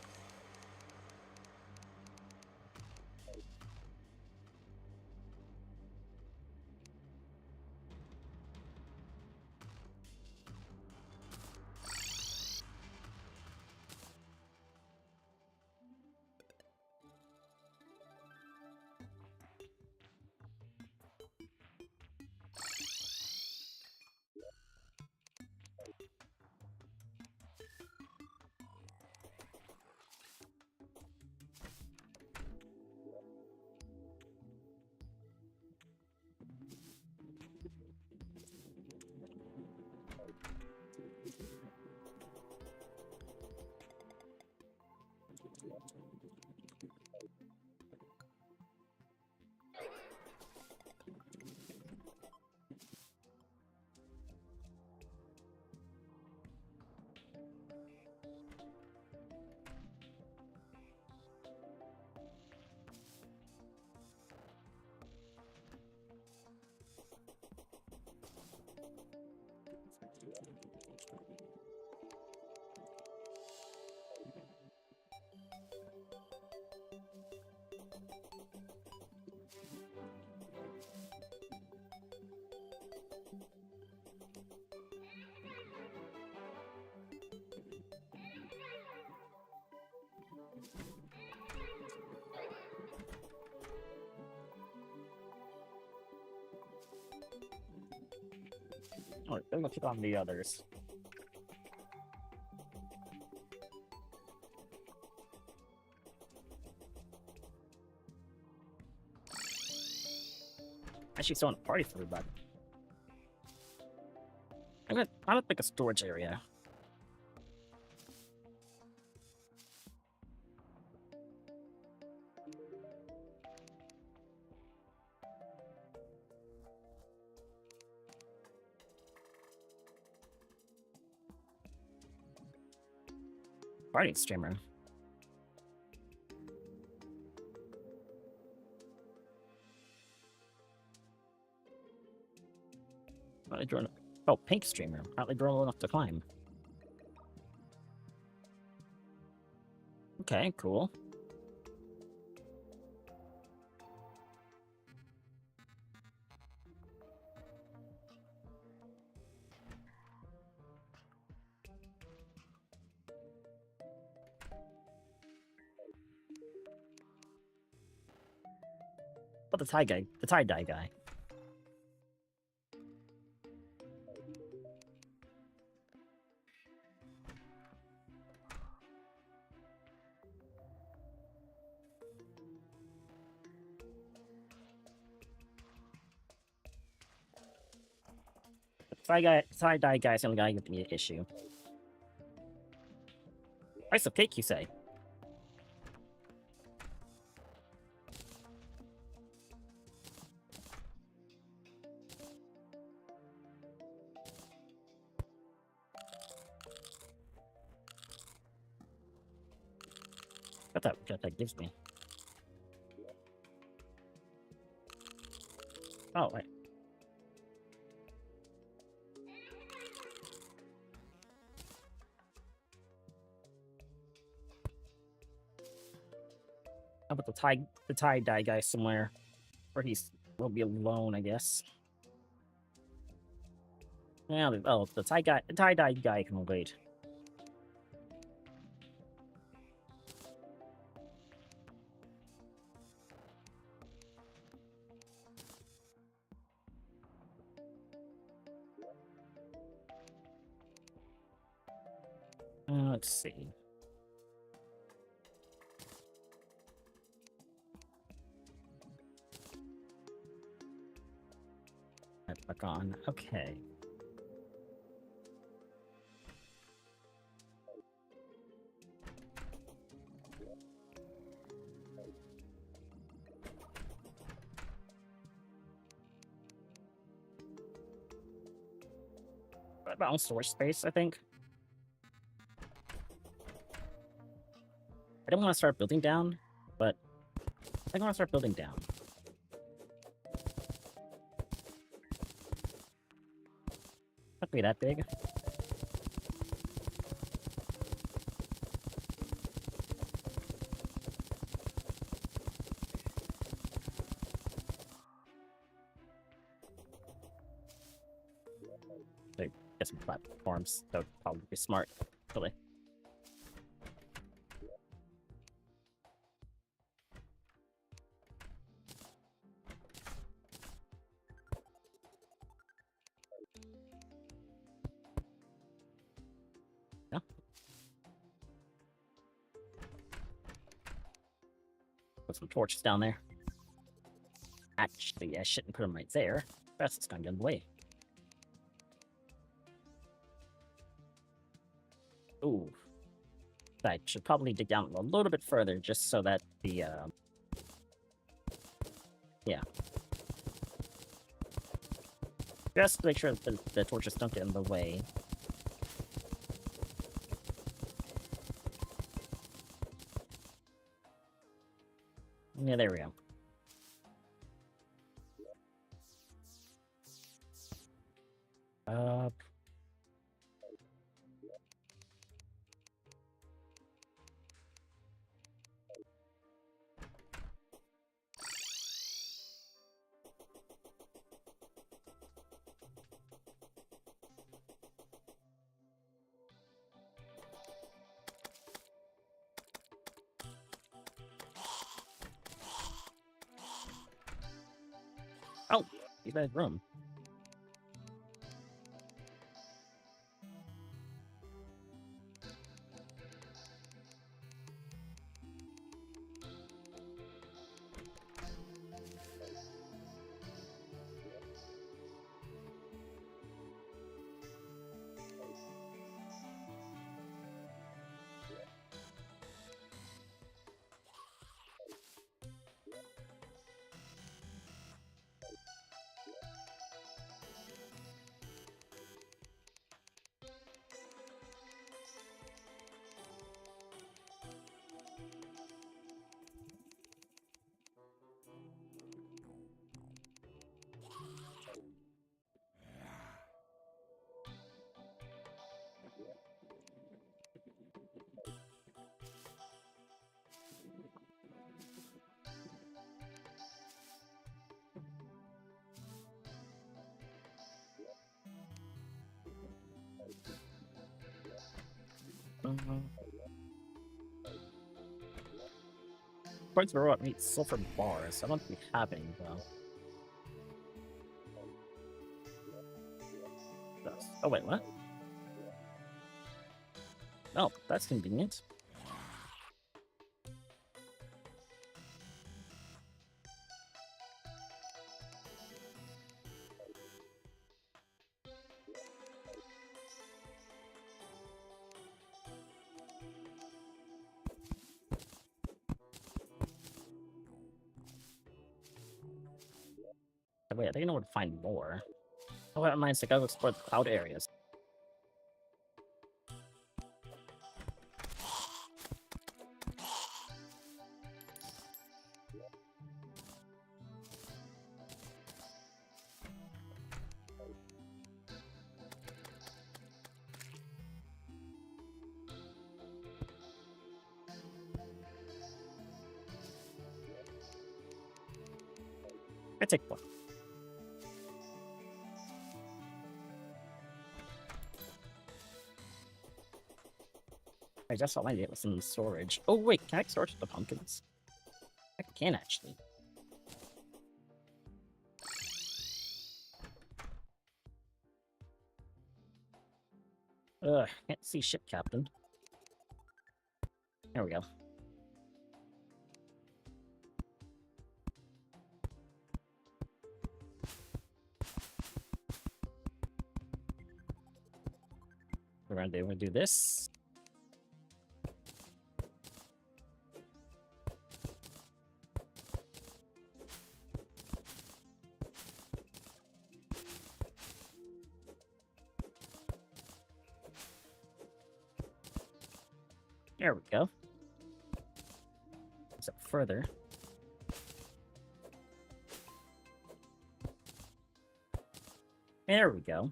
Alright, then let's click on the others. Actually throwing a party for everybody. I'm gonna pick a storage area. Party streamer. Oh, pink streamer. Apparently grown enough to climb. Okay, cool. But the tie-dye guy. Tie-dye guy's the only guy with the issue. Price of cake, you say? What that gives me? Oh, wait. How about the tie-dye guy somewhere where will be alone, I guess. Yeah, the tie-dye guy can wait. Let's see. Back on. Okay. About storage space, I think. I don't want to start building down, but I want to start building down. Not be that big. Get some platforms. That would probably be smart, really. Yeah. Put some torches down there. Actually, I shouldn't put them right there. That's just gonna get in the way. Ooh. I should probably dig down a little bit further just so that the, yeah. Just to make sure that the torches don't get in the way. Yeah, there we go. Oh, he's in his room. Parts of the robot meet sulfur bars. I don't think we have any though. Oh wait, what? Oh, that's convenient. Wait, I think I know where to find more. Oh, that reminds me, I gotta explore the cloud areas. I take one. I just saw my it was in storage. Oh wait, can I storage the pumpkins? I can actually. Can't see ship captain. There we go. We're gonna do this. There we go. Step further. There we go.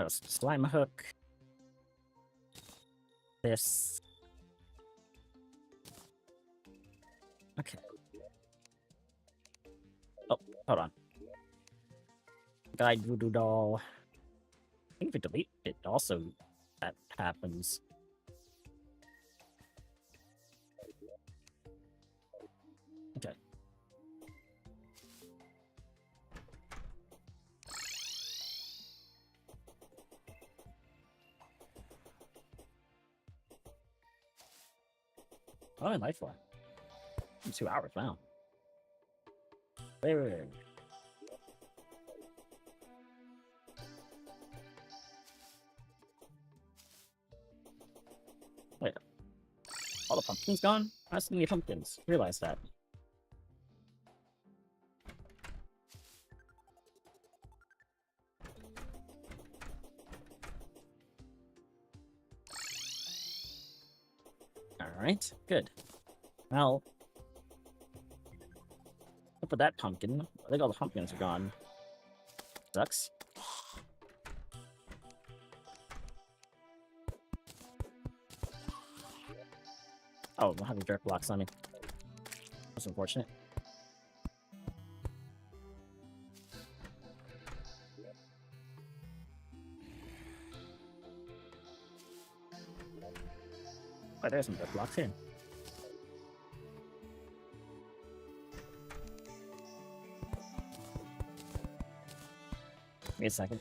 Slime hook. This. Okay. Oh, hold on. Guide voodoo doll. I think if we delete it, also that happens. Okay. Oh, life for 2 hours. Wow. Wait. Wait. All the pumpkins gone? I see any pumpkins. Realize that. Alright, good. Well, look for that pumpkin. I think all the pumpkins are gone. Sucks. Oh, I'm having dirt blocks on me. That's unfortunate. Oh, there's some dirt blocks here. Wait a second.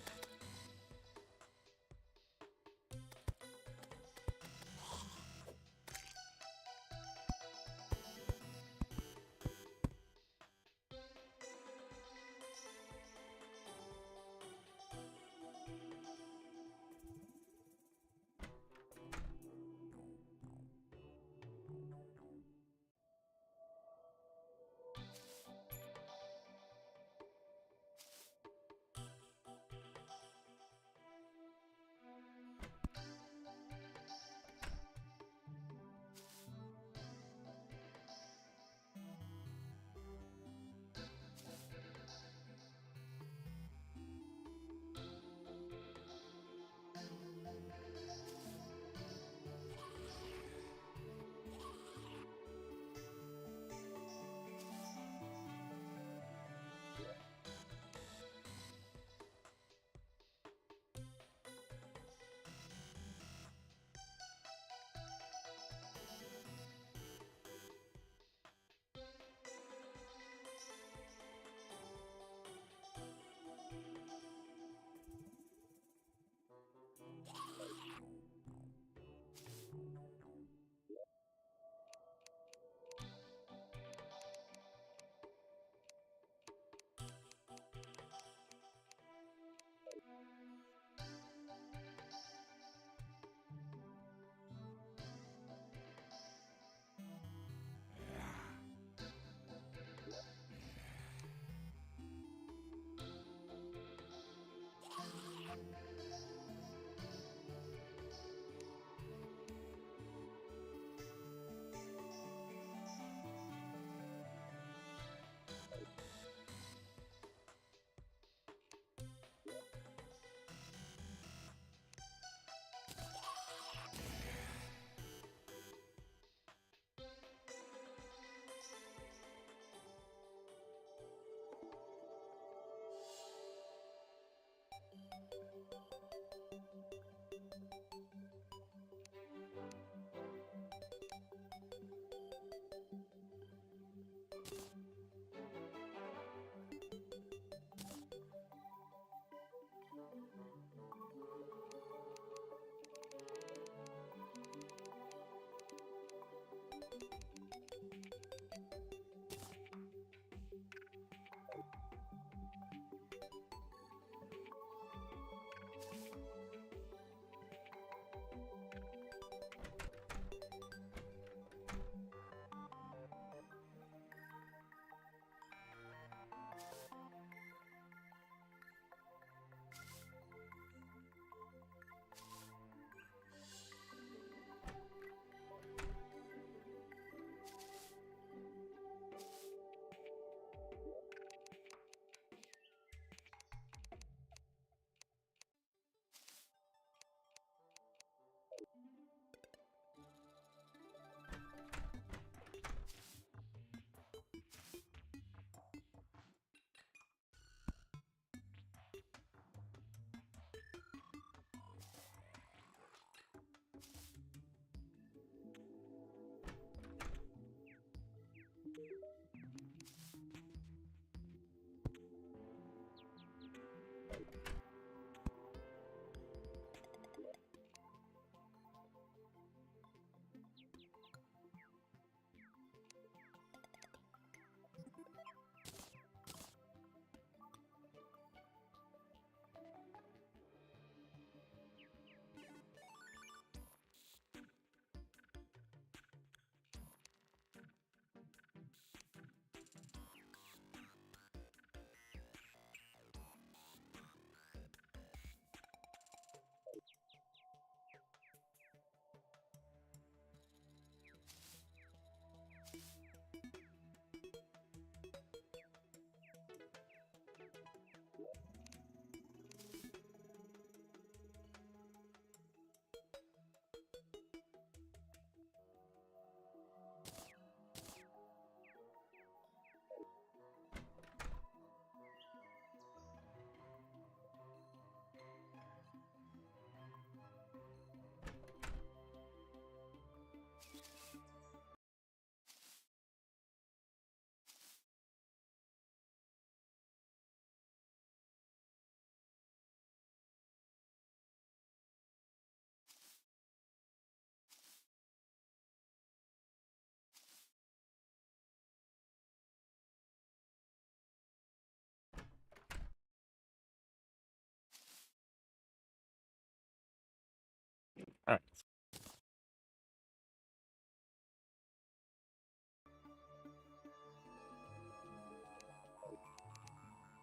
Alright.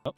Oh.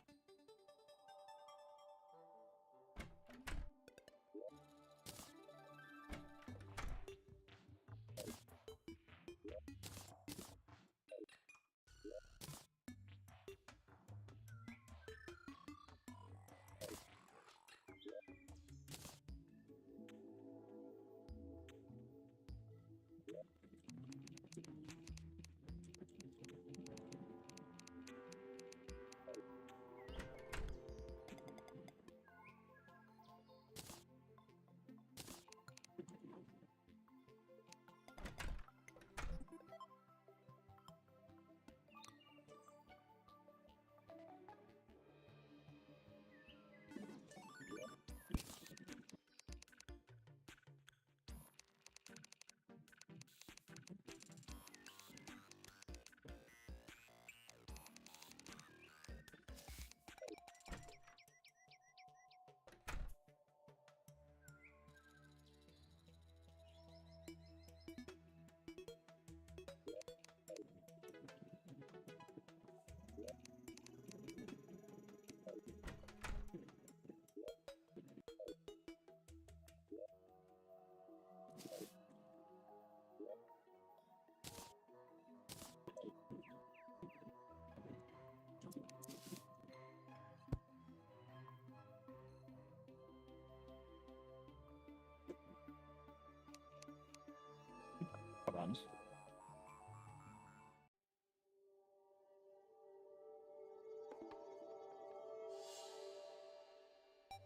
Hold on.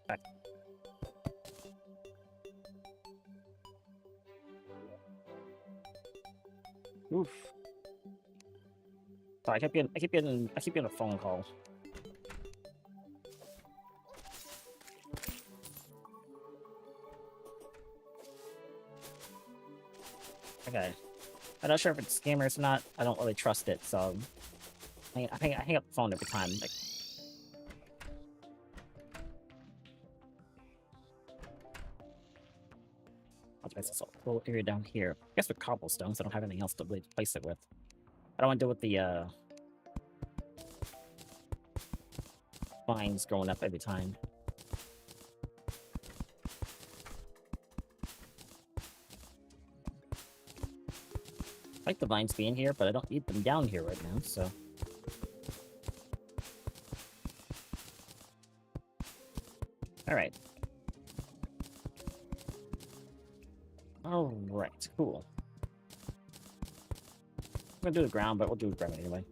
Back. Oof. Sorry, I keep getting a phone call. Okay. I'm not sure if it's scammers or not. I don't really trust it, so I hang up the phone every time. Like, let's place this little area down here. I guess with cobblestones, I don't have anything else to really place it with. I don't want to deal with the vines growing up every time. I like the vines being here, but I don't need them down here right now, so. Alright. Alright, cool. I'm gonna do the ground, but we'll do the ground anyway.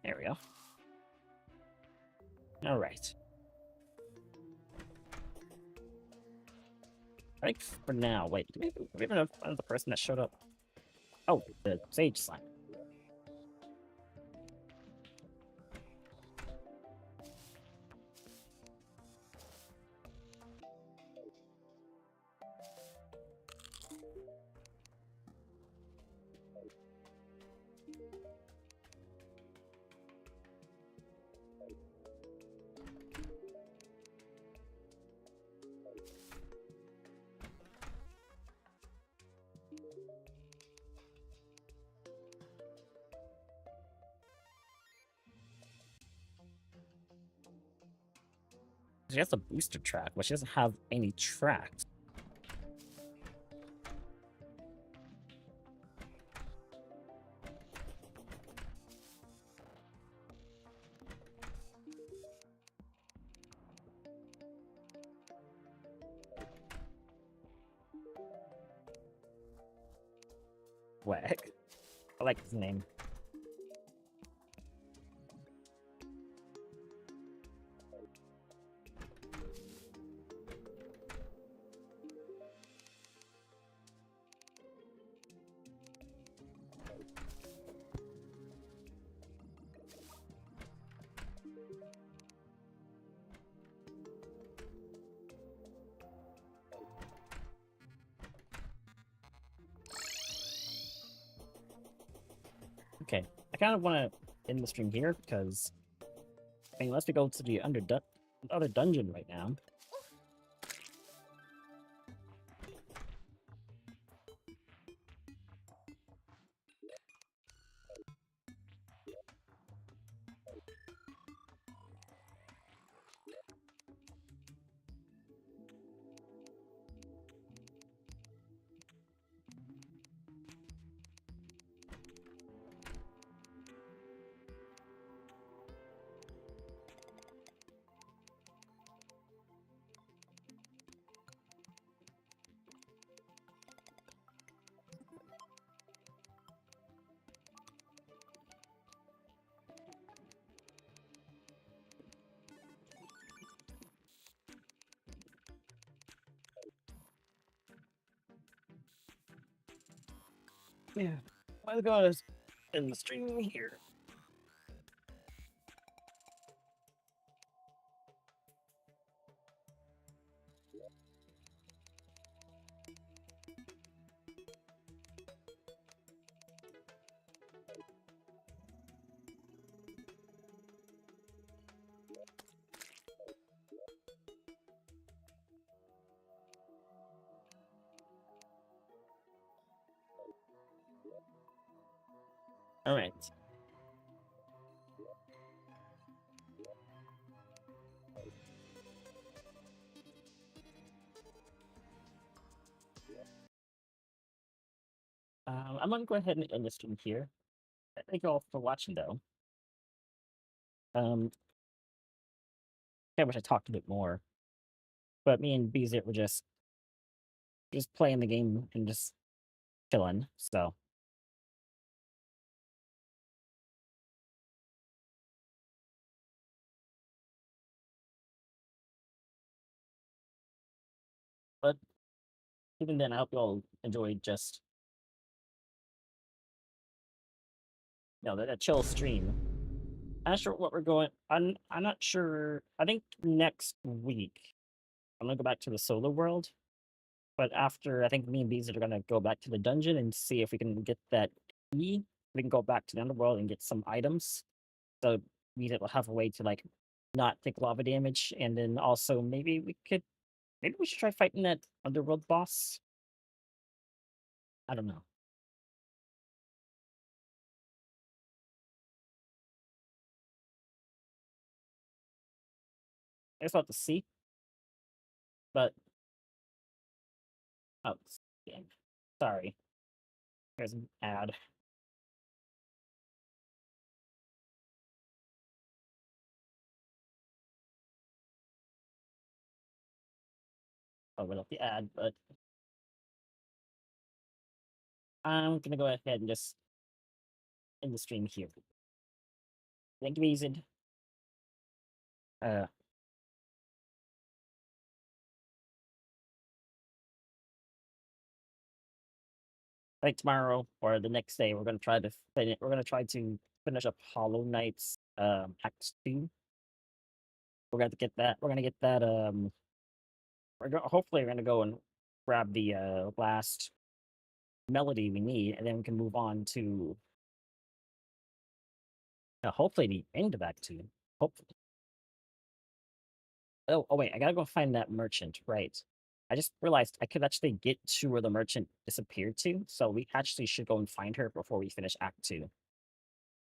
There we go. All right. I think for now, wait, do we even have the person that showed up? Oh, the sage slime. She has a booster track, but she doesn't have any tracks. Whack. I like his name. Okay, I kind of want to end the stream here because I mean, unless we go to the other dungeon right now. Yeah, let's go and end the stream here. All right. I'm gonna go ahead and end the stream here. Thank you all for watching, though. I wish I talked a bit more, but me and BZ were just playing the game and just chilling. So, but even then, I hope you all enjoyed just that chill stream. I'm not sure what we're going. I'm not sure. I think next week I'm gonna go back to the solo world. But after, I think me and Bees are gonna go back to the dungeon and see if we can get that key. We can go back to the underworld and get some items. So we will have a way to like not take lava damage, and then also maybe we should try fighting that underworld boss. I don't know. I just have to see. But oh, damn. Sorry. There's an ad. Oh, without the ad, but I'm gonna go ahead and just end the stream here. Thank you, Beezid. Uh, like tomorrow or the next day, we're gonna try to finish up Hollow Knight's Act 2. We're gonna get that. We're gonna get that. Hopefully, we're gonna go and grab the last melody we need, and then we can move on to hopefully the end of Act 2. Hopefully. Oh wait, I gotta go find that merchant. Right. I just realized I could actually get to where the merchant disappeared to, so we actually should go and find her before we finish Act 2.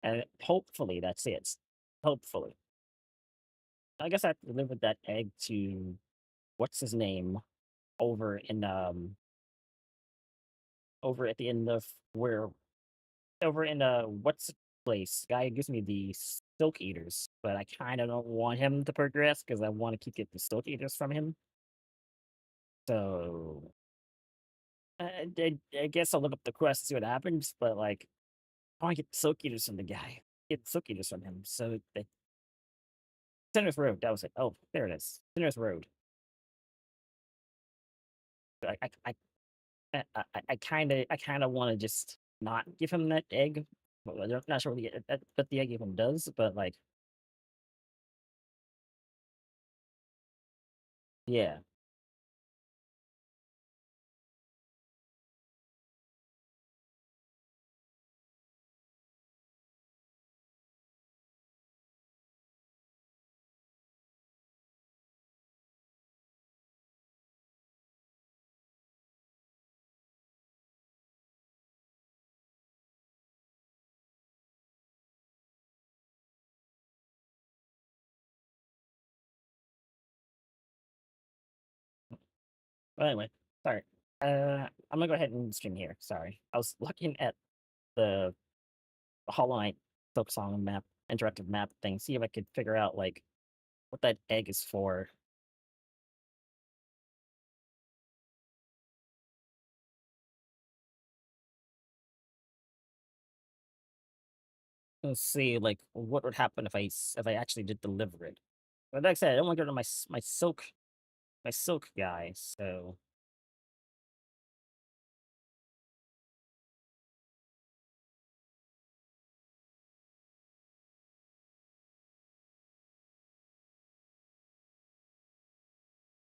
And hopefully that's it. Hopefully. I guess I have to deliver that egg to what's his name over in over at the end of where over in what's the place? Guy who gives me the silk eaters, but I kind of don't want him to progress because I want to keep getting the silk eaters from him. So I guess I'll look up the quest and see what happens. But like, I want to get the silk eaters from the guy. Get the silk eaters from him. So the Sinner's Road. That was it. Oh, there it is. Sinner's Road. I kind of want to just not give him that egg. Well, I'm not sure what the egg even does, but like, yeah. But anyway, sorry. I'm gonna go ahead and stream here. Sorry, I was looking at the Hollow Knight folk song map, interactive map thing. See if I could figure out like what that egg is for. Let's see, like what would happen if if I actually did deliver it. But like I said, I don't want to go to my silk guy. So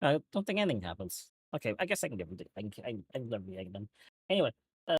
I don't think anything happens. Okay, I guess I can give it. I can deliver the egg then. Anyway,